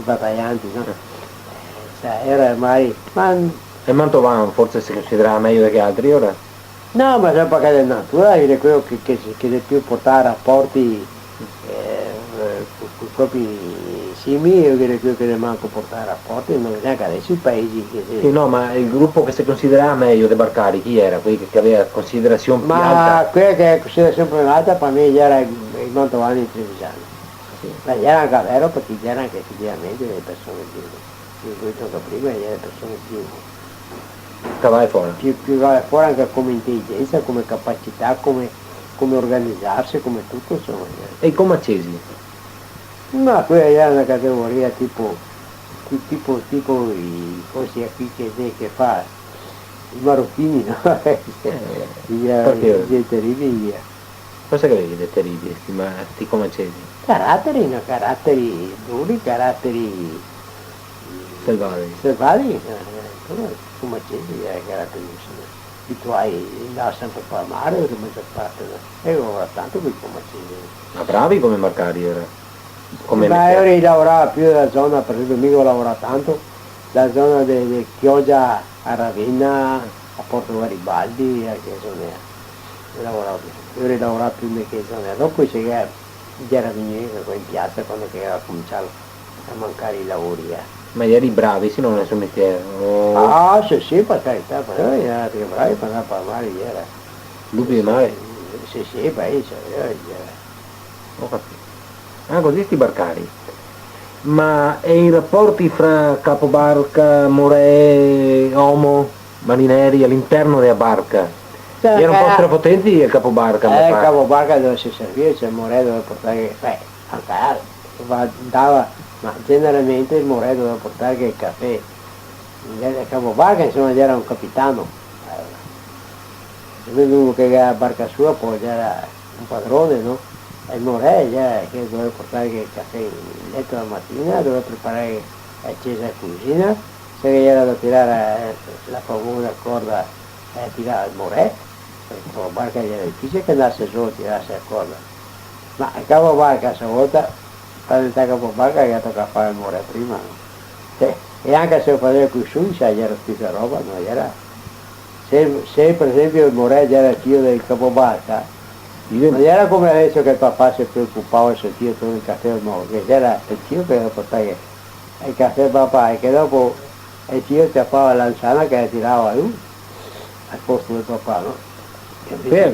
battaglianti, no? Era magari... E Mantovano forse si considerava meglio che altri ora? No, ma sempre perché è natura, è quello che di più portare rapporti con i propri simili, io direi quello che ne manco portare rapporti, non neanche adesso i paesi che sì, no, ma il gruppo che si considerava meglio dei barcari, chi era? Quelli che aveva considerazione più alta? Ma quello che è considerazione più alta per me era i mantovani in Trevisano. Sì. Ma era anche vero perché c'erano anche effettivamente delle persone più, come ho detto prima, c'erano persone più cavare fuori. Più vai fuori anche come intelligenza, come capacità, come organizzarsi, come tutto, insomma. E i comacesi? Ma quella era una categoria tipo i cosi qui che fa i marocchini, no? Dei terribili. Cosa che vedi dei terribili, sti comacesi? Caratteri duri, caratteri selvaggi. Come c'è caratteri abituali, andava sempre per mare, da maggior parte, e ora tanto qui come c'è. Ma bravi come barcari era? come ma io lavoravo più nella zona, per esempio mica lavoravo tanto, la zona di Chioggia a Ravenna, a Porto Garibaldi, a che zona io lavoravo più in che zona, dopo c'era venuto in piazza quando era cominciato a mancare i lavori. Ma eri bravi, se non nel suo mestiere? O... Ah, sì, per carità, però era bravi per andare a parlare, era. Lupi di mare? Sì, beh, Ho capito. Ah, così sti barcari. Ma e i rapporti fra capobarca, Morè, Omo, marineri all'interno della barca? Erano un po' strapotenti il capobarca? Il capobarca dove si serviva, c'è il Morè dove portare, anche andava, ma generalmente il Morè doveva portare il caffè. Il capobarca insomma era un capitano. Uno che aveva la barca sua, poi era un padrone, no? E il Morè che doveva portare il caffè in letto la mattina, doveva preparare accesa la cucina, se era da tirare la famosa corda tirare il Morè, perché la barca era difficile che andasse solo a tirarsi la corda. Ma il capobarca stavolta, per diventare capobarca che tocca fare il Morè prima, no? E anche se lo faceva qui su, c'era stessa roba, no? Se per esempio il Morè era il figlio del capobarca, non era come adesso che il papà si preoccupava se il figlio trovava il caffè o no, che era il figlio che doveva portare il caffè al papà e che dopo il figlio chiappava l'anziana che la tirava giù al posto del papà, no?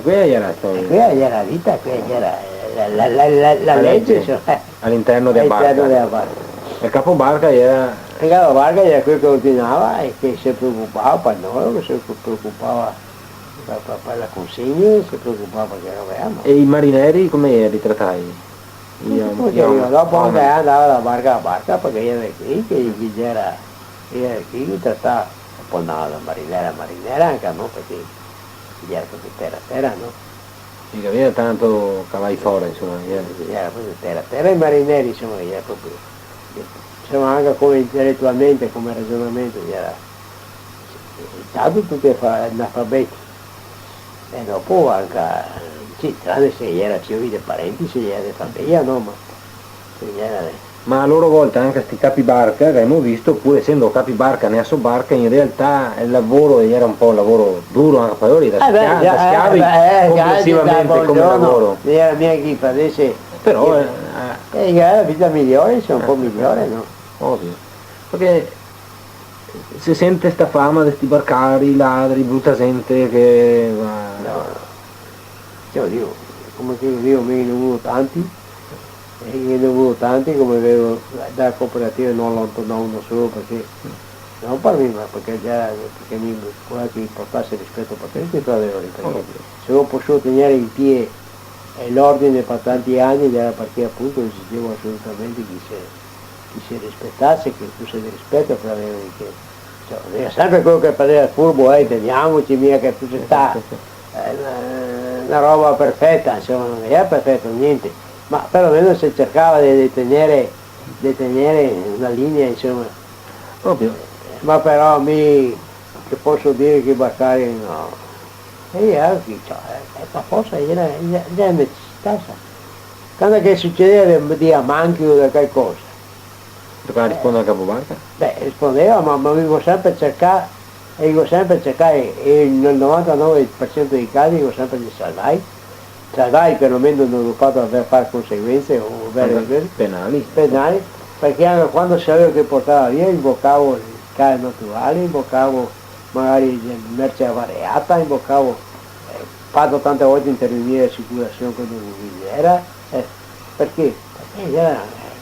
Quella era la storia. Quella era la vita, quella era la legge all'interno della barca. Il capobarca era... Il capobarca era quello che ordinava e che si preoccupava per noi, che si preoccupava per la consegna, si preoccupava perché eravamo. E i marineri come li trattai? Dopo anche andava da barca a barca perché era qui, che era qui che trattava, poi andava da marinera a marinera anche a noi perché era proprio terra, no? Sì, aveva tanto cavalli fuori, insomma. Era proprio terra, i marineri insomma, era proprio, insomma anche come intellettualmente, come ragionamento, era stato tutti analfabeti. E dopo anche, sì, tranne se era figlio dei parenti, se era di famiglia, no, ma a loro volta anche sti capibarca, che abbiamo visto, pur essendo capibarca ne barca, in realtà il lavoro era un po' un lavoro duro anche per loro, da schiavi, complessivamente come lavoro. Era mia chi padesse, però la vita migliore, insomma, un po' migliore, no? Ovvio, perché si sente sta fama di sti barcari, ladri, brutta gente che va... No, io, come che io me ne ho avuto tanti, e ne ho avuto tanti come avevo da cooperativa non lontano uno solo perché non per me ma perché mi voleva che portasse rispetto per tutti i padroni, perché se ho potuto tenere in piedi l'ordine per tanti anni era perché appunto esigevo assolutamente chi si rispettasse, che fosse di rispetto per avere era sempre quello che faceva il furbo, teniamoci mia che tu sta una roba perfetta, insomma non era perfetto niente, ma perlomeno si cercava di tenere una linea, insomma. Ovvio. Ma però che posso dire che i barcari no. E io la cosa era necessità. Quando che succedeva di manchi o di qualcosa. Tocca rispondere al capobarca? Beh, rispondeva, ma avevo sempre cercato, e nel 99% dei casi dico sempre di salvai perlomeno non ho fatto per fare conseguenze o penali, perché anche quando sapevo che portava via imboccavo il cave naturale, imboccavo magari merce avariata, imboccavo, fatto tante volte intervenire l'assicurazione quando non era, perché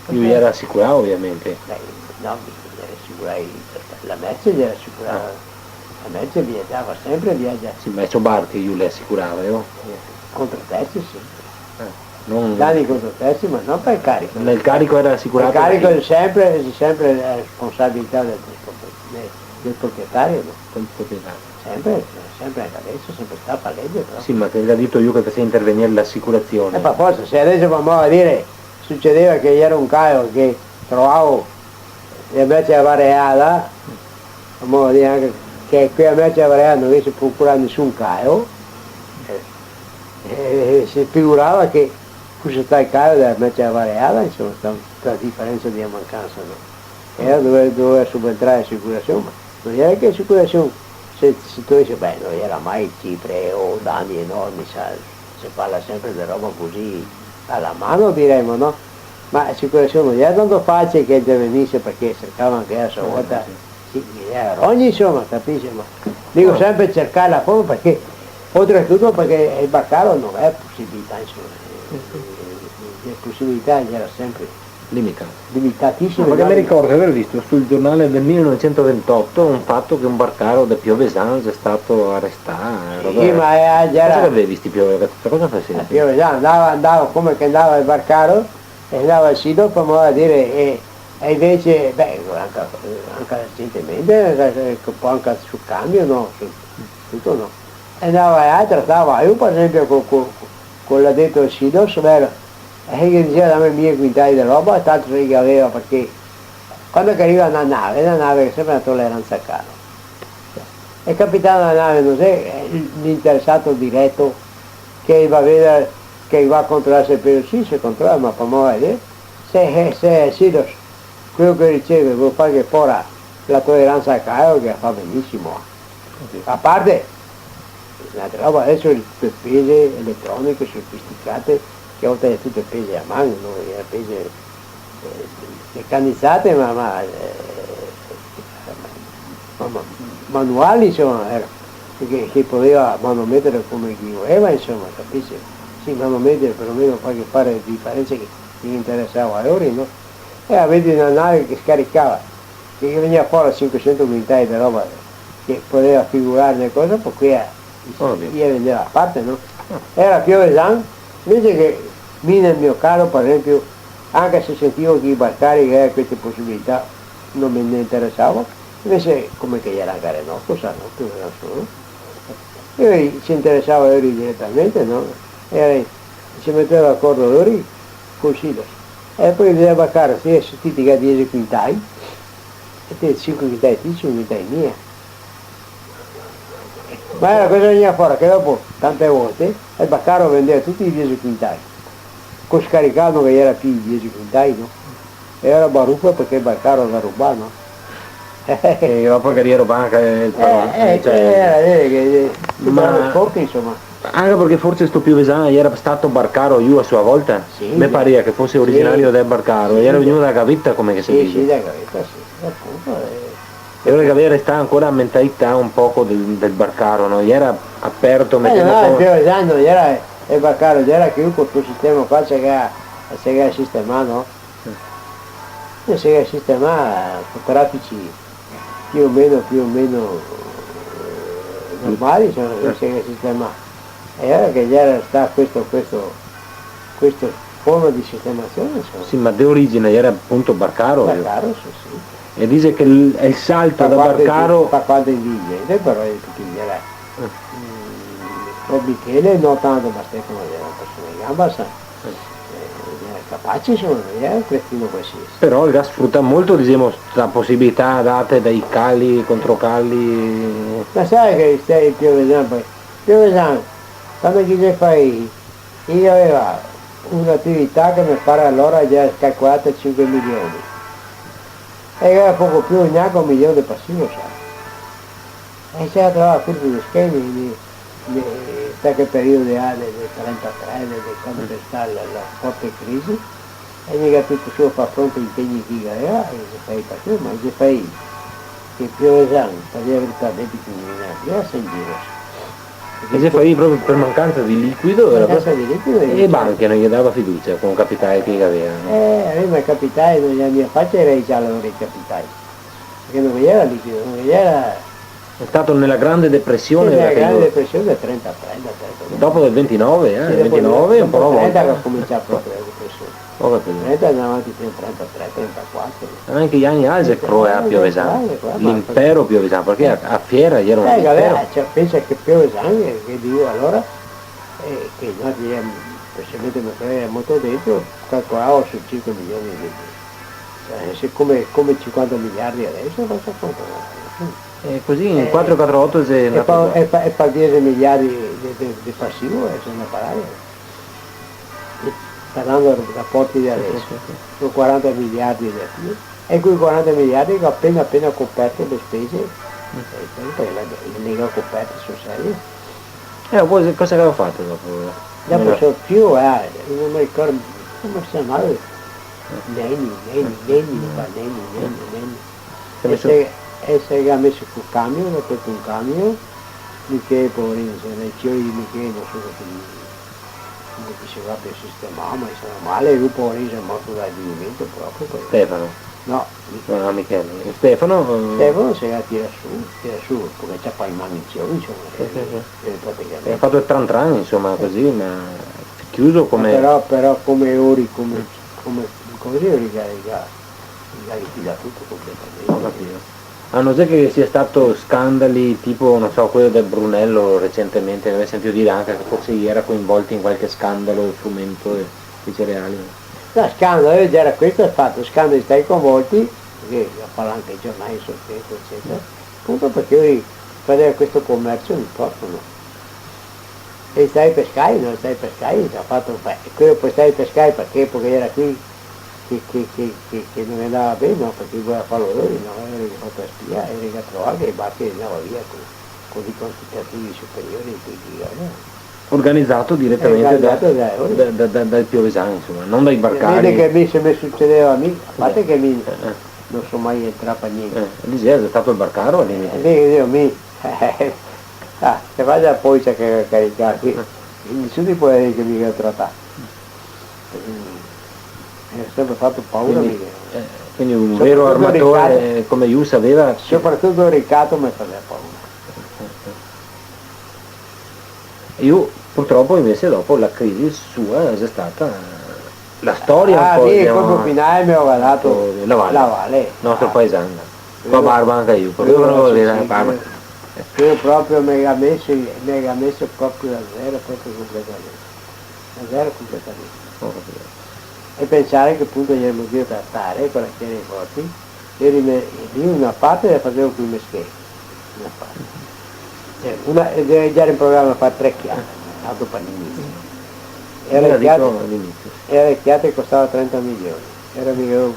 lui era assicurato ovviamente. No, bisogna assicurare la merce, gli assicurava, la merce viaggiava sempre, Sì, ma c'ho barchi io le assicurava, io? Contro terzi sì. Non... Danni contro terzi, ma non per il carico. Il carico era assicurato? Il carico è sempre la responsabilità del proprietario, no? Del proprietario. Sempre anche adesso, sempre stata la legge. Però. Sì, ma te l'ha detto io che faceva intervenire l'assicurazione. E per forza, se adesso vamo a dire, succedeva che era un caio che trovavo e invece avariata, vamo a dire anche che qui invece avariata non avesse procurato nessun caio, si figurava che Forse sta il calo della merce variata, insomma, sta differenza di mancanza, no? Era doveva subentrare l'assicurazione, ma non era che l'assicurazione, se tu dici, beh, non era mai cifre o danni enormi, sa, si parla sempre di roba così alla mano, diremmo, no? Ma l'assicurazione non era tanto facile che intervenisse perché cercavano che era sua volta, sì, era rogni, insomma, capisci? Ma dico sempre cercare la forma perché, oltretutto perché il baccaro non è possibilità, insomma. Le possibilità era sempre limitatissime. Perché mi ricordo di aver visto sul giornale del 1928 un fatto che un barcaro del Piovesan è stato arrestato. Sì, ma già cosa avevi visto Piovesan? Cosa faceva? Piovesan andava come che andava il barcaro e andava al Sido per modo a dire e invece, beh, anche recentemente, un po' anche sul cambio, no, tutto no. E andava a trattava, io per esempio con l'addetto al Sidos, vero? E che diceva dammi 1000 quintali di roba, tanto che aveva perché quando arriva una nave è sempre una tolleranza a caro. E il capitano della nave non è l'interessato diretto che va a vedere, che va a controllare se per sì, si controlla, ma per muovere, se Sidos quello che riceve vuol fare che porra la tolleranza a caro che fa benissimo. A parte l'altra roba adesso le pese elettroniche sofisticate che oltre a tutte pese a mano, no? Pese meccanizzate ma manuali, insomma, che poteva manomettere come chi voleva, insomma, capisci? Sì, manomettere perlomeno qualche fare differenze che mi interessava a euro, no? E avete una nave che scaricava, che veniva fuori a 500 quintali di roba che poteva figurare cosa, per cui io vendeva a parte, no? Era Piovesan, invece che nel mio caso, per esempio, anche se sentivo che i barcari avevano queste possibilità, non me ne interessava, invece come che era anche Renocco, sa, no? Piovesan solo. E si interessava loro direttamente, no? E si metteva d'accordo loro con Silos. E poi il barcaro si è sostituito a 10 quintali, e te 5 quintali ti, 5 quintali mia. Ma era cosa veniva fuori, che dopo tante volte il baccaro vendeva tutti i 10 quintali, con scaricato che era più di 10 quintali, no? E era baruffa perché il baccaro era rubato, no? E dopo che ruba anche il padrone. Ma corti, insomma. Anche perché forse sto Piovesan era stato barcaro io a sua volta, sì, mi pare che fosse originario del barcaro, sì, era venuto da Gavetta come che si dice. Sì, da Gavetta, sì, appunto. E ora che avere sta ancora la mentalità un poco del barcaro, no? Gli era aperto, mettendo no, il Piovesan non era il barcaro, era che io con questo sistema qua si è sistemato, no? Si è sistemato con traffici più o meno normali, cioè, si è sistemato. E era che gli era sta questa forma di sistemazione, insomma. Sì, ma di origine era appunto barcaro. Barcaro, sì. E dice che il salto da barcaro... Per quanto indigente, però perché era Michele non tanto, ma Stefano era una persona in gamba, sa. Era capace, insomma, era un cretino qualsiasi. Però il gas sfrutta molto, diciamo, la possibilità date dai calli, controcalli... Ma sai che stai Piovesan, quando chi fai, io aveva un'attività che mi pare allora già calcolata 5 milioni. E era poco più neanche 1 milione di passivo, sa. E si era trovato tutti gli schemi di qualche periodo di anni, del 33, quando c'è stata la forte crisi, e mica tutto suo fa fronte agli impegni che aveva, e si fa i passivi, ma si fa che Piovesan, per dire la verità, debiti miliardi, era in giro. E si fa proprio per mancanza di liquido, e le banche non gli dava fiducia con capitale che avevano. Ma il capitale, la mia faccia era già allora i capitali, perché non era liquido, non era... È stato nella grande depressione. Nella grande depressione del 33, dopo del 29, sì, il 29 un po' una volta. 30 che ha cominciato proprio la depressione. 30 andiamo avanti fino al 33, 34. Anche gli anni Alge a Piovesan, l'impero Piovesan, perché a Fiera gli era un impero. Cioè, pensa che Piovesan, che dico allora, che noi specialmente mi era molto dentro, calcolavo su 5 milioni di euro. Se come 50 miliardi adesso, non so quanto. E così in 448 si è andato. E per 10 miliardi di passivo è una paraglia. parlando dei rapporti di adesso, sono 40 miliardi di euro, e quei 40 miliardi che ho appena coperto le spese, perché le Lega coperte sul serio. Poi cosa aveva fatto dopo? Dopo so più, non mi ricordo, come si chiamava? Neni. E si è messo sul camion, ha preso un camion, Michele poverino, le fiori di Michele non so come diceva per sistemare, ma sono male, e lui poverino è morto dal divimento proprio. Stefano? No, Michele. Stefano si era tirato su, perché c'ha poi munizioni, insomma, ha fatto il tran insomma, così, ma chiuso come... Però come ori, come così riga tutto completamente. Ho capito. A non ser che sia stato scandali tipo, non so, quello del Brunello recentemente, avevo sentito dire anche che forse era coinvolto in qualche scandalo del frumento di cereali. No, scandalo, era questo il fatto, scandali stai coinvolti, perché parla anche i giornali sul tempo, eccetera, appunto perché fare questo commercio non possono. E stai pescai, non stai pescai, ha fatto, quello poi stai pescai perché era qui che non andava bene, no, perché voleva farlo lui, no, era fatto a spia, era trovato che i barche andava via con i quantitativi superiori Organizzato direttamente dal Piovesano, insomma, non dai barcari. Vedi che mi succedeva a me, a parte che non sono mai entrato a niente. Lì è stato il barcaro all'inizio. Vedi, se vai da poi c'è che caricare qui, nessuno può dire che mi ha trattato. Mi ha sempre fatto paura. Quindi un vero armatore come Ius aveva... Soprattutto Riccardo mi faceva paura. Io purtroppo invece dopo la crisi sua è stata la storia un po'... Sì, come finale mi aveva dato la Valle, il nostro paesano. Un po' barba anche io, però io volevo vedere la barba. Io proprio mi ha messo proprio da zero, proprio completamente. Da zero completamente. E pensare che appunto gli ero io per stare con la chiesa dei forti, lì una parte la facevo qui in meschere, una parte. Già in programma fare 3 chiate, auto per l'inizio. Era le chiate che costava 30 milioni, era milione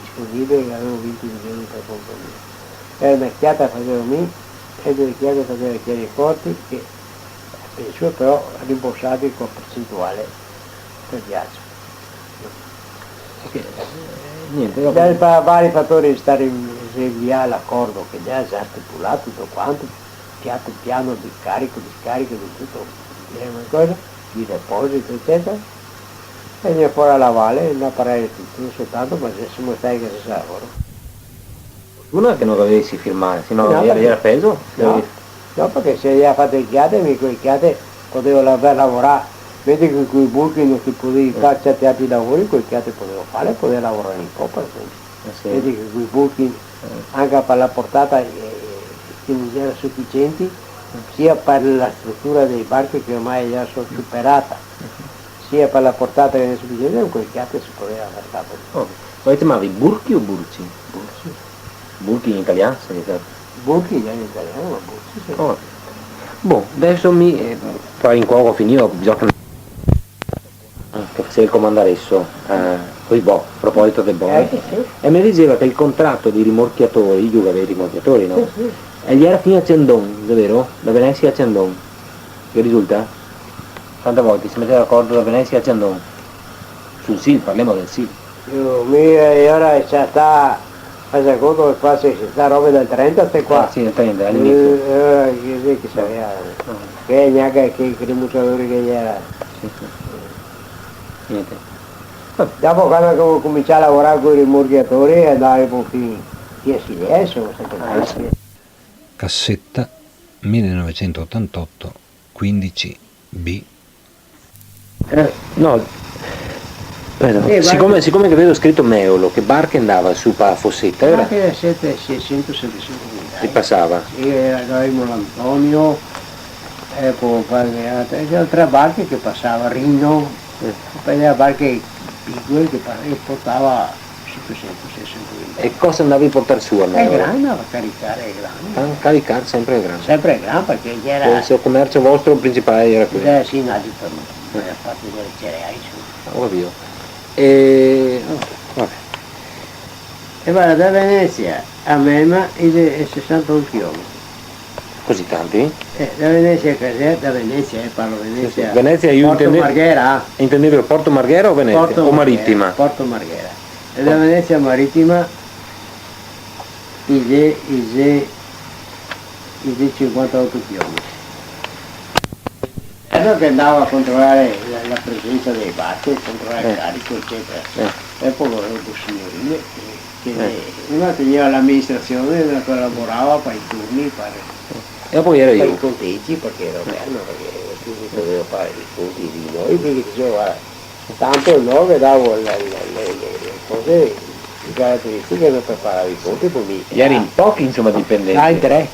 disponibile, avevo 20 milioni per compromesso. Era una chiata facevo me, e delle chiate facevo le chiese dei forti, che penso però rimborsati con percentuale per ghiaccio. Niente, per vari fattori di stare via l'accordo che già stipulato tutto quanto, piano di carico, di tutto, una cosa, di deposito, eccetera, e viene fuori alla valle, non parlare tutto, non soltanto, ma se siamo stati che si sa lavoro. Una che non dovessi firmare, se no era preso? No, perché se gli ha fatto le chiate, le chiate potevo lavorare. Vedi che con i buchi non si poteva fare certi altri lavori, quei chiate potevo fare, potevo lavorare in coppa. Vedi che con i buchi, anche per la portata, che non erano sufficienti, sia per la struttura dei barchi che ormai già sono superata, sia per la portata che non è sufficiente, con quei chiate si poteva fare. Ma chiamavi burchi o burci? Burci. Burchi in italiano? Burchi già in italiano, ma burci sì. Boh, adesso poi in qua ho finito, bisogna che faceva il comandaresso, poi a proposito del e mi diceva che il contratto di rimorchiatori, io avevo i rimorchiatori, no? Sì. E gli era fino a Cendon, è vero? Da Venezia a Cendon. Che risulta? Tante volte si metteva d'accordo da Venezia a Cendon. Sul SIL, parliamo del SIL. E ora c'è sta, fai conto che qua c'è sta roba del 30 stai qua. Sì, del 30 all'inizio. Che sapeva, che neanche che i rimorchiatori che gli era. Sì. Niente. Dopo quando cominciai a lavorare con i rimorchiatori andavo un po' più a silenzio, Cassetta 1988 15B. No, siccome che vedo scritto Meolo, che barca andava su a Fossetta, era? Anche 600-700 Si passava? Sì, avevamo l'Antonio, e poi c'erano 3 barche che passava, Rino, poi le barche piccole che portava 560.000. E cosa andavi a portare su a È grana, a caricare è grana. A caricare sempre grana. Sempre grana perché c'era... Il commercio vostro principale era quello. Era sì, nati per me, nella parte delle cereali su. Ovvio. E... vabbè. E guarda, da Venezia a Mema è 61 km. Così tanti? Da Venezia a Caserta, da Venezia, parlo Venezia. Sì. Venezia io Porto Marghera. Intendevo Porto Marghera o Venezia? Porto o Marghera, Marittima? Porto Marghera. E da Venezia a Marittima il 58 km. Quello che andava a controllare la presenza dei barchi, controllare il carico, eccetera. E poi avevo due signorine che una teneva l'amministrazione, una collaborava per i turni, E poi ero per io. i conteggi, perché ero fermo, perché quindi dovevo fare i conti di noi, perché dicevo, guarda, tanto no, che davo le cose, le caratteristiche per preparare i conti, poi mi... Eri in pochi insomma dipendenti. Ah, in tre.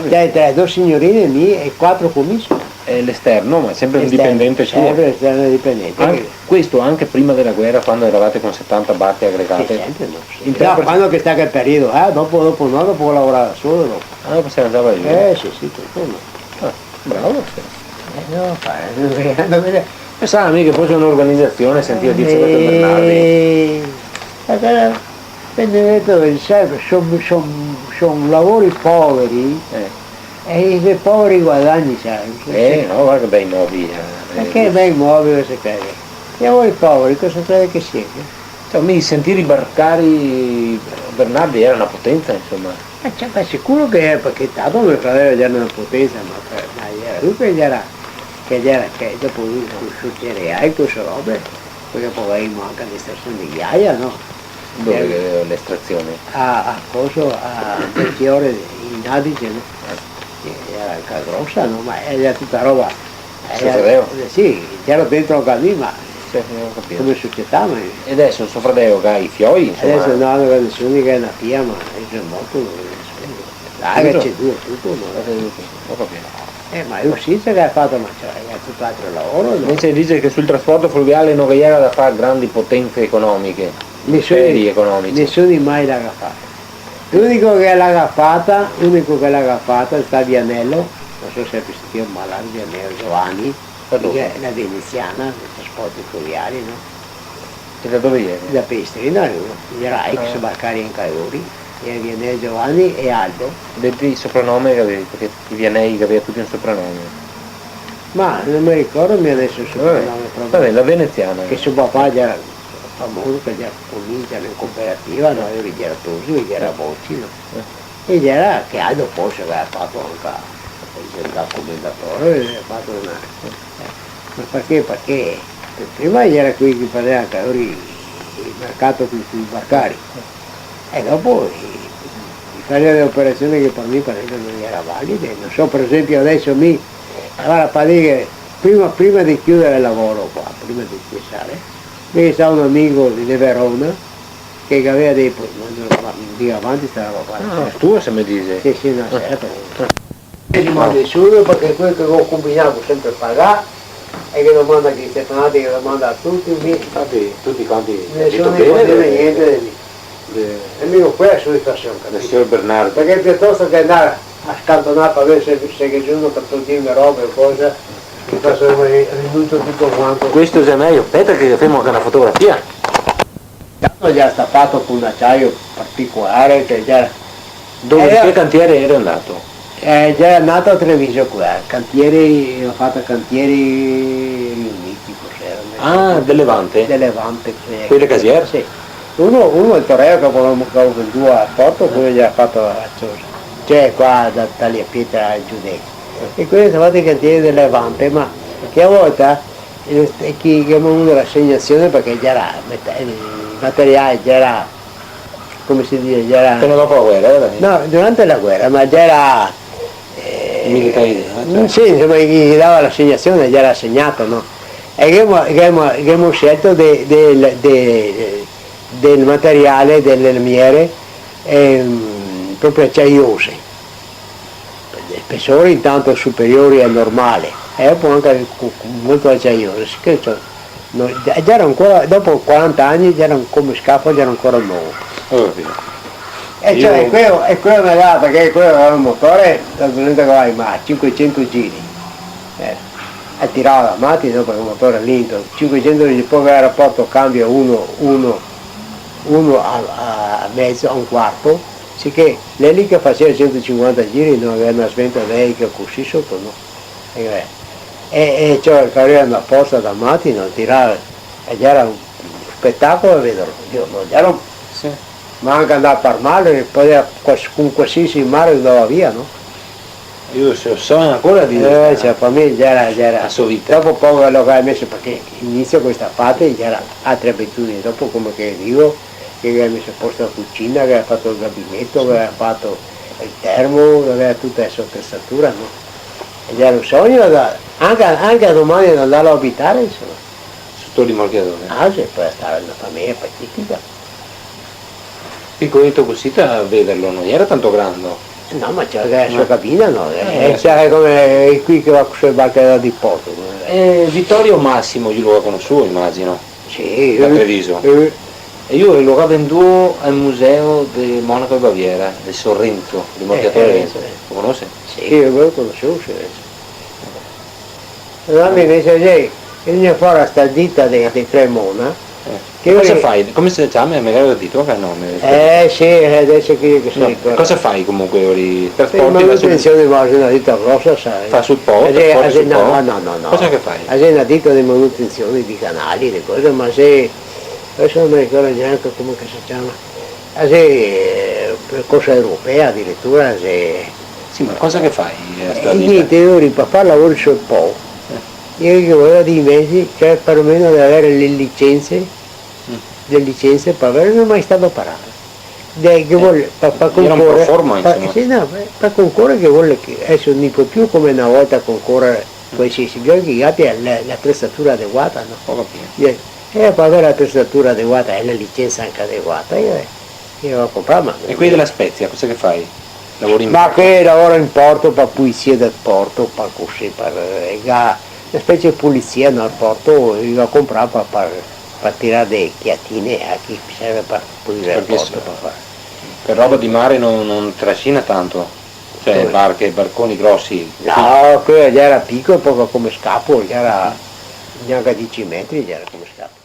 Già in tre, due signorine mie e 4 commissari. L'esterno, ma sempre un dipendente suo. Sempre esterno dipendente. Questo anche prima della guerra, quando eravate con 70 barche aggregate. Sì, sempre no. No, quando che sta che periodo, dopo no, dopo lavorare solo dopo. Ah, dopo se ne andava io. Sì, tutto no. Bravo. No, fare. Pensavo mica che fosse un'organizzazione, sentire Elisabetta Bernardi. Allora, Benedetto, sempre, sono lavori poveri. E i poveri guadagni, sai? No, guarda che bei mobili. Perché bei mobili si crede? Gli lavori poveri, cosa crede che siete? Cioè, mi sentire i barcari Bernardi era una potenza, insomma. Ma sicuro che era, perché tanto mio fratello era una potenza, ma era lui che dopo lui succederà queste robe, perché poi avevamo anche l'estrazione di ghiaia, no? Dove l'estrazione? A Belchiore in Adige, no? Era anche grossa, no? Ma era tutta roba. Sì, c'era dentro anche lì, ma come società. Ma... E adesso il suo fratello che ha i fioi, insomma. Adesso no, non è nessuno che è una pia, ma è morto, non è nessuno. Che c'è tutto, no? Ma è uscita che ha fatto, ma c'è tutto altro lavoro. No? Invece dice che sul trasporto fluviale non era da fare grandi potenze economiche, economici. Nessuno mai l'ha aggappata. L'unico che l'ha aggappata è sta Vianello, non so se è sentito malato Vianello Giovanni, che è la veneziana, dei trasporti fluviali, no? E da dove viene? Da Pestri, no? Era ex barcari in Caiori, e Vianello Giovanni e Aldo. Detti soprannome che avevi, perché i Vianelli che aveva tutti un soprannome. Ma non mi ricordo adesso il soprannome proprio. Vabbè, la veneziana. Che suo papà era famoso, che era cominciato in cooperativa, no? Io era Tosi, era Bocci, no? E era che Aldo poi aveva fatto anche il commendatore, aveva fatto una... Ma perché? Perché prima era qui che faceva il mercato con i barcari. E dopo fare delle operazioni che per me non erano valide. Non so, per esempio adesso guarda, prima di chiudere il lavoro qua, prima di cessare, mi sta un amico di Verona che aveva dei di avanti stava qua. Tu se mi dici? Sì, no, certo. Non nessuno perché quello che ho combinato sempre pagare e che domanda che i stefani che domanda a tutti, tutti quanti nessuno ne poteva niente di me. E mio questo è il signor Bernardi. perché piuttosto che andare a scantonare per vedere se che giuno per togliermi robe o cose, mi faccio rinuncia tutto quanto. Questo è meglio, aspetta che facciamo anche una fotografia. Tanto già sta fatto con un acciaio particolare che già... Che cantiere era andato? Già è nato a Treviso qua, cantieri, ho fatto cantieri riuniti, Ah, del Levante? Del Levante. Quelle casiere? Sì. Uno è il Torreo che avevo venduto a Porto, quello già ha fatto a Razzosa. Cioè qua da Talia Pietra al Giudecco. E quelli sono fatti i cantieri del Levante, ma che a volte chi abbiamo l'assegnazione perché già era il materiale già era, come si dice, già era... Appena dopo la guerra? No, durante la guerra, ma già era... militari? Sì, insomma, chi dava l'assegnazione già era assegnato, no? E che abbiamo scelto del materiale, delle lamiere, proprio acciaiose. Spessori intanto superiori al normale, e poi anche molto acciaiose. no, già era ancora, dopo 40 anni già era come scafo, già era ancora nuovo. E cioè quello mi dà, perché quello aveva un motore, ma 500 giri. Attirava la macchina perché il motore è lento, 500 giri, poi aveva rapporto cambio uno a mezzo, a un quarto, sicché lì che faceva 150 giri non aveva una sventa lei che così sotto, no? E cioè aveva una forza da macchina, tirava, e già era un spettacolo a vederlo, sì. Ma anche andare per mare, poi con qualsiasi mare andava via, no? Io so ancora di cioè per me già era la sua vita. Dopo poco lo aveva messo perché inizio questa parte già era altre abitudini, dopo come che dico, che aveva messo a posto la cucina, che aveva fatto il gabinetto, che aveva fatto il termo, aveva tutta la sottostatura, no? E già era un sogno, anche a domani ad andarlo a abitare, insomma. Sotto il rimorchiatore. Ah sì, per stare una famiglia pacifica. Piccolito così a vederlo, non era tanto grande. No, ma c'è la sua cabina, no? C'è come qui che va sulle barche di Porto. Vittorio Massimo, io lo conosco, immagino. Sì. Da Treviso. E io lo venduto al museo di Monaco e Baviera, del Sorrento, di Morchiatore Renzo. Lo conosce? Sì, io lo conoscevo. Allora invece viene fuori questa ditta di Cremona. Cosa fai? Come si chiama? Magari ho detto che nome. Sì, adesso che si ricorda. Cosa fai comunque? La manutenzione di una ditta grossa, sai. Fa supporto? No. Cosa che fai? È una ditta di manutenzione di canali, di cose, ma se adesso non mi ricordo neanche come si chiama. Per cosa europea addirittura. Sì, ma cosa che fai? Niente, io per fare lavoro sul Po. Io che volevo dei mesi, cioè perlomeno di avere le licenze per avere, non è mai stato parato. Che vuole per concorrere, per concorrere che vuole che adesso non può più come una volta concorrere qualsiasi, che abbia l'attrezzatura adeguata, no? E per avere l'attrezzatura adeguata e la licenza anche adeguata, io ho comprato. E qui della Spezia, cosa che fai? Lavori in porto? Ma che lavoro in porto, per pulizia del porto, per così, per una specie di pulizia nel porto, io ho comprato per tirare delle chiattine a chi serve per pulire il porto. Per roba di mare non trascina tanto, cioè barche, barconi grossi. No, quello già era piccolo, poco come scapolo, già era neanche a 10 metri, già era come scapolo.